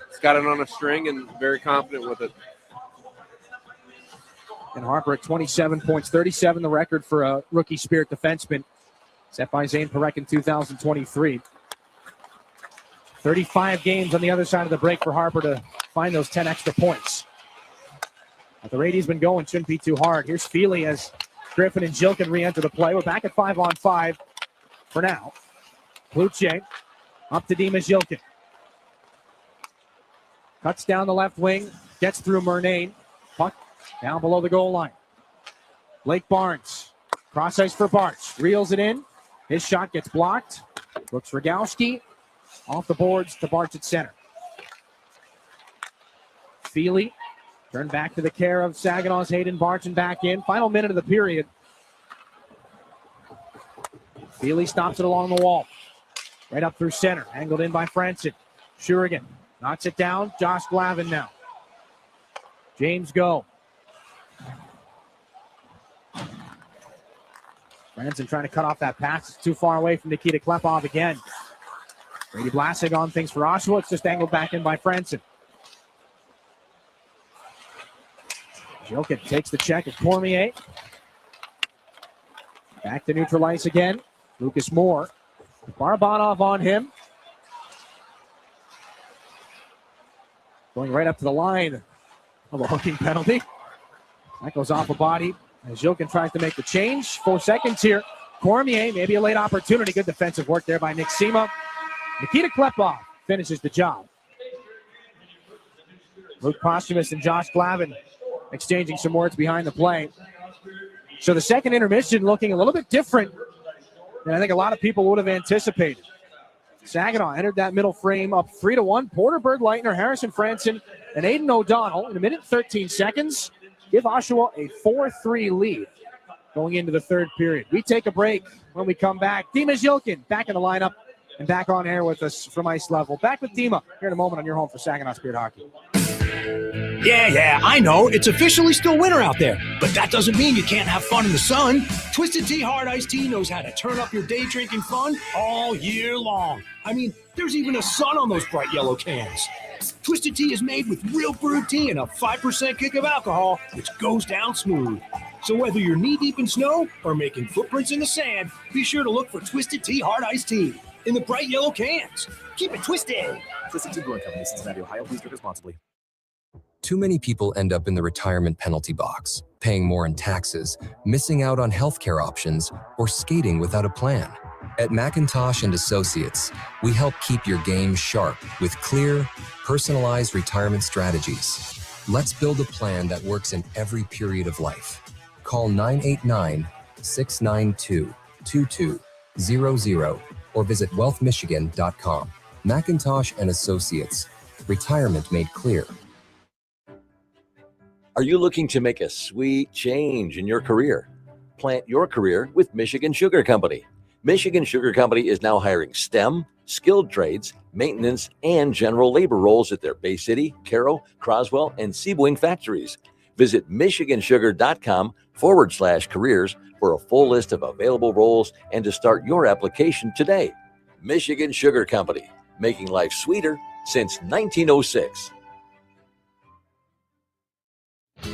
He's got it on a string and very confident with it. And Harper at 27 points, 37 the record for a rookie Spirit defenseman, set by Zane Parek in 2023. 35 games on the other side of the break for Harper to find those 10 extra points. But the rate he's been going shouldn't be too hard. Here's Feely as Griffin and Zilkin re-enter the play. We're back at 5-on-5 for now. Pluche up to Dima Zilkin. Cuts down the left wing, gets through Murnane. Puck down below the goal line. Blake Barnes, cross ice for Barch. Reels it in. His shot gets blocked. Brooks Rogowski off the boards to Barch at center. Feely turned back to the care of Saginaw's Hayden Barch and back in. Final minute of the period. Feely stops it along the wall. Right up through center. Angled in by Franson. Shurigan knocks it down. Josh Glavin now. James Go. Franson trying to cut off that pass. It's too far away from Nikita Klepov again. Brady Blasek on things for Oshawa. It's just angled back in by Franson. Zilkin takes the check at Cormier. Back to neutral ice again. Lucas Moore. Barabanov on him. Going right up to the line of a hooking penalty. That goes off a body as Jokin tries to make the change. 4 seconds here. Cormier, maybe a late opportunity. Good defensive work there by Nick Sema. Nikita Klepov finishes the job. Luke Posthumus and Josh Glavin exchanging some words behind the play. So the second intermission looking a little bit different than I think a lot of people would have anticipated. Saginaw entered that middle frame up 3-1. Porter Bergleitner, Harrison Franson, and Aiden O'Donnell in a minute and 13 seconds give Oshawa a 4-3 lead going into the third period. We take a break. When we come back, Dima Zhilkin back in the lineup and back on air with us from Ice Level. Back with Dima here in a moment on your home for Saginaw Spirit Hockey. Yeah, I know. It's officially still winter out there, but that doesn't mean you can't have fun in the sun. Twisted Tea Hard Iced Tea knows how to turn up your day drinking fun all year long. I mean, there's even a sun on those bright yellow cans. Twisted Tea is made with real brewed tea and a 5% kick of alcohol, which goes down smooth. So whether you're knee-deep in snow or making footprints in the sand, be sure to look for Twisted Tea Hard Iced Tea in the bright yellow cans. Keep it twisted. Twisted Tea Brewing Company, Cincinnati, Ohio. Please drink responsibly. Too many people end up in the retirement penalty box, paying more in taxes, missing out on healthcare options, or skating without a plan. At McIntosh & Associates, we help keep your game sharp with clear, personalized retirement strategies. Let's build a plan that works in every period of life. Call 989-692-2200 or visit wealthmichigan.com. McIntosh & Associates. Retirement made clear. Are you looking to make a sweet change in your career? Plant your career with Michigan Sugar Company. Michigan Sugar Company is now hiring STEM, skilled trades, maintenance, and general labor roles at their Bay City, Caro, Croswell, and Seaboing factories. Visit michigansugar.com/careers for a full list of available roles and to start your application today. Michigan Sugar Company, making life sweeter since 1906.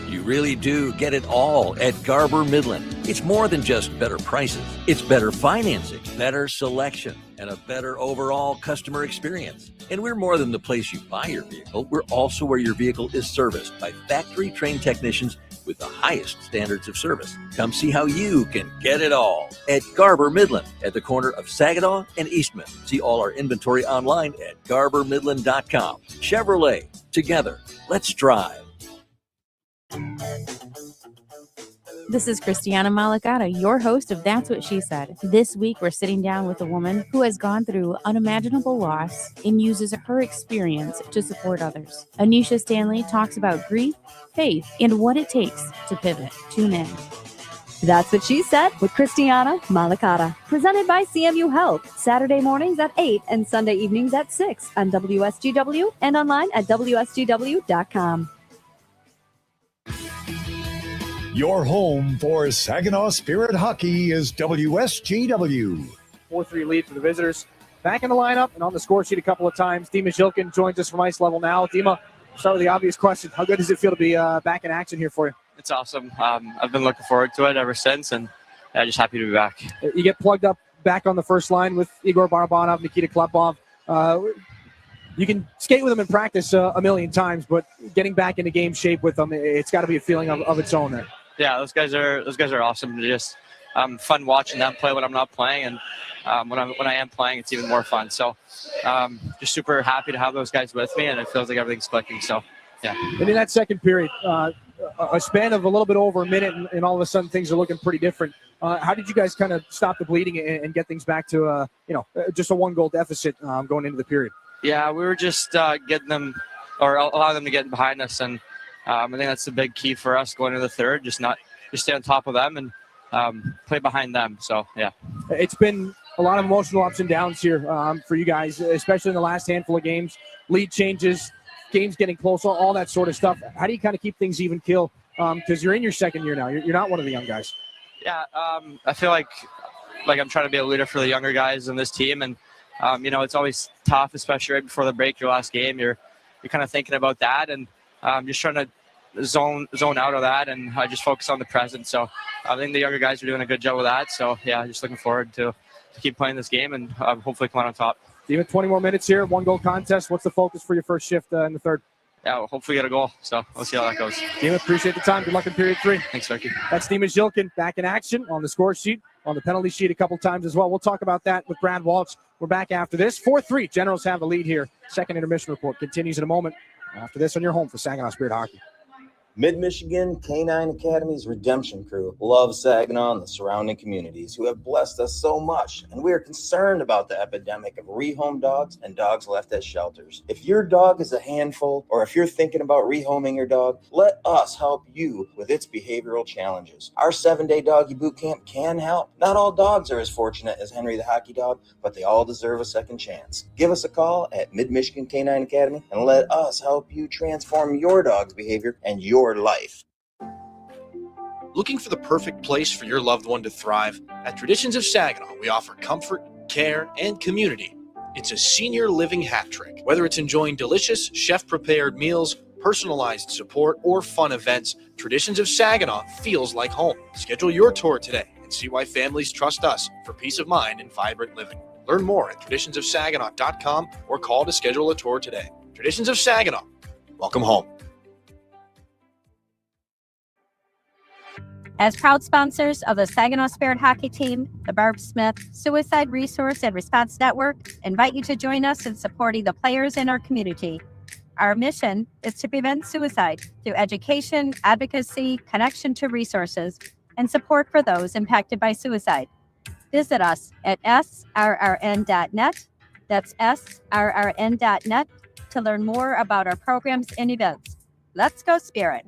You really do get it all at Garber Midland. It's more than just better prices. It's better financing, better selection, and a better overall customer experience. And we're more than the place you buy your vehicle. We're also where your vehicle is serviced by factory-trained technicians with the highest standards of service. Come see how you can get it all at Garber Midland at the corner of Saginaw and Eastman. See all our inventory online at garbermidland.com. Chevrolet, together, let's drive. This is Christiana Malagata, your host of That's What She Said. This week, we're sitting down with a woman who has gone through unimaginable loss and uses her experience to support others. Anisha Stanley talks about grief, faith, and what it takes to pivot. Tune in. That's What She Said with Christiana Malagata. Presented by CMU Health. Saturday mornings at 8 and Sunday evenings at 6 on WSGW and online at WSGW.com. Your home for Saginaw Spirit Hockey is WSGW. 4-3 lead for the visitors. Back in the lineup and on the score sheet a couple of times. Dima Zhilkin joins us from Ice Level now. Dima, start with the obvious question. How good does it feel to be back in action here for you? It's awesome. I've been looking forward to it ever since, and just happy to be back. You get plugged up back on the first line with Igor Barabanov, Nikita Klepov. You can skate with them in practice a million times, but getting back into game shape with them, it's got to be a feeling of its own there. Yeah, those guys are awesome. They're just fun watching them play when I'm not playing, and when I am playing, it's even more fun. So just super happy to have those guys with me, and it feels like everything's clicking. So yeah. And in that second period, a span of a little bit over a minute, and all of a sudden things are looking pretty different. How did you guys kind of stop the bleeding and get things back to just a 1-goal deficit going into the period? Yeah, we were just getting them or allowing them to get behind us, and I think that's the big key for us going into the third. Just stay on top of them and play behind them. So yeah, it's been a lot of emotional ups and downs here for you guys, especially in the last handful of games. Lead changes, games getting closer, all that sort of stuff. How do you kind of keep things even keel? Because you're in your second year now. You're not one of the young guys. Yeah, I feel like I'm trying to be a leader for the younger guys in this team, and it's always tough, especially right before the break, your last game. You're kind of thinking about that, and just trying to zone out of that and just focus on the present. So I think the younger guys are doing a good job with that. So yeah, just looking forward to keep playing this game and hopefully come out on top. Even 20 more minutes here, 1-goal contest. What's the focus for your first shift in the third? yeah, we'll hopefully get a goal. So we'll see how that goes. Dima, appreciate the time. Good luck in period 3. Thanks, Ricky. That's Dima Zilkin back in action on the score sheet, on the penalty sheet a couple times as well. We'll talk about that with Brad Walsh. We're back after this. 4-3. Generals have the lead here. Second intermission report continues in a moment. After this on your home for Saginaw Spirit Hockey. Mid-Michigan Canine Academy's Redemption Crew loves Saginaw and the surrounding communities who have blessed us so much, and we are concerned about the epidemic of rehome dogs and dogs left at shelters. If your dog is a handful, or if you're thinking about rehoming your dog, let us help you with its behavioral challenges. Our 7-day doggy boot camp can help. Not all dogs are as fortunate as Henry the Hockey Dog, but they all deserve a second chance. Give us a call at Mid-Michigan Canine Academy and let us help you transform your dog's behavior and your life. Looking for the perfect place for your loved one to thrive? At Traditions of Saginaw, we offer comfort, care, and community. It's a senior living hat trick. Whether it's enjoying delicious, chef-prepared meals, personalized support, or fun events, Traditions of Saginaw feels like home. Schedule your tour today and see why families trust us for peace of mind and vibrant living. Learn more at traditionsofsaginaw.com or call to schedule a tour today. Traditions of Saginaw. Welcome home. As proud sponsors of the Saginaw Spirit Hockey Team, the Barb Smith Suicide Resource and Response Network invite you to join us in supporting the players in our community. Our mission is to prevent suicide through education, advocacy, connection to resources, and support for those impacted by suicide. Visit us at srrn.net. That's srrn.net to learn more about our programs and events. Let's go Spirit!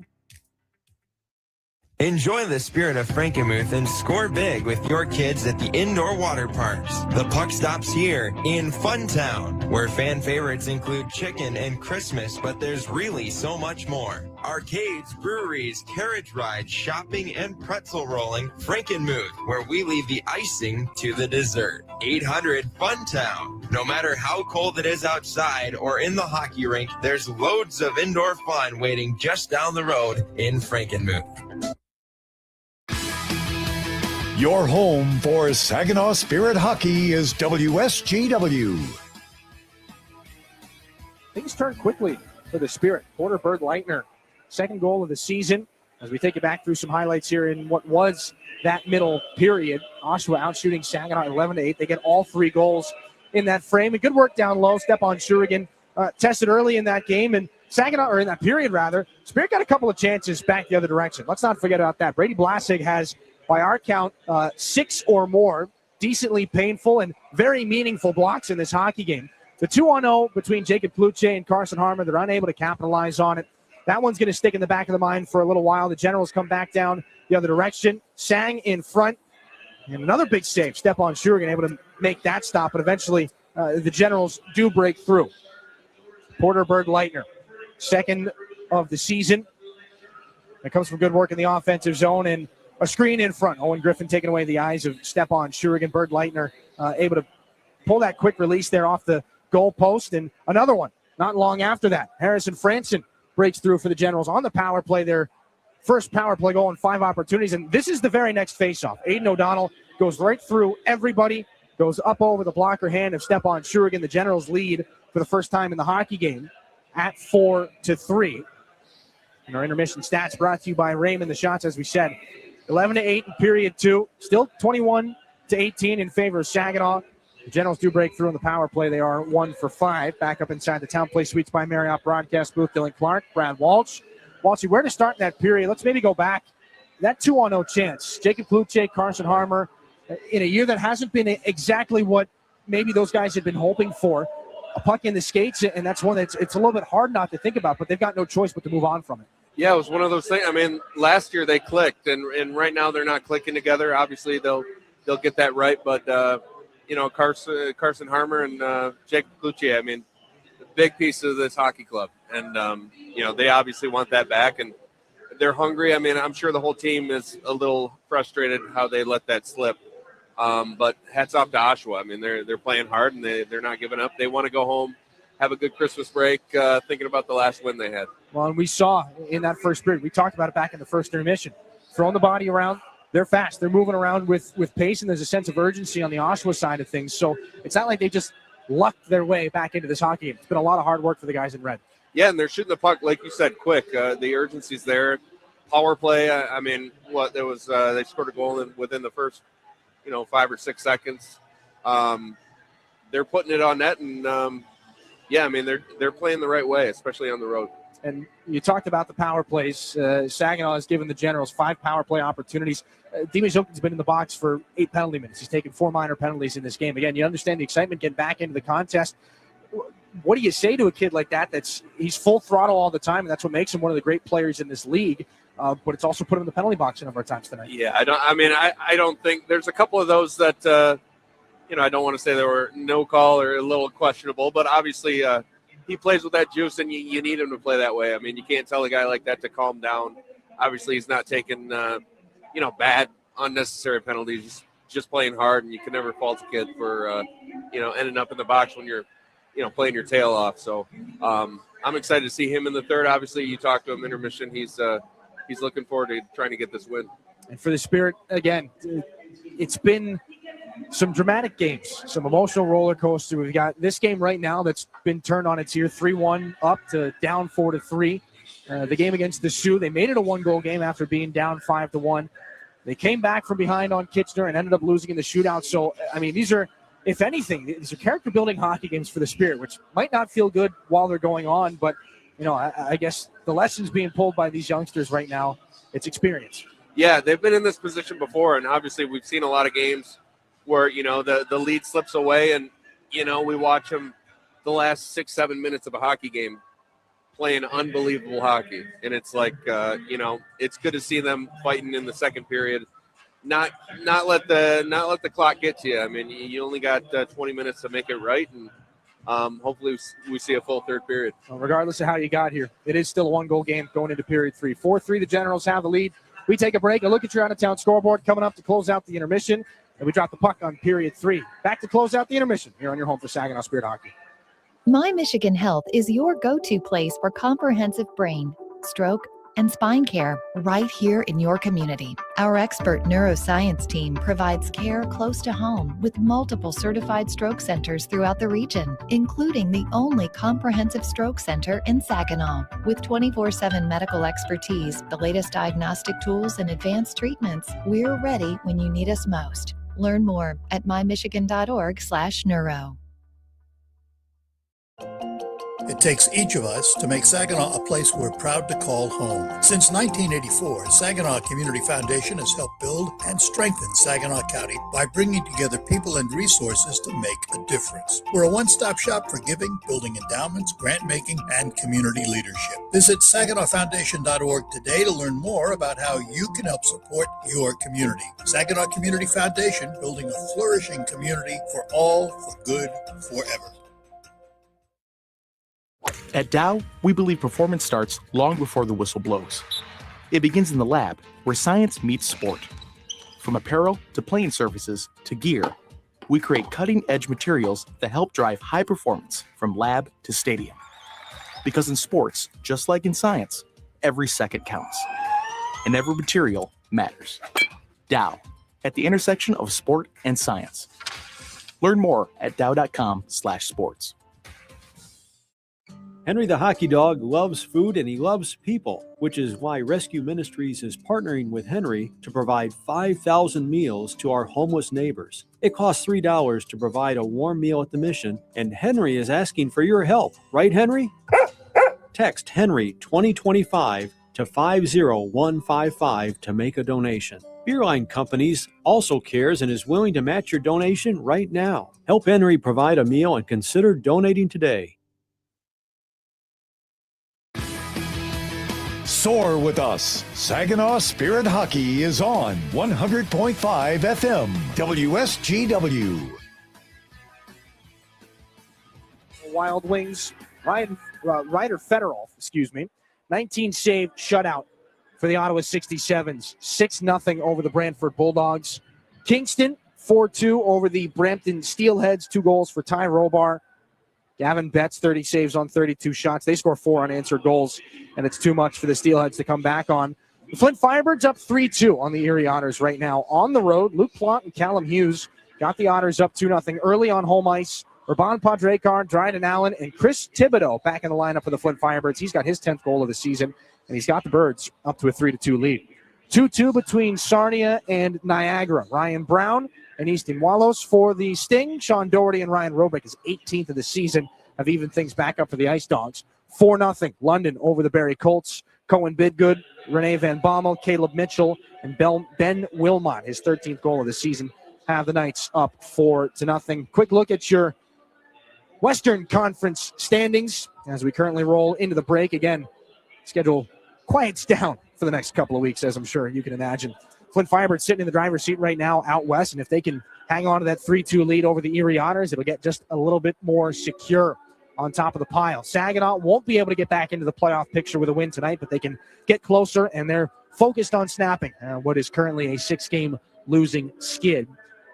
Enjoy the spirit of Frankenmuth and score big with your kids at the indoor water parks. The puck stops here in Funtown, where fan favorites include chicken and Christmas, but there's really so much more. Arcades, breweries, carriage rides, shopping, and pretzel rolling. Frankenmuth, where we leave the icing to the dessert. 800 Funtown. No matter how cold it is outside or in the hockey rink, there's loads of indoor fun waiting just down the road in Frankenmuth. Your home for Saginaw Spirit Hockey is WSGW. Things turn quickly for the Spirit. Porter Bird Leitner, second goal of the season. As we take it back through some highlights here in what was that middle period. Oshawa out shooting Saginaw 11-8. They get all 3 goals in that frame. And good work down low. Stepan Shurigan tested early in that game. And Saginaw, or in that period rather, Spirit got a couple of chances back the other direction. Let's not forget about that. Brady Blasig has, by our count, 6 or more decently painful and very meaningful blocks in this hockey game. The 2-on-0 between Jacob Kluche and Carson Harmon, they're unable to capitalize on it. That one's going to stick in the back of the mind for a little while. The Generals come back down the other direction. Sang in front. And another big save. Stepan Shurigan able to make that stop, but eventually the Generals do break through. Porter Bird Leitner, second of the season. That comes from good work in the offensive zone and a screen in front. Owen Griffin taking away the eyes of Stepan Shurigan. Bird Leitner able to pull that quick release there off the goal post. And another one not long after that. Harrison Franson breaks through for the Generals on the power play. Their first power play goal in 5 opportunities. And this is the very next faceoff. Aiden O'Donnell goes right through everybody, goes up over the blocker hand of Stepan Shurigan. The Generals lead for the first time in the hockey game at 4-3. And our intermission stats brought to you by Raymond. The shots, as we said, 11-8 in period 2. Still 21-18 in favor of Saginaw. The Generals do break through on the power play. They are 1 for 5. Back up inside the Town Place Suites by Marriott broadcast booth. Dylan Clark, Brad Walsh. Walshy, where to start in that period? Let's maybe go back. That 2-on-0 chance. Jacob Kluche, Carson Harmer, in a year that hasn't been exactly what maybe those guys had been hoping for. A puck in the skates, and that's one that's it's a little bit hard not to think about, but they've got no choice but to move on from it. Yeah, it was one of those things. I mean, last year they clicked, and right now they're not clicking together. Obviously, they'll get that right, but Carson Harmer and Jacob Kluche, I mean, a big piece of this hockey club, and they obviously want that back, and they're hungry. I mean, I'm sure the whole team is a little frustrated how they let that slip. But hats off to Oshawa. I mean, they're playing hard, and they're not giving up. They want to go home, have a good Christmas break, thinking about the last win they had. Well, and we saw in that first period, we talked about it back in the first intermission, throwing the body around. They're fast. They're moving around with pace, and there's a sense of urgency on the Oshawa side of things. So it's not like they just lucked their way back into this hockey game. It's been a lot of hard work for the guys in red. Yeah, and they're shooting the puck, like you said, quick. The urgency's there. Power play, I mean, there was they scored a goal within the first, 5 or 6 seconds. They're putting it on net, and I mean, they're playing the right way, especially on the road. And you talked about the power plays. Saginaw has given the Generals 5 power play opportunities. Dimas Jokin's been in the box for 8 penalty minutes. He's taken 4 minor penalties in this game. Again, you understand the excitement getting back into the contest. What do you say to a kid like that? He's full throttle all the time, and that's what makes him one of the great players in this league. But it's also put him in the penalty box a number of times tonight. Yeah, I don't think there's a couple of those that I don't want to say they were no call or a little questionable, but obviously he plays with that juice, and you need him to play that way. I mean, you can't tell a guy like that to calm down. Obviously, he's not taking bad, unnecessary penalties. Just playing hard, and you can never fault a kid for ending up in the box when you're playing your tail off. So I'm excited to see him in the third. Obviously, you talked to him intermission. He's looking forward to trying to get this win. And for the Spirit, again, it's been some dramatic games, some emotional roller coaster. We've got this game right now that's been turned on its ear, 3-1 up to down 4-3. The game against the Sioux, they made it a 1-goal game after being down 5-1. They came back from behind on Kitchener and ended up losing in the shootout. So, I mean, these are, if anything, these are character-building hockey games for the Spirit, which might not feel good while they're going on, but I guess the lessons being pulled by these youngsters right now, it's experience. Yeah, they've been in this position before, and obviously we've seen a lot of games where, the lead slips away, and, we watch them the last 6-7 minutes of a hockey game playing unbelievable hockey. And it's like, it's good to see them fighting in the second period. Not let the clock get to you. I mean, you only got 20 minutes to make it right, and hopefully we see a full third period. Well, regardless of how you got here, it is still a 1-goal game going into period 3. 4-3, the Generals have the lead. We take a break, a look at your out-of-town scoreboard coming up to close out the intermission, and we drop the puck on period 3. Back to close out the intermission here on your home for Saginaw Spirit Hockey. My Michigan Health is your go-to place for comprehensive brain, stroke, and spine care right here in your community. Our expert neuroscience team provides care close to home with multiple certified stroke centers throughout the region, including the only comprehensive stroke center in Saginaw. With 24/7 medical expertise, the latest diagnostic tools, and advanced treatments, we're ready when you need us most. Learn more at mymichigan.org/neuro. It takes each of us to make Saginaw a place we're proud to call home. Since 1984, Saginaw Community Foundation has helped build and strengthen Saginaw County by bringing together people and resources to make a difference. We're a one-stop shop for giving, building endowments, grant-making, and community leadership. Visit SaginawFoundation.org today to learn more about how you can help support your community. Saginaw Community Foundation, building a flourishing community for all, for good, forever. At Dow, we believe performance starts long before the whistle blows. It begins in the lab, where science meets sport. From apparel to playing surfaces to gear, we create cutting-edge materials that help drive high performance from lab to stadium. Because in sports, just like in science, every second counts. And every material matters. Dow, at the intersection of sport and science. Learn more at dow.com/sports. Henry the Hockey Dog loves food and he loves people, which is why Rescue Ministries is partnering with Henry to provide 5,000 meals to our homeless neighbors. It costs $3 to provide a warm meal at the mission, and Henry is asking for your help. Right, Henry? Text Henry 2025 to 50155 to make a donation. Beerline Companies also cares and is willing to match your donation right now. Help Henry provide a meal and consider donating today. Soar with us. Saginaw Spirit Hockey is on 100.5 FM, WSGW. Wild Wings, Ryder Federoff, 19-save shutout for the Ottawa 67s. 6-0 over the Brantford Bulldogs. Kingston, 4-2 over the Brampton Steelheads. 2 goals for Ty Robar. Gavin Betts, 30 saves on 32 shots. They score 4 unanswered goals, and it's too much for the Steelheads to come back on. The Flint Firebirds up 3-2 on the Erie Otters right now. On the road, Luke Plott and Callum Hughes got the Otters up 2-0 early on home ice Urban Padrekar, Dryden Allen, and Chris Thibodeau back in the lineup for the Flint Firebirds. He's got his 10th goal of the season, and he's got the Birds up to a 3-2 lead. 2-2 between Sarnia and Niagara. Ryan Brown and Easton Wallows for the Sting. Sean Doherty and Ryan Robick is 18th of the season, have evened things back up for the Ice Dogs. 4-0 London over the Barrie Colts. Cohen Bidgood, Renee Van Bommel, Caleb Mitchell, and Ben Wilmot, his 13th goal of the season, have the Knights up 4-0. Quick look at your Western Conference standings as we currently roll into the break. Again, schedule quiets down for the next couple of weeks, as I'm sure you can imagine. Flint Firebirds sitting in the driver's seat right now out west, and if they can hang on to that 3-2 lead over the Erie Otters, it'll get just a little bit more secure on top of the pile. Saginaw won't be able to get back into the playoff picture with a win tonight, but they can get closer, and they're focused on snapping what is currently a 6-game losing skid.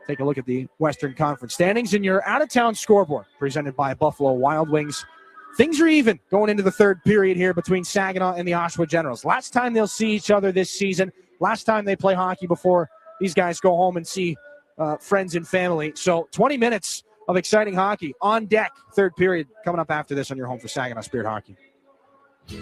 Take a look at the Western Conference standings and your out-of-town scoreboard presented by Buffalo Wild Wings. Things are even going into the third period here between Saginaw and the Oshawa Generals. Last time they'll see each other this season. Last time they play hockey before these guys go home and see friends and family. So 20 minutes of exciting hockey on deck. Third period coming up after this on your home for Saginaw Spirit Hockey.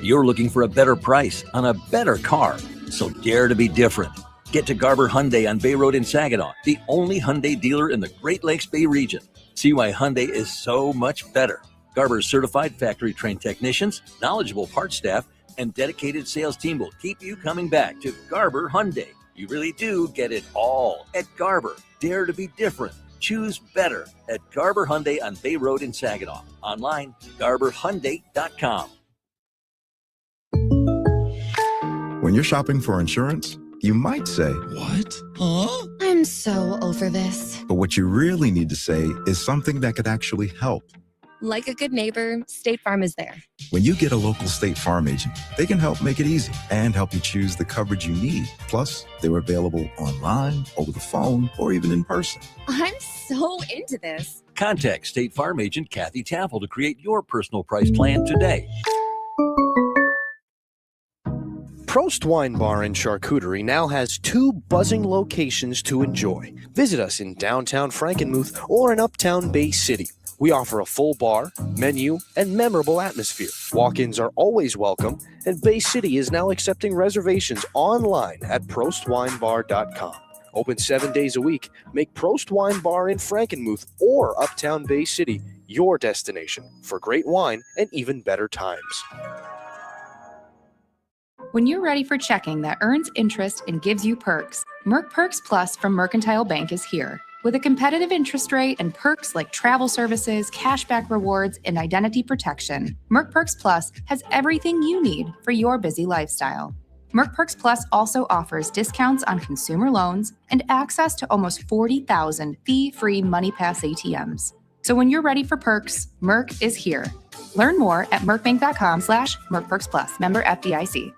You're looking for a better price on a better car, so dare to be different. Get to Garber Hyundai on Bay Road in Saginaw, the only Hyundai dealer in the Great Lakes Bay region. See why Hyundai is so much better. Garber's certified factory-trained technicians, knowledgeable parts staff, and dedicated sales team will keep you coming back to Garber Hyundai. You really do get it all at Garber. Dare to be different. Choose better at Garber Hyundai on Bay Road in Saginaw. Online, garberhyundai.com. When you're shopping for insurance, you might say, "What? Huh?" I'm so over this. But what you really need to say is something that could actually help. Like a good neighbor, State Farm is there. When you get a local State Farm agent, they can help make it easy and help you choose the coverage you need. Plus, they're available online, over the phone, or even in person. I'm so into this. Contact State Farm agent Kathy Taffel to create your personal price plan today. Prost Wine Bar and Charcuterie now has 2 buzzing locations to enjoy. Visit us in downtown Frankenmuth or in uptown Bay City. We offer a full bar, menu, and memorable atmosphere. Walk-ins are always welcome, and Bay City is now accepting reservations online at prostwinebar.com. Open 7 days a week. Make Prost Wine Bar in Frankenmuth or uptown Bay City your destination for great wine and even better times. When you're ready for checking that earns interest and gives you perks, Merc Perks Plus from Mercantile Bank is here. With a competitive interest rate and perks like travel services, cashback rewards, and identity protection, Merc Perks Plus has everything you need for your busy lifestyle. Merc Perks Plus also offers discounts on consumer loans and access to almost 40,000 fee-free MoneyPass ATMs. So when you're ready for perks, Merc is here. Learn more at mercbank.com/mercperksplus. Member FDIC.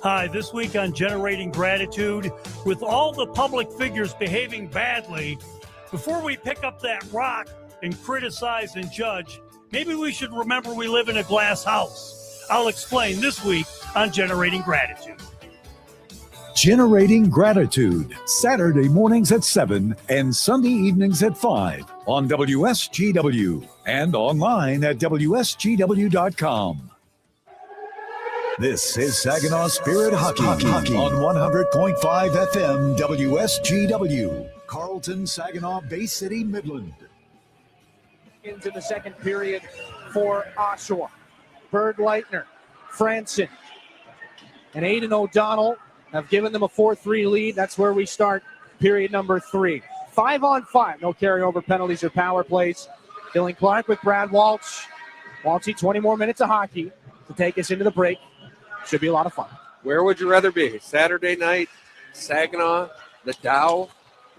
Hi, this week on Generating Gratitude, with all the public figures behaving badly, before we pick up that rock and criticize and judge, maybe we should remember we live in a glass house. I'll explain this week on Generating Gratitude. Generating Gratitude, Saturday mornings at 7 and Sunday evenings at 5 on WSGW and online at WSGW.com. This is Saginaw Spirit Hockey on 100.5 FM WSGW. Carlton, Saginaw, Bay City, Midland. Into the second period for Oshawa. Bird Leitner, Franson, and Aiden O'Donnell have given them a 4-3 lead. That's where we start period number 3. 5-on-5. No carryover penalties or power plays. Dylan Clark with Brad Walsh. Walshy, 20 more minutes of hockey to take us into the break. Should be a lot of fun. Where would you rather be? Saturday night, Saginaw, the Dow,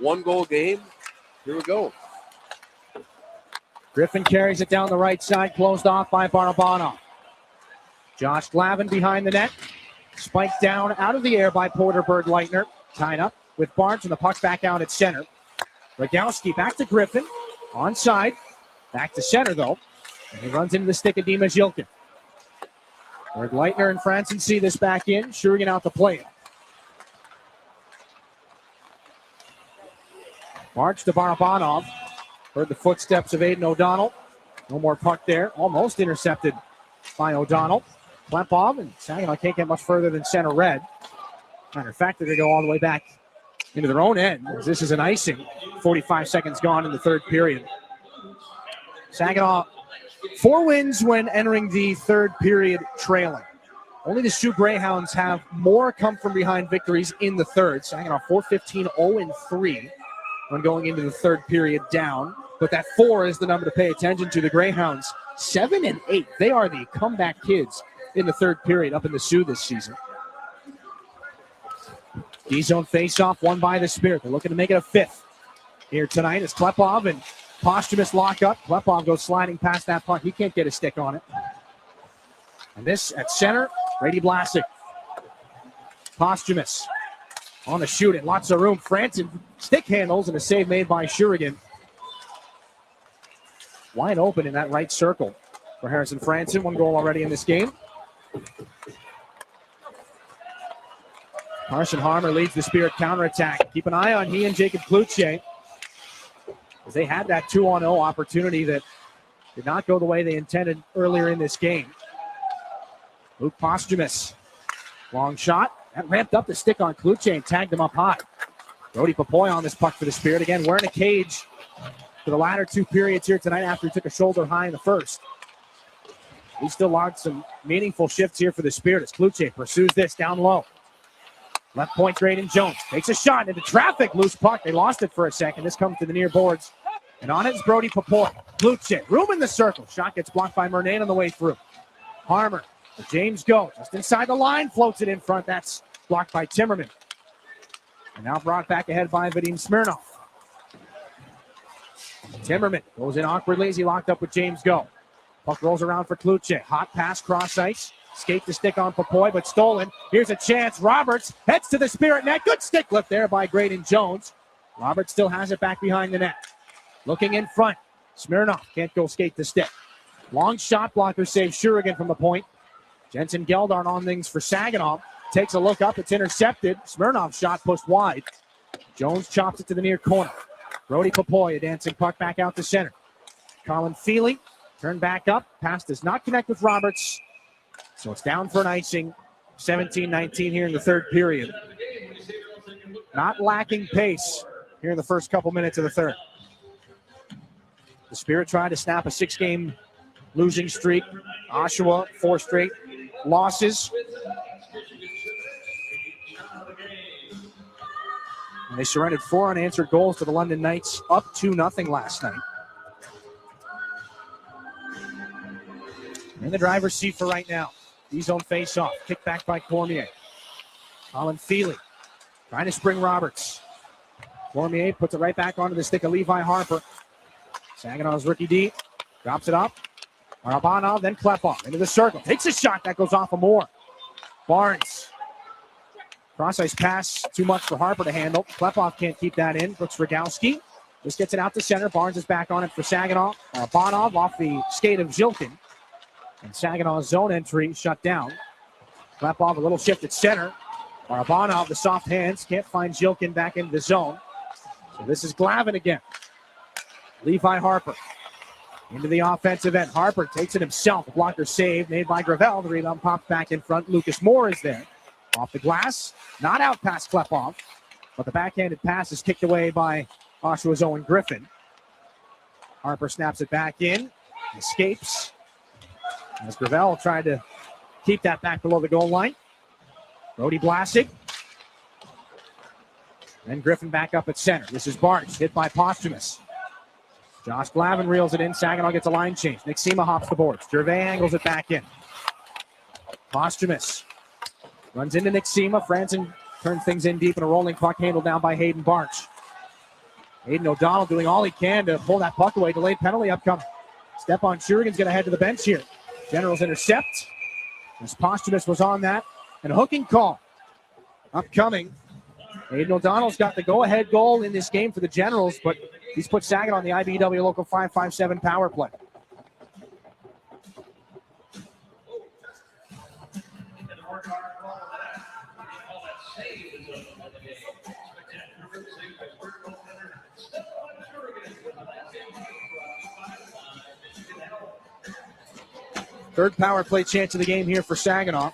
1-goal game? Here we go. Griffin carries it down the right side, closed off by Barabano. Josh Glavin behind the net. Spiked down out of the air by Porter Bird Leitner. Tied up with Barnes, and the puck's back out at center. Rogowski back to Griffin. Onside. Back to center, though. And he runs into the stick of Dimas Yilkin. Bird Leitner and Franson see this back in. Shurigan out to play it. March to Barabanov. Heard the footsteps of Aiden O'Donnell. No more puck there. Almost intercepted by O'Donnell. Klepov, and Saginaw can't get much further than center red. Matter of fact, they're going to go all the way back into their own end, as this is an icing. 45 seconds gone in the third period. Saginaw, 4 wins when entering the third period trailing. Only the Sioux Greyhounds have more come from behind victories in the third. Saginaw 4-15, 0-3 when going into the third period down. But that 4 is the number to pay attention to. The Greyhounds 7-8. They are the comeback kids in the third period up in the Sioux this season. D-zone face-off won by the Spirit. They're looking to make it a 5th here tonight as Klepov and Posthumous lock up. Klepov goes sliding past that puck. He can't get a stick on it. And this at center, Brady Vlasic. Posthumous on the shoot and lots of room. Franson stick handles and a save made by Shurigan. Wide open in that right circle for Harrison Franson. 1 goal already in this game. Carson Harmer leads the Spirit counterattack. Keep an eye on he and Jacob Cloutier, as they had that 2-on-0 opportunity that did not go the way they intended earlier in this game. Luke Posthumous. Long shot. That ramped up the stick on Cloutier and tagged him up high. Brody Papoy on this puck for the Spirit. Again, wearing a cage for the latter 2 periods here tonight after he took a shoulder high in the first. He still logged some meaningful shifts here for the Spirit as Cloutier pursues this down low. Left point, Graydon Jones takes a shot into traffic. Loose puck. They lost it for a second. This comes to the near boards. And on it is Brody Papoy. Cloutier, room in the circle. Shot gets blocked by Murnane on the way through. Harmer, James Go, just inside the line, floats it in front. That's blocked by Timmerman. And now brought back ahead by Vadim Smirnov. Timmerman goes in awkwardly as he locked up with James Go. Puck rolls around for Cloutier. Hot pass, cross ice. Skate the stick on Papoy, but stolen. Here's a chance. Roberts heads to the Spirit net. Good stick lift there by Graydon Jones. Roberts still has it back behind the net. Looking in front. Smirnov can't go skate the stick. Long shot blocker saves Shurigan from the point. Jensen Geldart on things for Saginaw. Takes a look up. It's intercepted. Smirnov's shot pushed wide. Jones chops it to the near corner. Brody Papoy, a dancing puck back out to center. Colin Feely turned back up. Pass does not connect with Roberts. So it's down for an icing. 17-19 here in the third period. Not lacking pace here in the first couple minutes of the third. The Spirit tried to snap a 6-game losing streak. Oshawa, 4 straight losses. And they surrendered 4 unanswered goals to the London Knights, up 2-0 last night. In the driver's seat for right now. D-zone face-off. Kicked back by Cormier. Colin Feely trying to spring Roberts. Cormier puts it right back onto the stick of Levi Harper. Saginaw's rookie D drops it up. Barabanov, then Klepov into the circle. Takes a shot. That goes off of Moore. Barnes. Cross-ice pass. Too much for Harper to handle. Klepov can't keep that in. Brooks Rogowski just gets it out to center. Barnes is back on it for Saginaw. Barabanov off the skate of Zilkin. And Saginaw's zone entry shut down. Klepov a little shift at center. Barabanov, the soft hands, can't find Zilkin back into the zone. So this is Glavin again. Levi Harper into the offensive end. Harper takes it himself. A blocker save made by Gravel. The rebound pops back in front. Lucas Moore is there. Off the glass. Not out past Klepov. But the backhanded pass is kicked away by Oshawa's Owen Griffin. Harper snaps it back in. Escapes. As Gravel tried to keep that back below the goal line. Brody Vlasic. Then Griffin back up at center. This is Barnes, hit by Posthumous. Josh Glavin reels it in. Saginaw gets a line change. Nick Sema hops the boards. Gervais angles it back in. Posthumous runs into Nick Sema. Franson turns things in deep in a rolling puck handled down by Hayden Barnes. Hayden O'Donnell doing all he can to pull that puck away. Delayed penalty upcoming. Stepan Shurigan's going to head to the bench here. Generals intercept. As Posthumous was on that. And a hooking call upcoming. Hayden O'Donnell's got the go-ahead goal in this game for the Generals, but he's put Saginaw on the IBEW Local 557 power play. Third power play chance of the game here for Saginaw.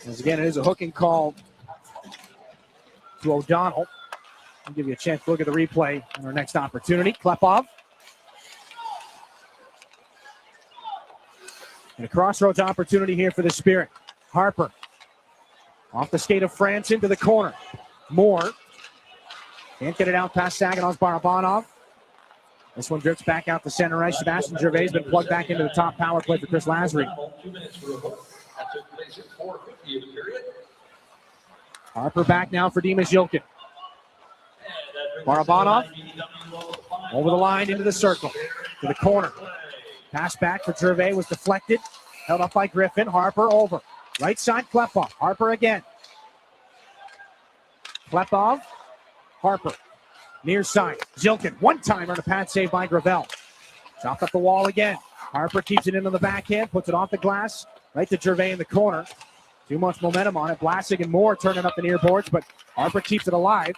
As again, it is a hooking call to O'Donnell. I'll give you a chance to look at the replay on our next opportunity. Klepov. And a crossroads opportunity here for the Spirit. Harper. Off the skate of France into the corner. Moore. Can't get it out past Saginaw's Barabanov. This one drifts back out to center ice. Sebastian Gervais has been plugged back into the top power play for Chris Lazary. Harper back now for Dimas Yilkin. Barabanov over the line into the circle to the corner. Pass back for Gervais was deflected. Held up by Griffin. Harper over. Right side Klepov. Harper again. Klepov. Harper. Near side. Zilkin. One-timer and a pad save by Gravel. Chopped up the wall again. Harper keeps it into the backhand. Puts it off the glass. Right to Gervais in the corner. Too much momentum on it. Blasik and Moore turning up the near boards, but Harper keeps it alive.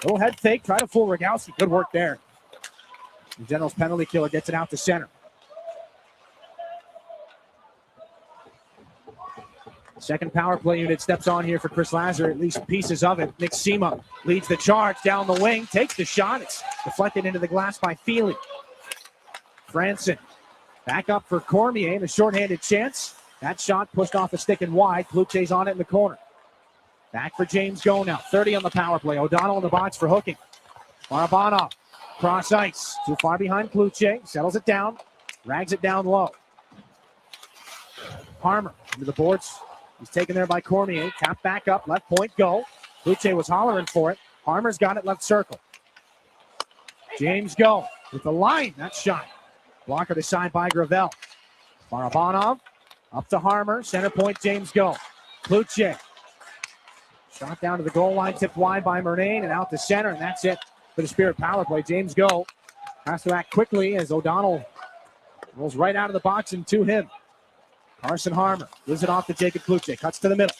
Little head fake. Try to fool Rogowski. Good work there. The Generals penalty killer gets it out to center. Second power play unit steps on here for Chris Lazar, at least pieces of it. Nick Sema leads the charge down the wing, takes the shot. It's deflected into the glass by Feely. Franson back up for Cormier in a shorthanded chance. That shot pushed off the stick and wide. Kluche's on it in the corner. Back for James Go now. 30 on the power play. O'Donnell in the box for hooking. Barabanov cross ice. Too far behind Kluche. Settles it down. Rags it down low. Harmer into the boards. He's taken there by Cormier. Tap back up. Left point go. Kluche was hollering for it. Harmer's got it left circle. James Go with the line. That shot. Blocker to side by Gravel. Barabanov up to Harmer. Center point James Go. Kluche. Shot down to the goal line. Tipped wide by Murnane and out to center. And that's it for the Spirit power play. James Go has to act quickly as O'Donnell rolls right out of the box and to him. Carson Harmer gives it off to Jacob Kluche. Cuts to the middle.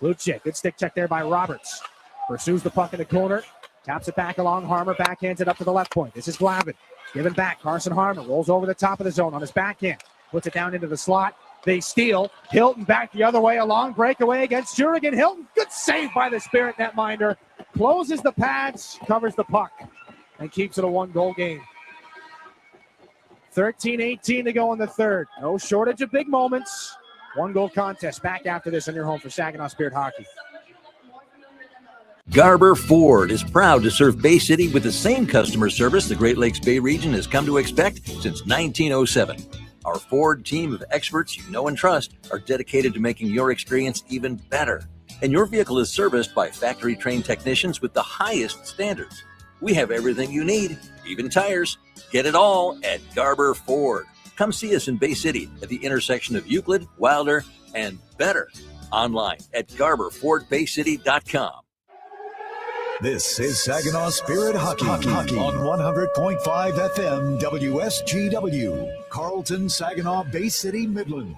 Kluche, good stick check there by Roberts. Pursues the puck in the corner. Taps it back along. Harmer backhands it up to the left point. This is Glavin. Given back. Carson Harmer rolls over the top of the zone on his backhand. Puts it down into the slot. They steal. Hilton back the other way. A long breakaway against Jurigan. Hilton, good save by the Spirit netminder. Closes the pads, covers the puck, and keeps it a one-goal game. 13-18 to go in the third. No shortage of big moments. One-goal contest. Back after this on your home for Saginaw Spirit Hockey. Garber Ford is proud to serve Bay City with the same customer service the Great Lakes Bay region has come to expect since 1907. Our Ford team of experts you know and trust are dedicated to making your experience even better. And your vehicle is serviced by factory-trained technicians with the highest standards. We have everything you need, even tires. Get it all at Garber Ford. Come see us in Bay City at the intersection of Euclid, Wilder, and Better. Online at GarberFordBayCity.com. This is Saginaw Spirit Hockey on 100.5 FM WSGW. Carlton, Saginaw, Bay City, Midland.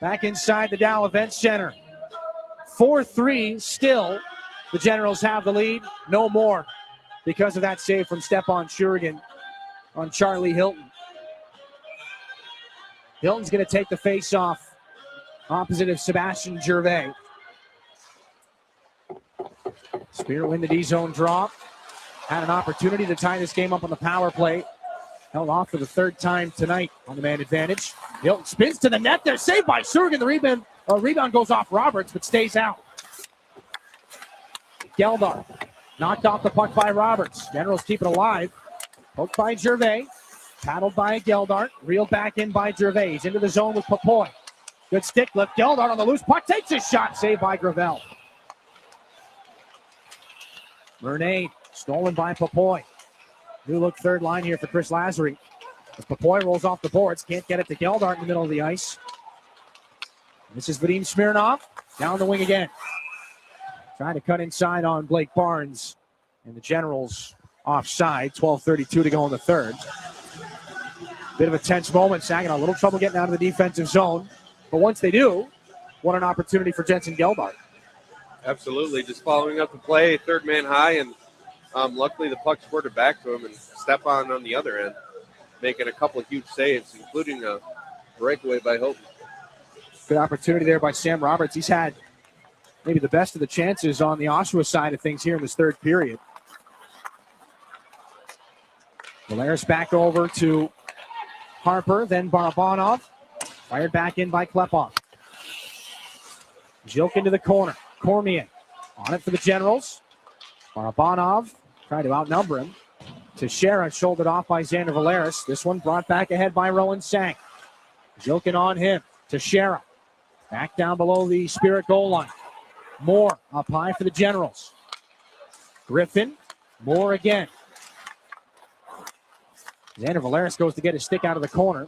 Back inside the Dow Event Center. 4-3 still. The Generals have the lead. No more because of that save from Stepan Shurigan on Charlie Hilton. Hilton's going to take the face-off opposite of Sebastian Gervais. Spirit win the D-zone draw. Had an opportunity to tie this game up on the power play. Held off for the third time tonight on the man advantage. Hilton spins to the net there. Saved by Shurigan. The rebound goes off Roberts, but stays out. Geldar knocked off the puck by Roberts. Generals keep it alive. Poked by Gervais. Paddled by Geldart. Reeled back in by Gervais. Into the zone with Papoy. Good stick lift. Geldart on the loose puck. Takes his shot. Saved by Gravel. Murnane stolen by Papoy. New look third line here for Chris Lazary. As Papoy rolls off the boards. Can't get it to Geldart in the middle of the ice. This is Vadim Smirnov. Down the wing again. Trying to cut inside on Blake Barnes. And the Generals offside. 12:32 to go in the third. Bit of a tense moment. Saginaw, a little trouble getting out of the defensive zone. But once they do, what an opportunity for Jensen Geldart. Absolutely. Just following up the play, third man high, and luckily the puck squirted back to him, and Stepan on the other end, making a couple of huge saves, including a breakaway by Houghton. Good opportunity there by Sam Roberts. He's had maybe the best of the chances on the Oshawa side of things here in this third period. Valeris back over to Harper, then Barabanov. Fired back in by Klepov. Jilk into the corner. Cormier on it for the Generals. Barabanov tried to outnumber him. Teixeira shouldered off by Xander Valeris. This one brought back ahead by Rowan Sang. Jilkin on him. Teixeira back down below the Spirit goal line. Moore up high for the Generals. Griffin. Moore again. Xander Valeris goes to get his stick out of the corner.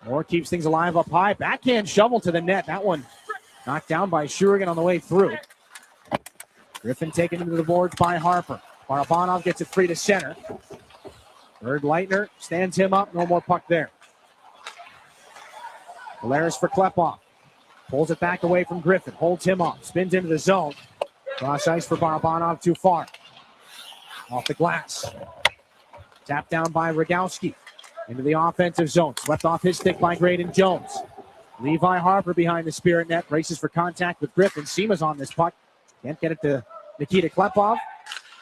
Moore keeps things alive up high. Backhand shovel to the net. That one knocked down by Shurigan on the way through. Griffin taken into the boards by Harper. Barabanov gets it free to center. Berg Leitner stands him up. No more puck there. Valeris for Klepov. Pulls it back away from Griffin. Holds him off. Spins into the zone. Cross ice for Barabanov too far. Off the glass. Tapped down by Rogowski. Into the offensive zone. Swept off his stick by Graydon Jones. Levi Harper behind the Spirit net. Races for contact with Griffin. Seema's on this puck. Can't get it to Nikita Klepov.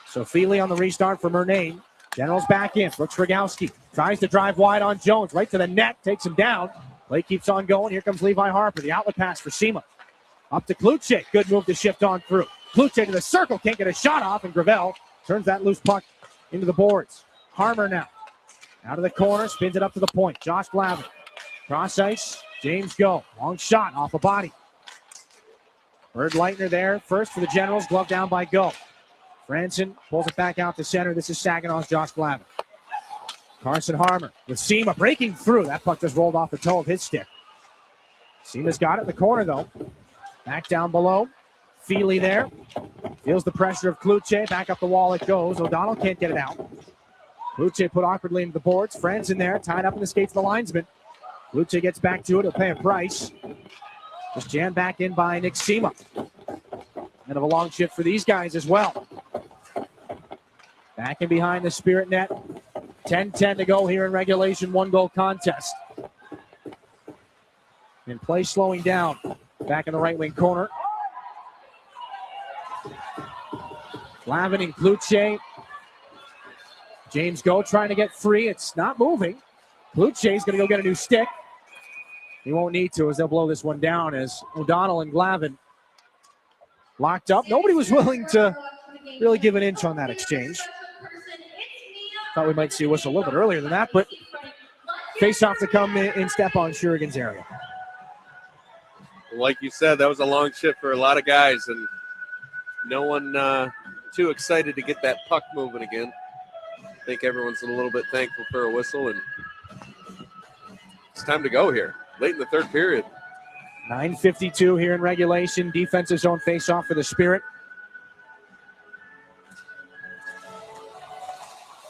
So Feely on the restart for Murnane. Generals back in. Brooks Rogowski tries to drive wide on Jones. Right to the net. Takes him down. Play keeps on going. Here comes Levi Harper. The outlet pass for Seema. Up to Kluche. Good move to shift on through. Kluche to the circle. Can't get a shot off. And Gravel turns that loose puck into the boards. Harmer now. Out of the corner. Spins it up to the point. Josh Glavin. Cross ice. James Go. Long shot off a body. Berg Leitner there. First for the Generals. Glove down by Go. Franson pulls it back out to center. This is Saginaw's Josh Glavin. Carson Harmer with Seema breaking through. That puck just rolled off the toe of his stick. Seema's got it in the corner, though. Back down below. Feely there. Feels the pressure of Kluche. Back up the wall it goes. O'Donnell can't get it out. Kluche put awkwardly into the boards. Franson there, tied up in the skates of the linesman. Kluche gets back to it. He'll pay a price. Just jammed back in by Nick Seema. End of a long shift for these guys as well. Back in behind the Spirit net. 10-10 to go here in regulation. 1-goal contest. And play slowing down. Back in the right wing corner. Glavin and Kluche. James Go trying to get free. It's not moving. Kluche's going to go get a new stick. He won't need to as they'll blow this one down as O'Donnell and Glavin locked up. Nobody was willing to really give an inch on that exchange. Thought we might see a whistle a little bit earlier than that, but face-off to come in Stepan Shurigan's area. Like you said, that was a long shift for a lot of guys, and no one too excited to get that puck moving again. I think everyone's a little bit thankful for a whistle, and it's time to go here. Late in the third period. 9:52 here in regulation. Defensive zone face-off for the Spirit.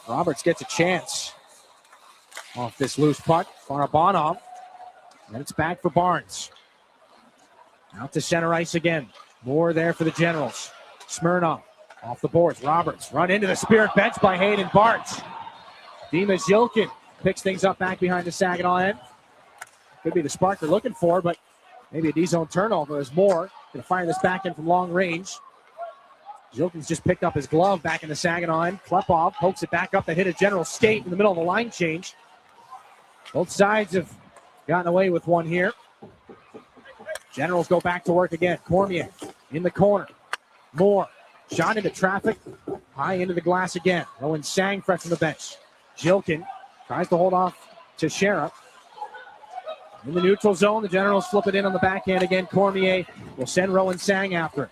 Roberts gets a chance off this loose puck. Barabanov. And it's back for Barnes. Out to center ice again. Moore there for the Generals. Smirnov off the boards. Roberts run into the Spirit bench by Hayden Barnes. Dimas Yilkin picks things up back behind the Saginaw end. Could be the spark they're looking for, but maybe a D-zone turnover as Moore going to fire this back in from long range. Jilkin's just picked up his glove back in the Saginaw end. Klepov pokes it back up to hit a General skate in the middle of the line change. Both sides have gotten away with one here. Generals go back to work again. Cormier in the corner. Moore shot into traffic. High into the glass again. Rowan Sang fresh from the bench. Jilkin tries to hold off Teixeira. In the neutral zone, the Generals flip it in on the backhand again. Cormier will send Rowan Sang after it.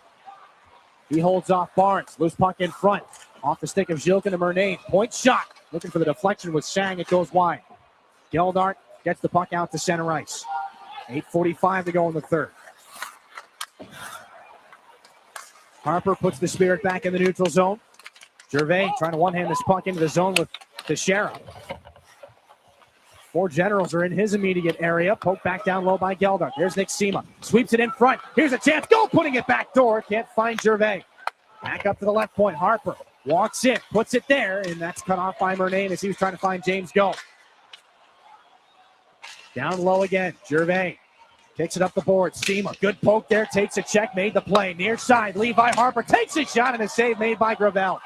He holds off Barnes. Loose puck in front. Off the stick of Jilkin to Murnane. Point shot. Looking for the deflection with Sang. It goes wide. Geldart gets the puck out to center ice. 8:45 to go in the third. Harper puts the Spirit back in the neutral zone. Gervais trying to one-hand this puck into the zone with Teixeira. Four Generals are in his immediate area. Poke back down low by Geldart. There's Nick Sema. Sweeps it in front. Here's a chance. Go, putting it back door. Can't find Gervais. Back up to the left point. Harper walks in, puts it there, and that's cut off by Murnane as he was trying to find James Go. Down low again. Gervais kicks it up the board. Sema, good poke there. Takes a check, made the play. Near side, Levi Harper takes a shot, and a save made by Gravel.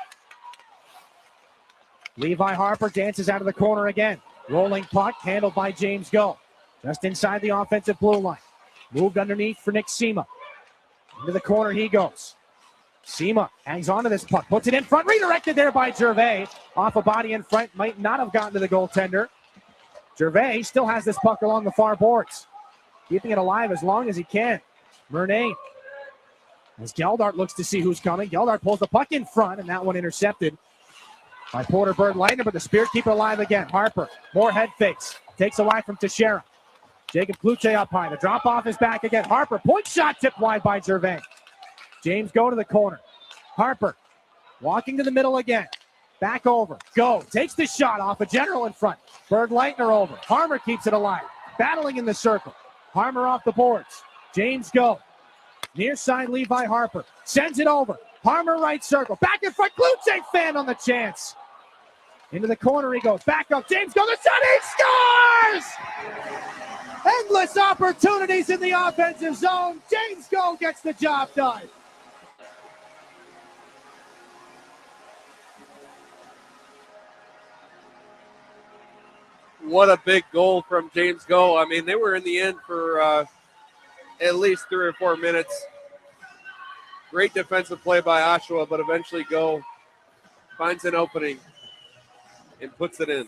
Levi Harper dances out of the corner again. Rolling puck, handled by James Go. Just inside the offensive blue line. Moved underneath for Nick Sema. Into the corner he goes. Sema hangs on to this puck, puts it in front, redirected there by Gervais. Off a body in front, might not have gotten to the goaltender. Gervais still has this puck along the far boards, keeping it alive as long as he can. Murnane, as Geldart looks to see who's coming. Geldart pulls the puck in front, and that one intercepted by Porter Bird Lightner, but the Spirit keep it alive again. Harper, more head fakes, takes away from Teixeira. Jacob Cloutier up high. The drop off is back again. Harper, point shot tipped wide by Gervais. James Go to the corner. Harper walking to the middle again. Back over. Go. Takes the shot off a General in front. Bird Lightner over. Harmer keeps it alive. Battling in the circle. Harmer off the boards. James Go. Near side Levi Harper. Sends it over. Harmer right circle. Back in front. Cloutier fan on the chance. Into the corner he goes. Back up. James Go. The shot. He scores! Endless opportunities in the offensive zone. James Go gets the job done. What a big goal from James Go. I mean, they were in the end for at least 3 or 4 minutes. Great defensive play by Oshawa, but eventually Go finds an opening and puts it in.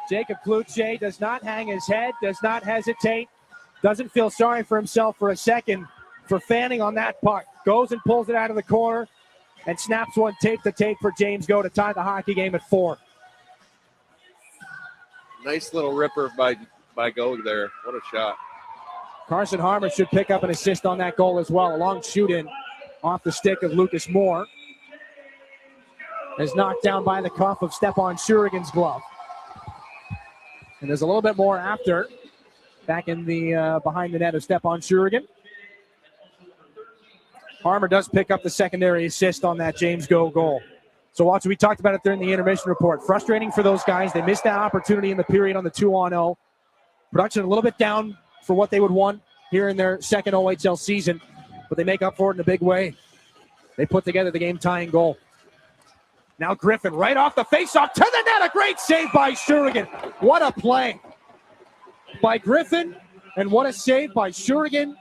Jacob Cloutier does not hang his head, does not hesitate, doesn't feel sorry for himself for a second for fanning on that puck. Goes and pulls it out of the corner and snaps one tape to tape for James Go to tie the hockey game at 4. Nice little ripper by Go there. What a shot. Carson Harmer should pick up an assist on that goal as well. A long shoot-in off the stick of Lucas Moore. Is knocked down by the cuff of Stepan Shurigan's glove. And there's a little bit more after. Back in the behind the net of Stepan Shurigan. Harmer does pick up the secondary assist on that James Go goal. So, Watson, we talked about it during the intermission report. Frustrating for those guys. They missed that opportunity in the period on the 2-on-0. Production a little bit down for what they would want here in their second OHL season, but they make up for it in a big way. They put together the game-tying goal. Now Griffin right off the faceoff to the net. A great save by Shurigan. What a play by Griffin, and what a save by Shurigan.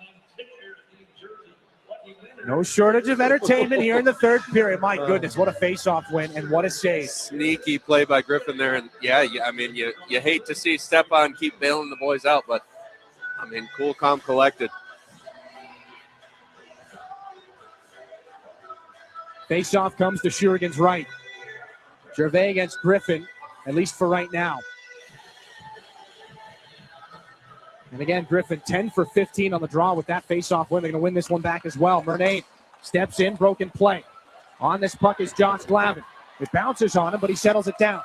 No shortage of entertainment here in the third period. My goodness, what a face-off win, and what a save. Sneaky play by Griffin there. And, yeah, I mean, you hate to see Stepan keep bailing the boys out, but, I mean, cool, calm, collected. Face-off comes to Shurigan's right. Gervais against Griffin, at least for right now. And again, Griffin 10 for 15 on the draw with that face-off win. They're going to win this one back as well. Murnane steps in, broken play. On this puck is Josh Glavin. It bounces on him, but he settles it down.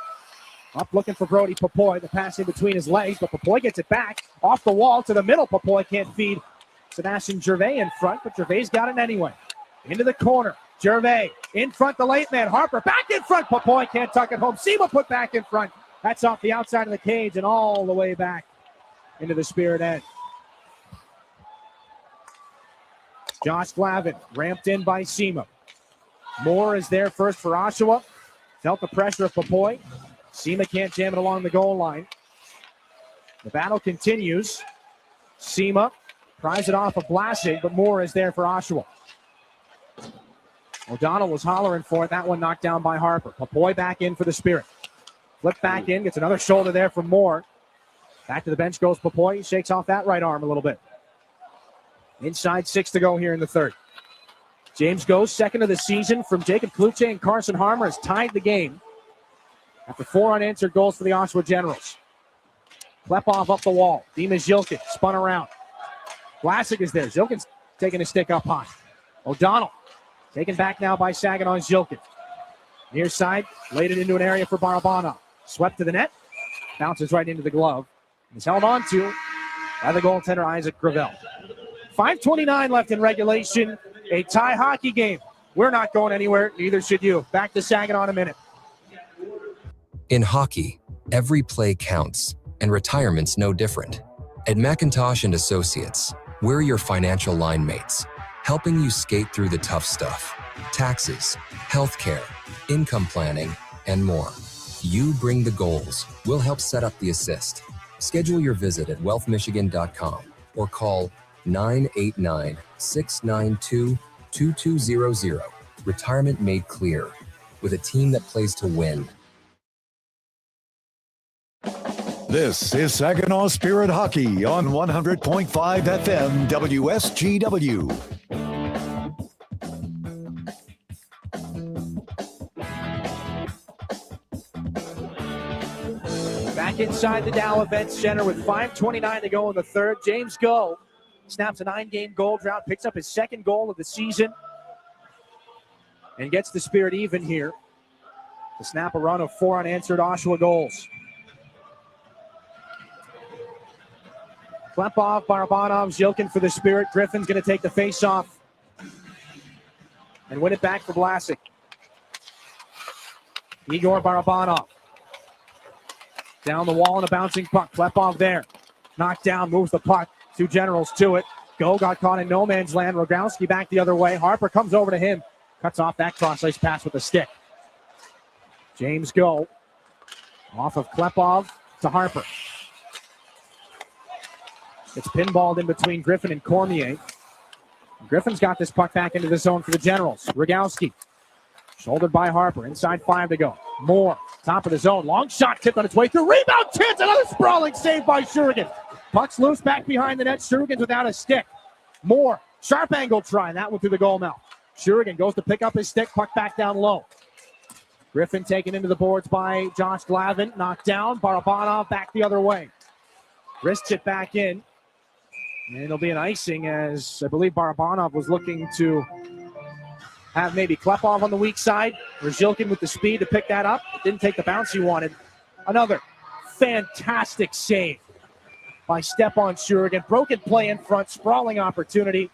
Up looking for Brody Papoy. The pass in between his legs, but Papoy gets it back off the wall to the middle. Papoy can't feed Sebastian Gervais in front, but Gervais got it anyway. Into the corner. Gervais in front, the late man. Harper back in front. Papoy can't tuck it home. Sema put back in front. That's off the outside of the cage and all the way back into the Spirit end. Josh Glavin ramped in by Sema. Moore is there first for Oshawa. Felt the pressure of Papoy. Sema can't jam it along the goal line. The battle continues. Sema pries it off of Blasing, but Moore is there for Oshawa. O'Donnell was hollering for it. That one knocked down by Harper. Papoy back in for the Spirit. Flip back in, gets another shoulder there from Moore. Back to the bench goes Papoy. He shakes off that right arm a little bit. Inside 6 to go here in the third. James Go's second of the season from Jacob Cloutier, and Carson Harmer has tied the game after 4 unanswered goals for the Oshawa Generals. Klepov up the wall. Dima Zilkin spun around. Vlasic is there. Zilkin's taking a stick up high. O'Donnell taken back now by Saginaw and Zilkin. Near side, laid it into an area for Barabanov. Swept to the net. Bounces right into the glove. He's held on to by the goaltender, Isaac Gravel. 5:29 left in regulation. A tie hockey game. We're not going anywhere. Neither should you. Back to Saginaw in a minute. In hockey, every play counts, and retirement's no different. At McIntosh & Associates, we're your financial line mates, helping you skate through the tough stuff. Taxes, healthcare, income planning, and more. You bring the goals. We'll help set up the assist. Schedule your visit at wealthmichigan.com or call 989-692-2200. Retirement made clear. With a team that plays to win. This is Saginaw Spirit Hockey on 100.5 FM WSGW. Back inside the Dow Event Center with 5:29 to go in the third. James Go snaps a 9-game goal drought, picks up his second goal of the season, and gets the Spirit even here to snap a run of 4 unanswered Oshawa goals. Klepov, Barabanov, Zhilkin for the Spirit. Griffin's going to take the face-off and win it back for Vlasic. Igor Barabanov. Down the wall and a bouncing puck. Klepov there. Knocked down, moves the puck. 2 Generals to it. Go got caught in no man's land. Rogowski back the other way. Harper comes over to him. Cuts off that cross-ice pass with a stick. James Go. Off of Klepov to Harper. It's pinballed in between Griffin and Cormier. Griffin's got this puck back into the zone for the Generals. Rogowski. Shouldered by Harper. Inside 5 to go. Moore. Top of the zone. Long shot tipped on its way through. Rebound chance. Another sprawling save by Shurigan. Puck's loose back behind the net. Shurigan's without a stick. Moore. Sharp angle try. That one through the goal mouth. Shurigan goes to pick up his stick. Puck back down low. Griffin taken into the boards by Josh Glavin. Knocked down. Barabanov back the other way. Wrists it back in. And it'll be an icing as I believe Barabanov was looking to have maybe Klepov on the weak side or Zhilkin with the speed to pick that up. It didn't take the bounce he wanted. Another fantastic save by Stepan Shurigan. Broken play in front, sprawling opportunity.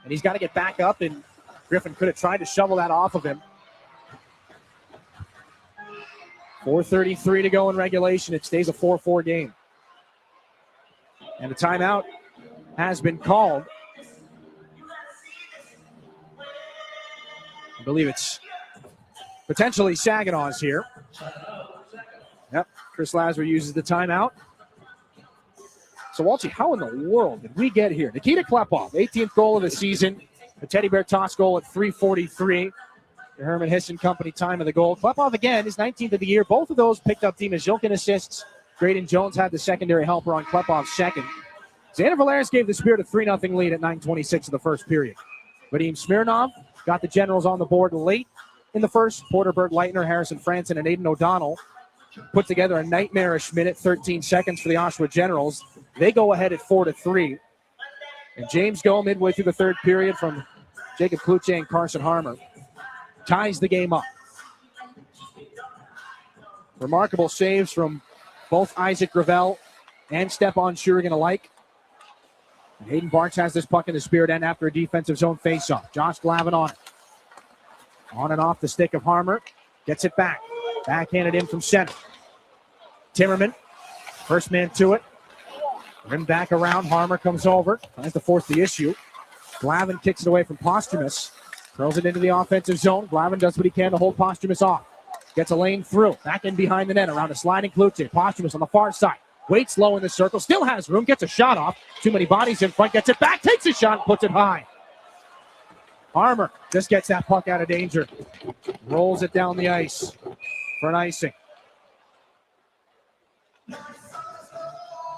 And he's got to get back up, and Griffin could have tried to shovel that off of him. 4:33 to go in regulation. It stays a 4-4 game. And a timeout has been called. I believe it's potentially Saginaw's here. Yep, Chris Lazar uses the timeout. So, Walty, how in the world did we get here? Nikita Klepov, 18th goal of the season. A Teddy Bear toss goal at 3:43. The Herman Hisson Company time of the goal. Klepov again is 19th of the year. Both of those picked up Dima Zhilkin assists. Graydon Jones had the secondary helper on Klepov's second. Xander Valeris gave the Spirit a 3-0 lead at 9:26 of the first period. Vadim Smirnov got the Generals on the board late in the first. Porter, Bert Leitner, Harrison Franson, and Aiden O'Donnell put together a nightmarish minute, 13 seconds for the Oshawa Generals. They go ahead at 4-3. And James Go, midway through the third period from Jacob Kluche and Carson Harmer, ties the game up. Remarkable saves from both Isaac Gravel and Stepan Shurigan alike. And Hayden Barks has this puck in the Spirit end after a defensive zone faceoff. Josh Glavin on it. On and off the stick of Harmer. Gets it back. Backhanded in from center. Timmerman, first man to it. Rim back around. Harmer comes over. Tries to force the issue. Glavin kicks it away from Posthumus. Throws it into the offensive zone. Glavin does what he can to hold Posthumus off. Gets a lane through. Back in behind the net around a sliding Kluche. Posthumus on the far side. Waits low in the circle. Still has room. Gets a shot off. Too many bodies in front. Gets it back. Takes a shot. Puts it high. Harmer just gets that puck out of danger. Rolls it down the ice for an icing.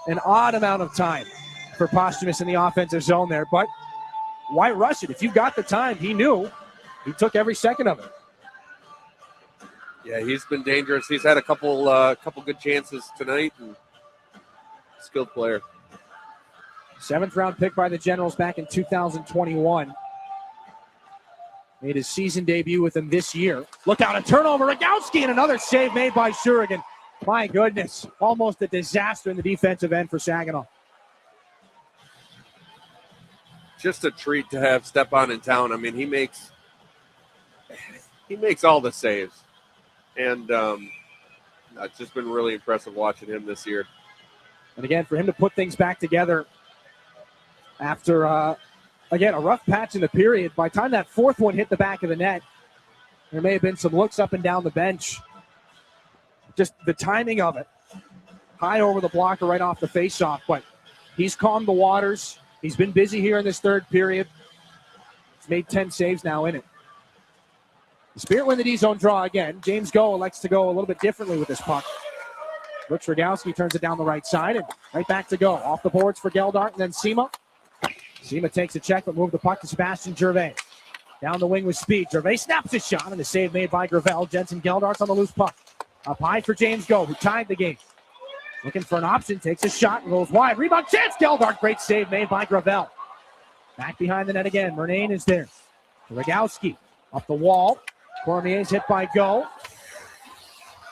An odd amount of time for Posthumus in the offensive zone there. But why rush it? If you got the time, he knew. He took every second of it. Yeah, he's been dangerous. He's had a couple good chances tonight. And skilled player. 7th round pick by the Generals back in 2021. Made his season debut with them this year. Look out, a turnover. Rogowski and another save made by Shurigan. My goodness, almost a disaster in the defensive end for Saginaw. Just a treat to have Stepan in town. I mean, he makes all the saves. And it's just been really impressive watching him this year. And again, for him to put things back together after, again, a rough patch in the period. By the time that fourth one hit the back of the net, there may have been some looks up and down the bench. Just the timing of it. High over the blocker right off the faceoff, but he's calmed the waters. He's been busy here in this third period. He's made 10 saves now in it. The Spirit win the D-zone draw again. James Go elects to go a little bit differently with this puck. Rich Rogowski turns it down the right side and right back to Go. Off the boards for Geldart and then Sema. Sema takes a check but move the puck to Sebastian Gervais. Down the wing with speed. Gervais snaps a shot and a save made by Gravel. Jensen Geldart's on the loose puck. Up high for James Go, who tied the game. Looking for an option, takes a shot and rolls wide. Rebound chance, Geldart. Great save made by Gravel. Back behind the net again. Murnane is there. Rogowski up the wall. Cormier's hit by Go.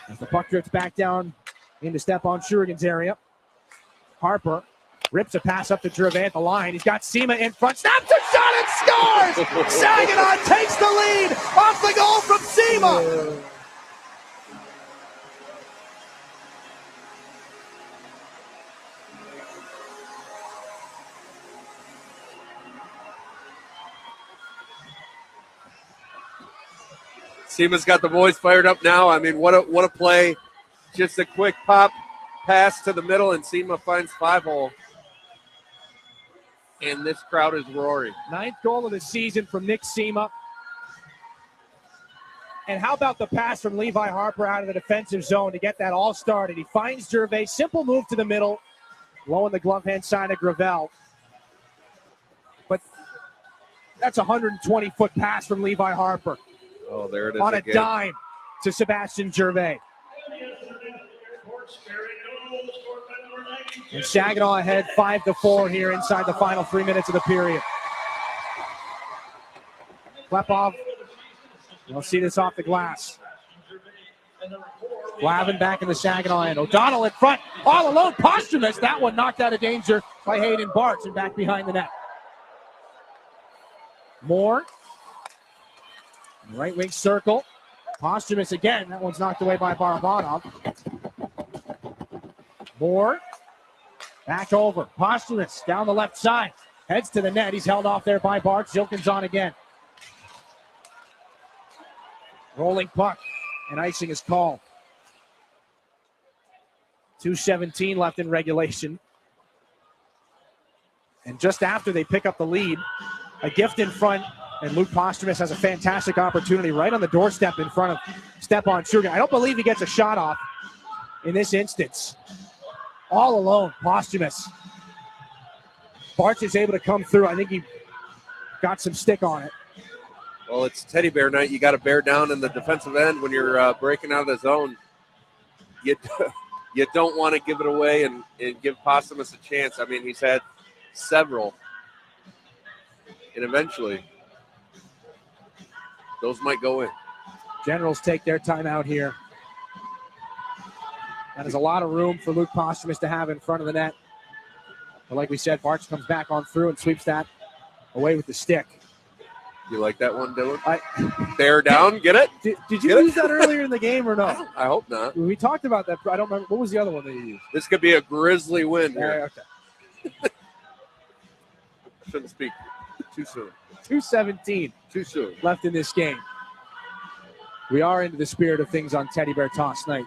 As the puck drifts back down into Stepan Shurigan's area. Harper rips a pass up to Gervais at the line. He's got Sema in front. Snaps a shot and scores! Saginaw takes the lead off the goal from Sema. Sema's got the boys fired up now. I mean, what a play. Just a quick pop pass to the middle, and Sema finds 5-hole. And this crowd is roaring. 9th goal of the season from Nick Sema. And how about the pass from Levi Harper out of the defensive zone to get that all started? He finds Gervais. Simple move to the middle. Low on the glove hand side of Gravel. But that's a 120-foot pass from Levi Harper. Oh, there it is on again. A dime to Sebastian Gervais. And Saginaw ahead 5-4 here inside the final 3 minutes of the period. Klepov, you'll see this off the glass. Glavin back in the Saginaw end. O'Donnell in front, all alone, Posthumous. That one knocked out of danger by Hayden Bartz and back behind the net. Moore. Right wing circle. Posthumous again. That one's knocked away by Barabanov. Moore. Back over. Posthumous down the left side. Heads to the net. He's held off there by Bart. Zilkin's on again. Rolling puck. And icing is called. 2:17 left in regulation. And just after they pick up the lead, a gift in front. And Luke Posthumous has a fantastic opportunity right on the doorstep in front of Stepan Shurigan. I don't believe he gets a shot off in this instance. All alone, Posthumous. Bartz is able to come through. I think he got some stick on it. Well, it's teddy bear night. You got to bear down in the defensive end when you're breaking out of the zone. You don't want to give it away and give Posthumous a chance. I mean, he's had several. And eventually, those might go in. Generals take their time out here. That is a lot of room for Luke Posthumous to have in front of the net. But like we said, Bartz comes back on through and sweeps that away with the stick. You like that one, Dylan? Bear down, get it? Did you use that earlier in the game or not? I hope not. We talked about that. I don't remember. What was the other one that you used? This could be a grisly win here. Okay. Shouldn't speak too soon. 2:17. Too soon. Left in this game. We are into the spirit of things on Teddy Bear Toss night.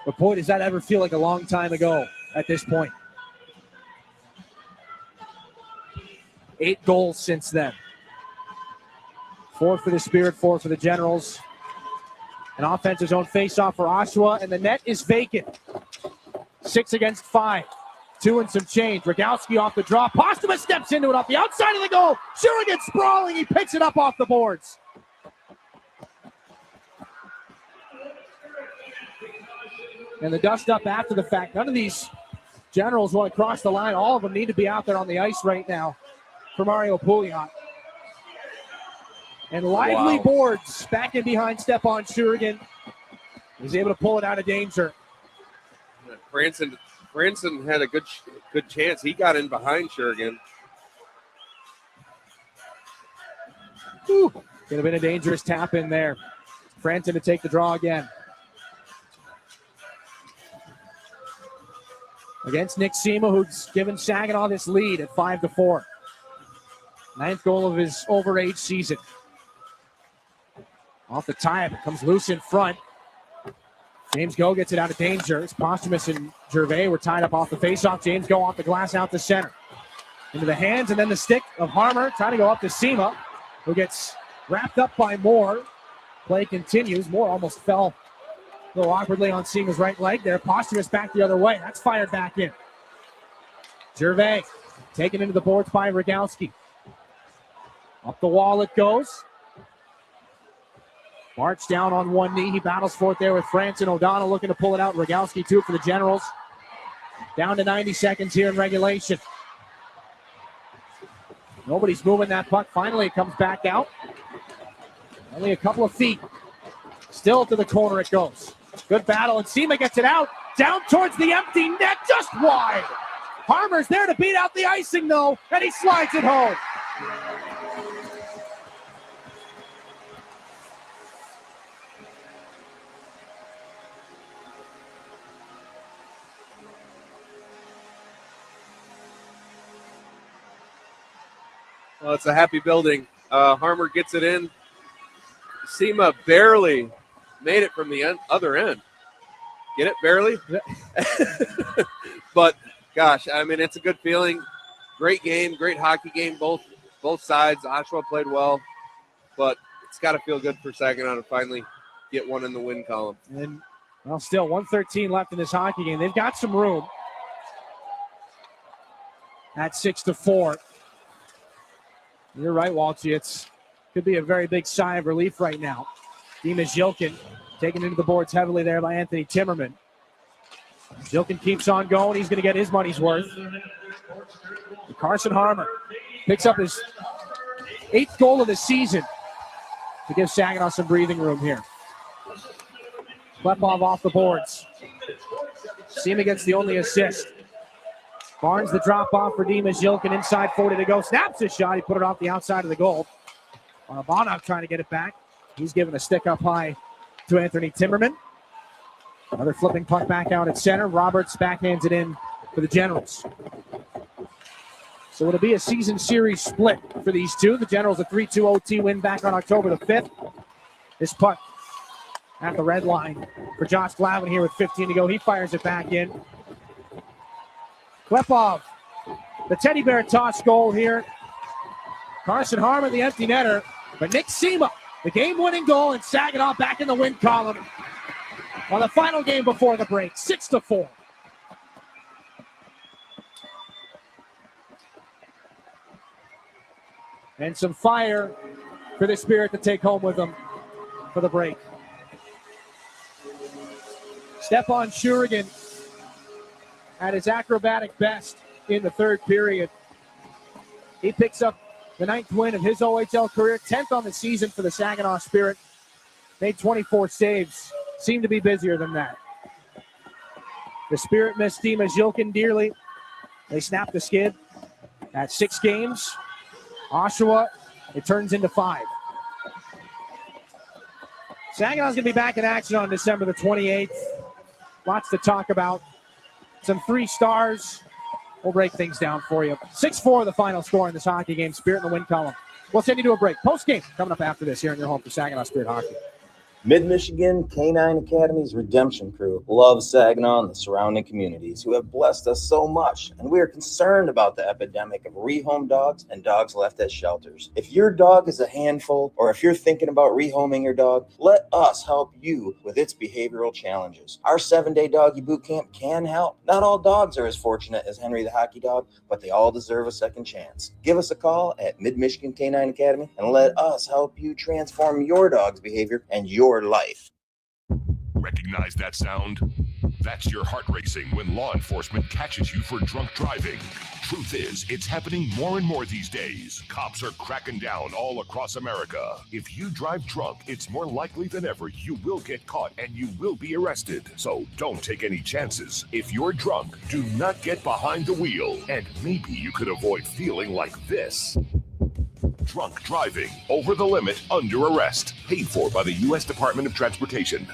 But boy, does that ever feel like a long time ago at this point. 8 goals since then. 4 for the Spirit, 4 for the Generals. An offensive zone faceoff for Oshawa, and the net is vacant. 6 against 5. 2 and some change. Rogowski off the draw. Posthumous steps into it off the outside of the goal. Shurigan sprawling. He picks it up off the boards. And the dust up after the fact. None of these Generals want to cross the line. All of them need to be out there on the ice right now for Mario Pouliot. And lively boards back in behind Stepan Shurigan. He's able to pull it out of danger. Franson had a good chance. He got in behind Shurigan. Could have been a dangerous tap in there. Franson to take the draw again. Against Nick Sema, who's given Saginaw this lead at 5-4. 9th goal of his overage season. Off the tie-up, it comes loose in front. James Go gets it out of danger. It's Posthumus and Gervais were tied up off the faceoff. James Go off the glass out to center. Into the hands and then the stick of Harmer, trying to go up to Sema, who gets wrapped up by Moore. Play continues. Moore almost fell a little awkwardly on Sema's right leg there. Posthumus back the other way. That's fired back in. Gervais taken into the boards by Rogowski. Up the wall it goes. March down on one knee. He battles for it there with Franson. O'Donnell looking to pull it out. Rogowski too for the Generals. Down to 90 seconds here in regulation. Nobody's moving that puck. Finally, it comes back out. Only a couple of feet. Still to the corner it goes. Good battle, and Sema gets it out. Down towards the empty net, just wide. Harmer's there to beat out the icing, though, and he slides it home. Well, it's a happy building. Harmer gets it in. Sema barely made it from the other end. Get it? Barely? But, gosh, I mean, it's a good feeling. Great game, great hockey game, both sides. Oshawa played well, but it's got to feel good for Saginaw to finally get one in the win column. And, well, still 1:13 left in this hockey game. They've got some room at 6-4. You're right, Walty. It's could be a very big sigh of relief right now. Dimas Jilkin taken into the boards heavily there by Anthony Timmerman. Jilkin keeps on going. He's going to get his money's worth. Carson Harmer picks up his 8th goal of the season to give Saginaw some breathing room here. Klepov off the boards. Sema gets the only assist. Barnes the drop off for Dimas Jilkin. Inside 40 to go. Snaps his shot. He put it off the outside of the goal. Bonnock trying to get it back. He's giving a stick up high to Anthony Timmerman. Another flipping puck back out at center. Roberts backhands it in for the Generals. So it'll be a season series split for these two. The Generals a 3-2 OT win back on October the 5th. This puck at the red line for Josh Glavin here with 15 to go. He fires it back in. Klepov, the teddy bear toss goal here. Carson Harmer, the empty netter. But Nick Sema, the game-winning goal, and Saginaw back in the win column on the final game before the break, 6-4. And some fire for the Spirit to take home with them for the break. Stepan Shurigan at his acrobatic best in the third period. He picks up the 9th win of his OHL career, 10th on the season for the Saginaw Spirit. Made 24 saves. Seemed to be busier than that. The Spirit missed Dimas Jilkin dearly. They snapped the skid at 6 games. Oshawa, it turns into 5. Saginaw's going to be back in action on December the 28th. Lots to talk about. Some 3 stars. We'll break things down for you. 6-4 the final score in this hockey game. Spirit in the win column. We'll send you to a break. Post-game coming up after this here in your home for Saginaw Spirit Hockey. Mid-Michigan Canine Academy's Redemption Crew loves Saginaw and the surrounding communities who have blessed us so much, and we are concerned about the epidemic of rehome dogs and dogs left at shelters. If your dog is a handful, or if you're thinking about rehoming your dog, let us help you with its behavioral challenges. Our 7-day doggy boot camp can help. Not all dogs are as fortunate as Henry the Hockey Dog, but they all deserve a second chance. Give us a call at Mid-Michigan Canine Academy and let us help you transform your dog's behavior and your life. Recognize that sound? That's your heart racing when law enforcement catches you for drunk driving. Truth is, it's happening more and more these days. Cops are cracking down all across America. If you drive drunk, it's more likely than ever you will get caught and you will be arrested. So don't take any chances. If you're drunk, do not get behind the wheel. And maybe you could avoid feeling like this. Drunk driving, over the limit, under arrest. Paid for by the U.S. Department of Transportation.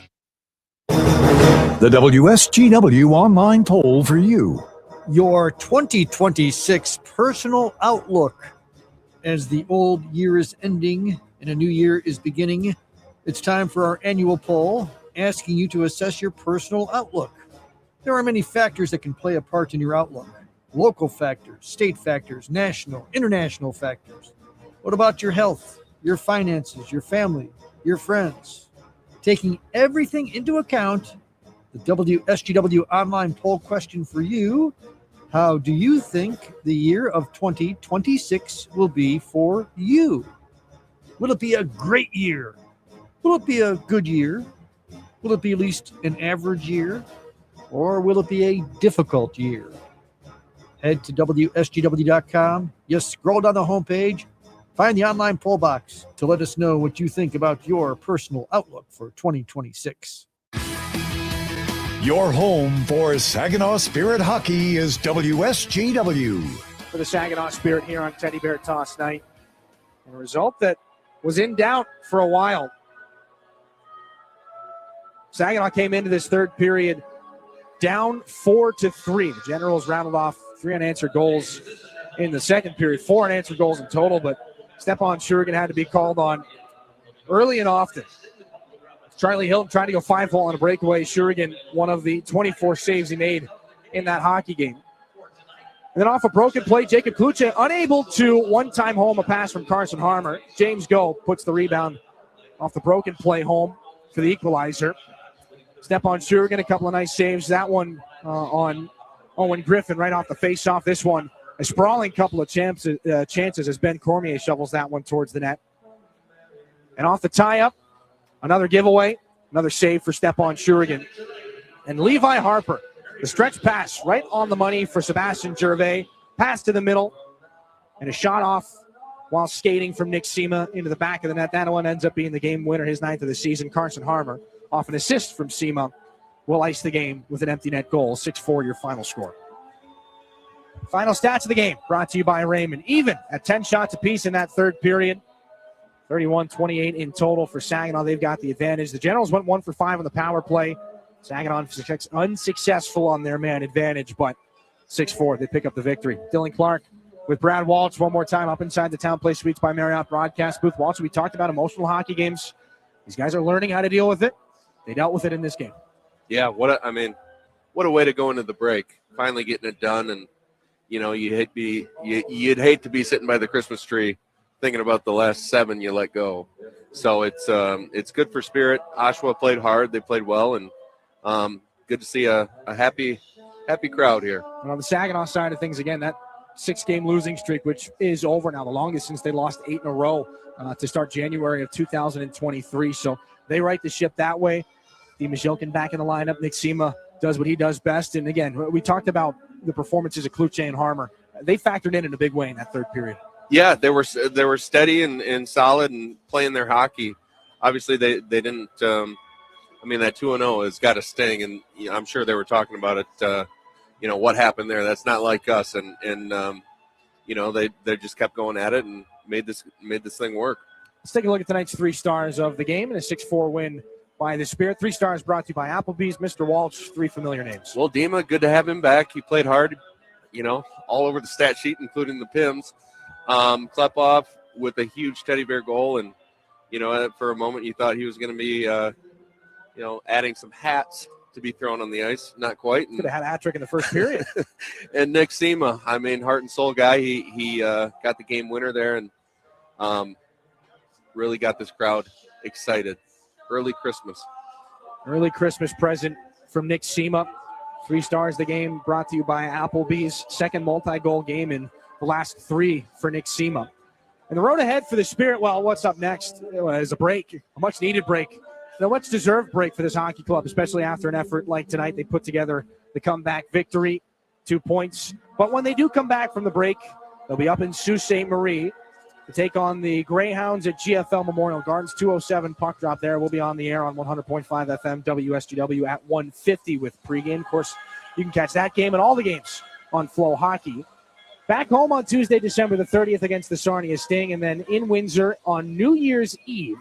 The WSGW online poll for you. Your 2026 personal outlook. As the old year is ending and a new year is beginning, it's time for our annual poll asking you to assess your personal outlook. There are many factors that can play a part in your outlook. Local factors, state factors, national, international factors. What about your health, your finances, your family, your friends? Taking everything into account, the WSGW online poll question for you: how do you think the year of 2026 will be for you? Will it be a great year? Will it be a good year? Will it be at least an average year? Or will it be a difficult year? Head to WSGW.com. Just scroll down the homepage. Find the online poll box to let us know what you think about your personal outlook for 2026. Your home for Saginaw Spirit Hockey is WSGW. For the Saginaw Spirit here on Teddy Bear Toss Night. And a result that was in doubt for a while. Saginaw came into this third period down 4-3. The Generals rattled off 3 unanswered goals in the second period, 4 unanswered goals in total, but Stepan Shurigan had to be called on early and often. Charlie Hilton trying to go 5-hole on a breakaway. Shurigan, one of the 24 saves he made in that hockey game. And then off a broken play, Jacob Kluche unable to one-time home a pass from Carson Harmer. James Go puts the rebound off the broken play home for the equalizer. Stepan Shurigan, a couple of nice saves. That one on Owen Griffin right off the face-off. This one, a sprawling couple of chances as Ben Cormier shovels that one towards the net. And off the tie-up, another giveaway, another save for Stepan Shurigan. And Levi Harper, the stretch pass right on the money for Sebastian Gervais. Pass to the middle, and a shot off while skating from Nick Sema into the back of the net. That one ends up being the game winner, his 9th of the season. Carson Harmer, off an assist from Sema, will ice the game with an empty net goal. 6-4 your final score. Final stats of the game brought to you by Raymond. Even at 10 shots apiece in that third period. 31-28 in total for Saginaw. They've got the advantage. The Generals went 1 for 5 on the power play. Saginaw unsuccessful on their man advantage, but 6-4, they pick up the victory. Dylan Clark with Brad Walsh one more time up inside the Town Place Suites by Marriott broadcast booth. Walsh, we talked about emotional hockey games. These guys are learning how to deal with it. They dealt with it in this game. Yeah, what a way to go into the break. Finally getting it done, and you'd hate to be sitting by the Christmas tree thinking about the last 7 you let go. So it's good for Spirit. Oshawa played hard. They played well, and good to see a happy crowd here. And on the Saginaw side of things, again, that 6-game losing streak, which is over now, the longest since they lost 8 in a row to start January of 2023. So they right the ship that way. Dima Zhilkin back in the lineup. Nick Sema does what he does best. And again, we talked about the performances of Kluche and Harmer. They factored in a big way in that third period. Yeah, they were steady and solid and playing their hockey. Obviously, they didn't. That 2-0 has got to sting, and I'm sure they were talking about it. What happened there? That's not like us, and they just kept going at it and made this thing work. Let's take a look at tonight's 3 stars of the game and a 6-4 win by the Spirit. 3 stars brought to you by Applebee's. Mr. Walsh, 3 familiar names. Well, Dima, good to have him back. He played hard, all over the stat sheet, including the PIMS. Klepov with a huge teddy bear goal, and for a moment you thought he was going to be adding some hats to be thrown on the ice. Not quite. Could have had a hat trick in the first period. And Nick Sema, heart and soul guy. He got the game winner there, and really got this crowd excited. Early Christmas present from Nick Sema. 3 stars the game brought to you by Applebee's. Second multi-goal game in the last 3 for Nick Sema. And the road ahead for the Spirit, well, what's up next is a break, a much-needed break a much-deserved break for this hockey club, especially after an effort like tonight. They put together the comeback victory, 2 points. But when they do come back from the break, they'll be up in Sault Ste. Marie to take on the Greyhounds at GFL Memorial Gardens. 2:07 puck drop there. We'll be on the air on 100.5 FM WSGW at 1:50 with pregame. Of course, you can catch that game and all the games on Flow Hockey. Back home on Tuesday, December the 30th against the Sarnia Sting, and then in Windsor on New Year's Eve,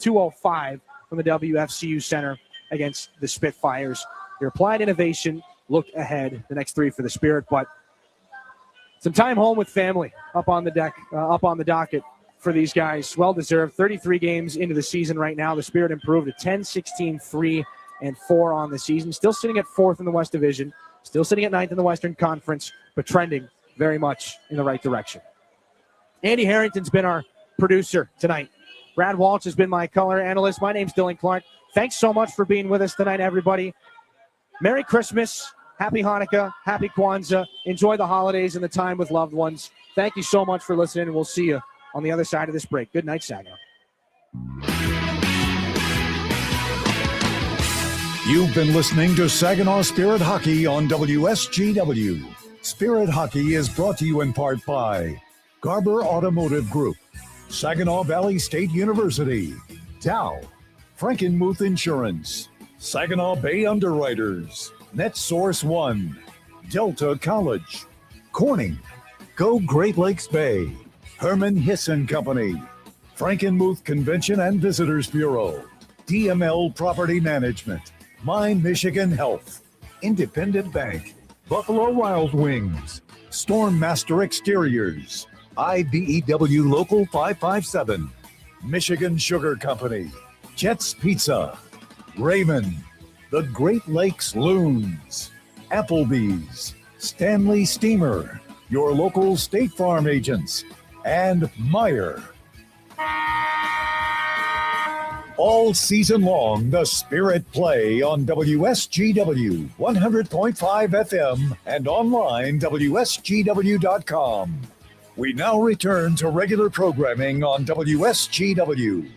2:05 from the WFCU Center against the Spitfires. Your applied innovation look ahead, the next three for the Spirit, but some time home with family up on the deck, up on the docket for these guys. Well-deserved. 33 games into the season right now. The Spirit improved to 10-16, 3-4 on the season. Still sitting at 4th in the West Division. Still sitting at 9th in the Western Conference, but trending very much in the right direction. Andy Harrington's been our producer tonight. Brad Walsh has been my color analyst. My name's Dylan Clark. Thanks so much for being with us tonight, everybody. Merry Christmas. Happy Hanukkah, happy Kwanzaa. Enjoy the holidays and the time with loved ones. Thank you so much for listening, and we'll see you on the other side of this break. Good night, Saginaw. You've been listening to Saginaw Spirit Hockey on WSGW. Spirit Hockey is brought to you in part by Garber Automotive Group, Saginaw Valley State University, Dow, Frankenmuth Insurance, Saginaw Bay Underwriters, NetSource One, Delta College, Corning, Go Great Lakes Bay, Herman Hisson Company, Frankenmuth Convention and Visitors Bureau, DML Property Management, My Michigan Health, Independent Bank, Buffalo Wild Wings, Stormmaster Exteriors, IBEW Local 557, Michigan Sugar Company, Jets Pizza, Raymond, the Great Lakes Loons, Applebee's, Stanley Steamer, your local State Farm agents, and Meyer. All season long, the Spirit play on WSGW 100.5 FM and online WSGW.com. We now return to regular programming on WSGW.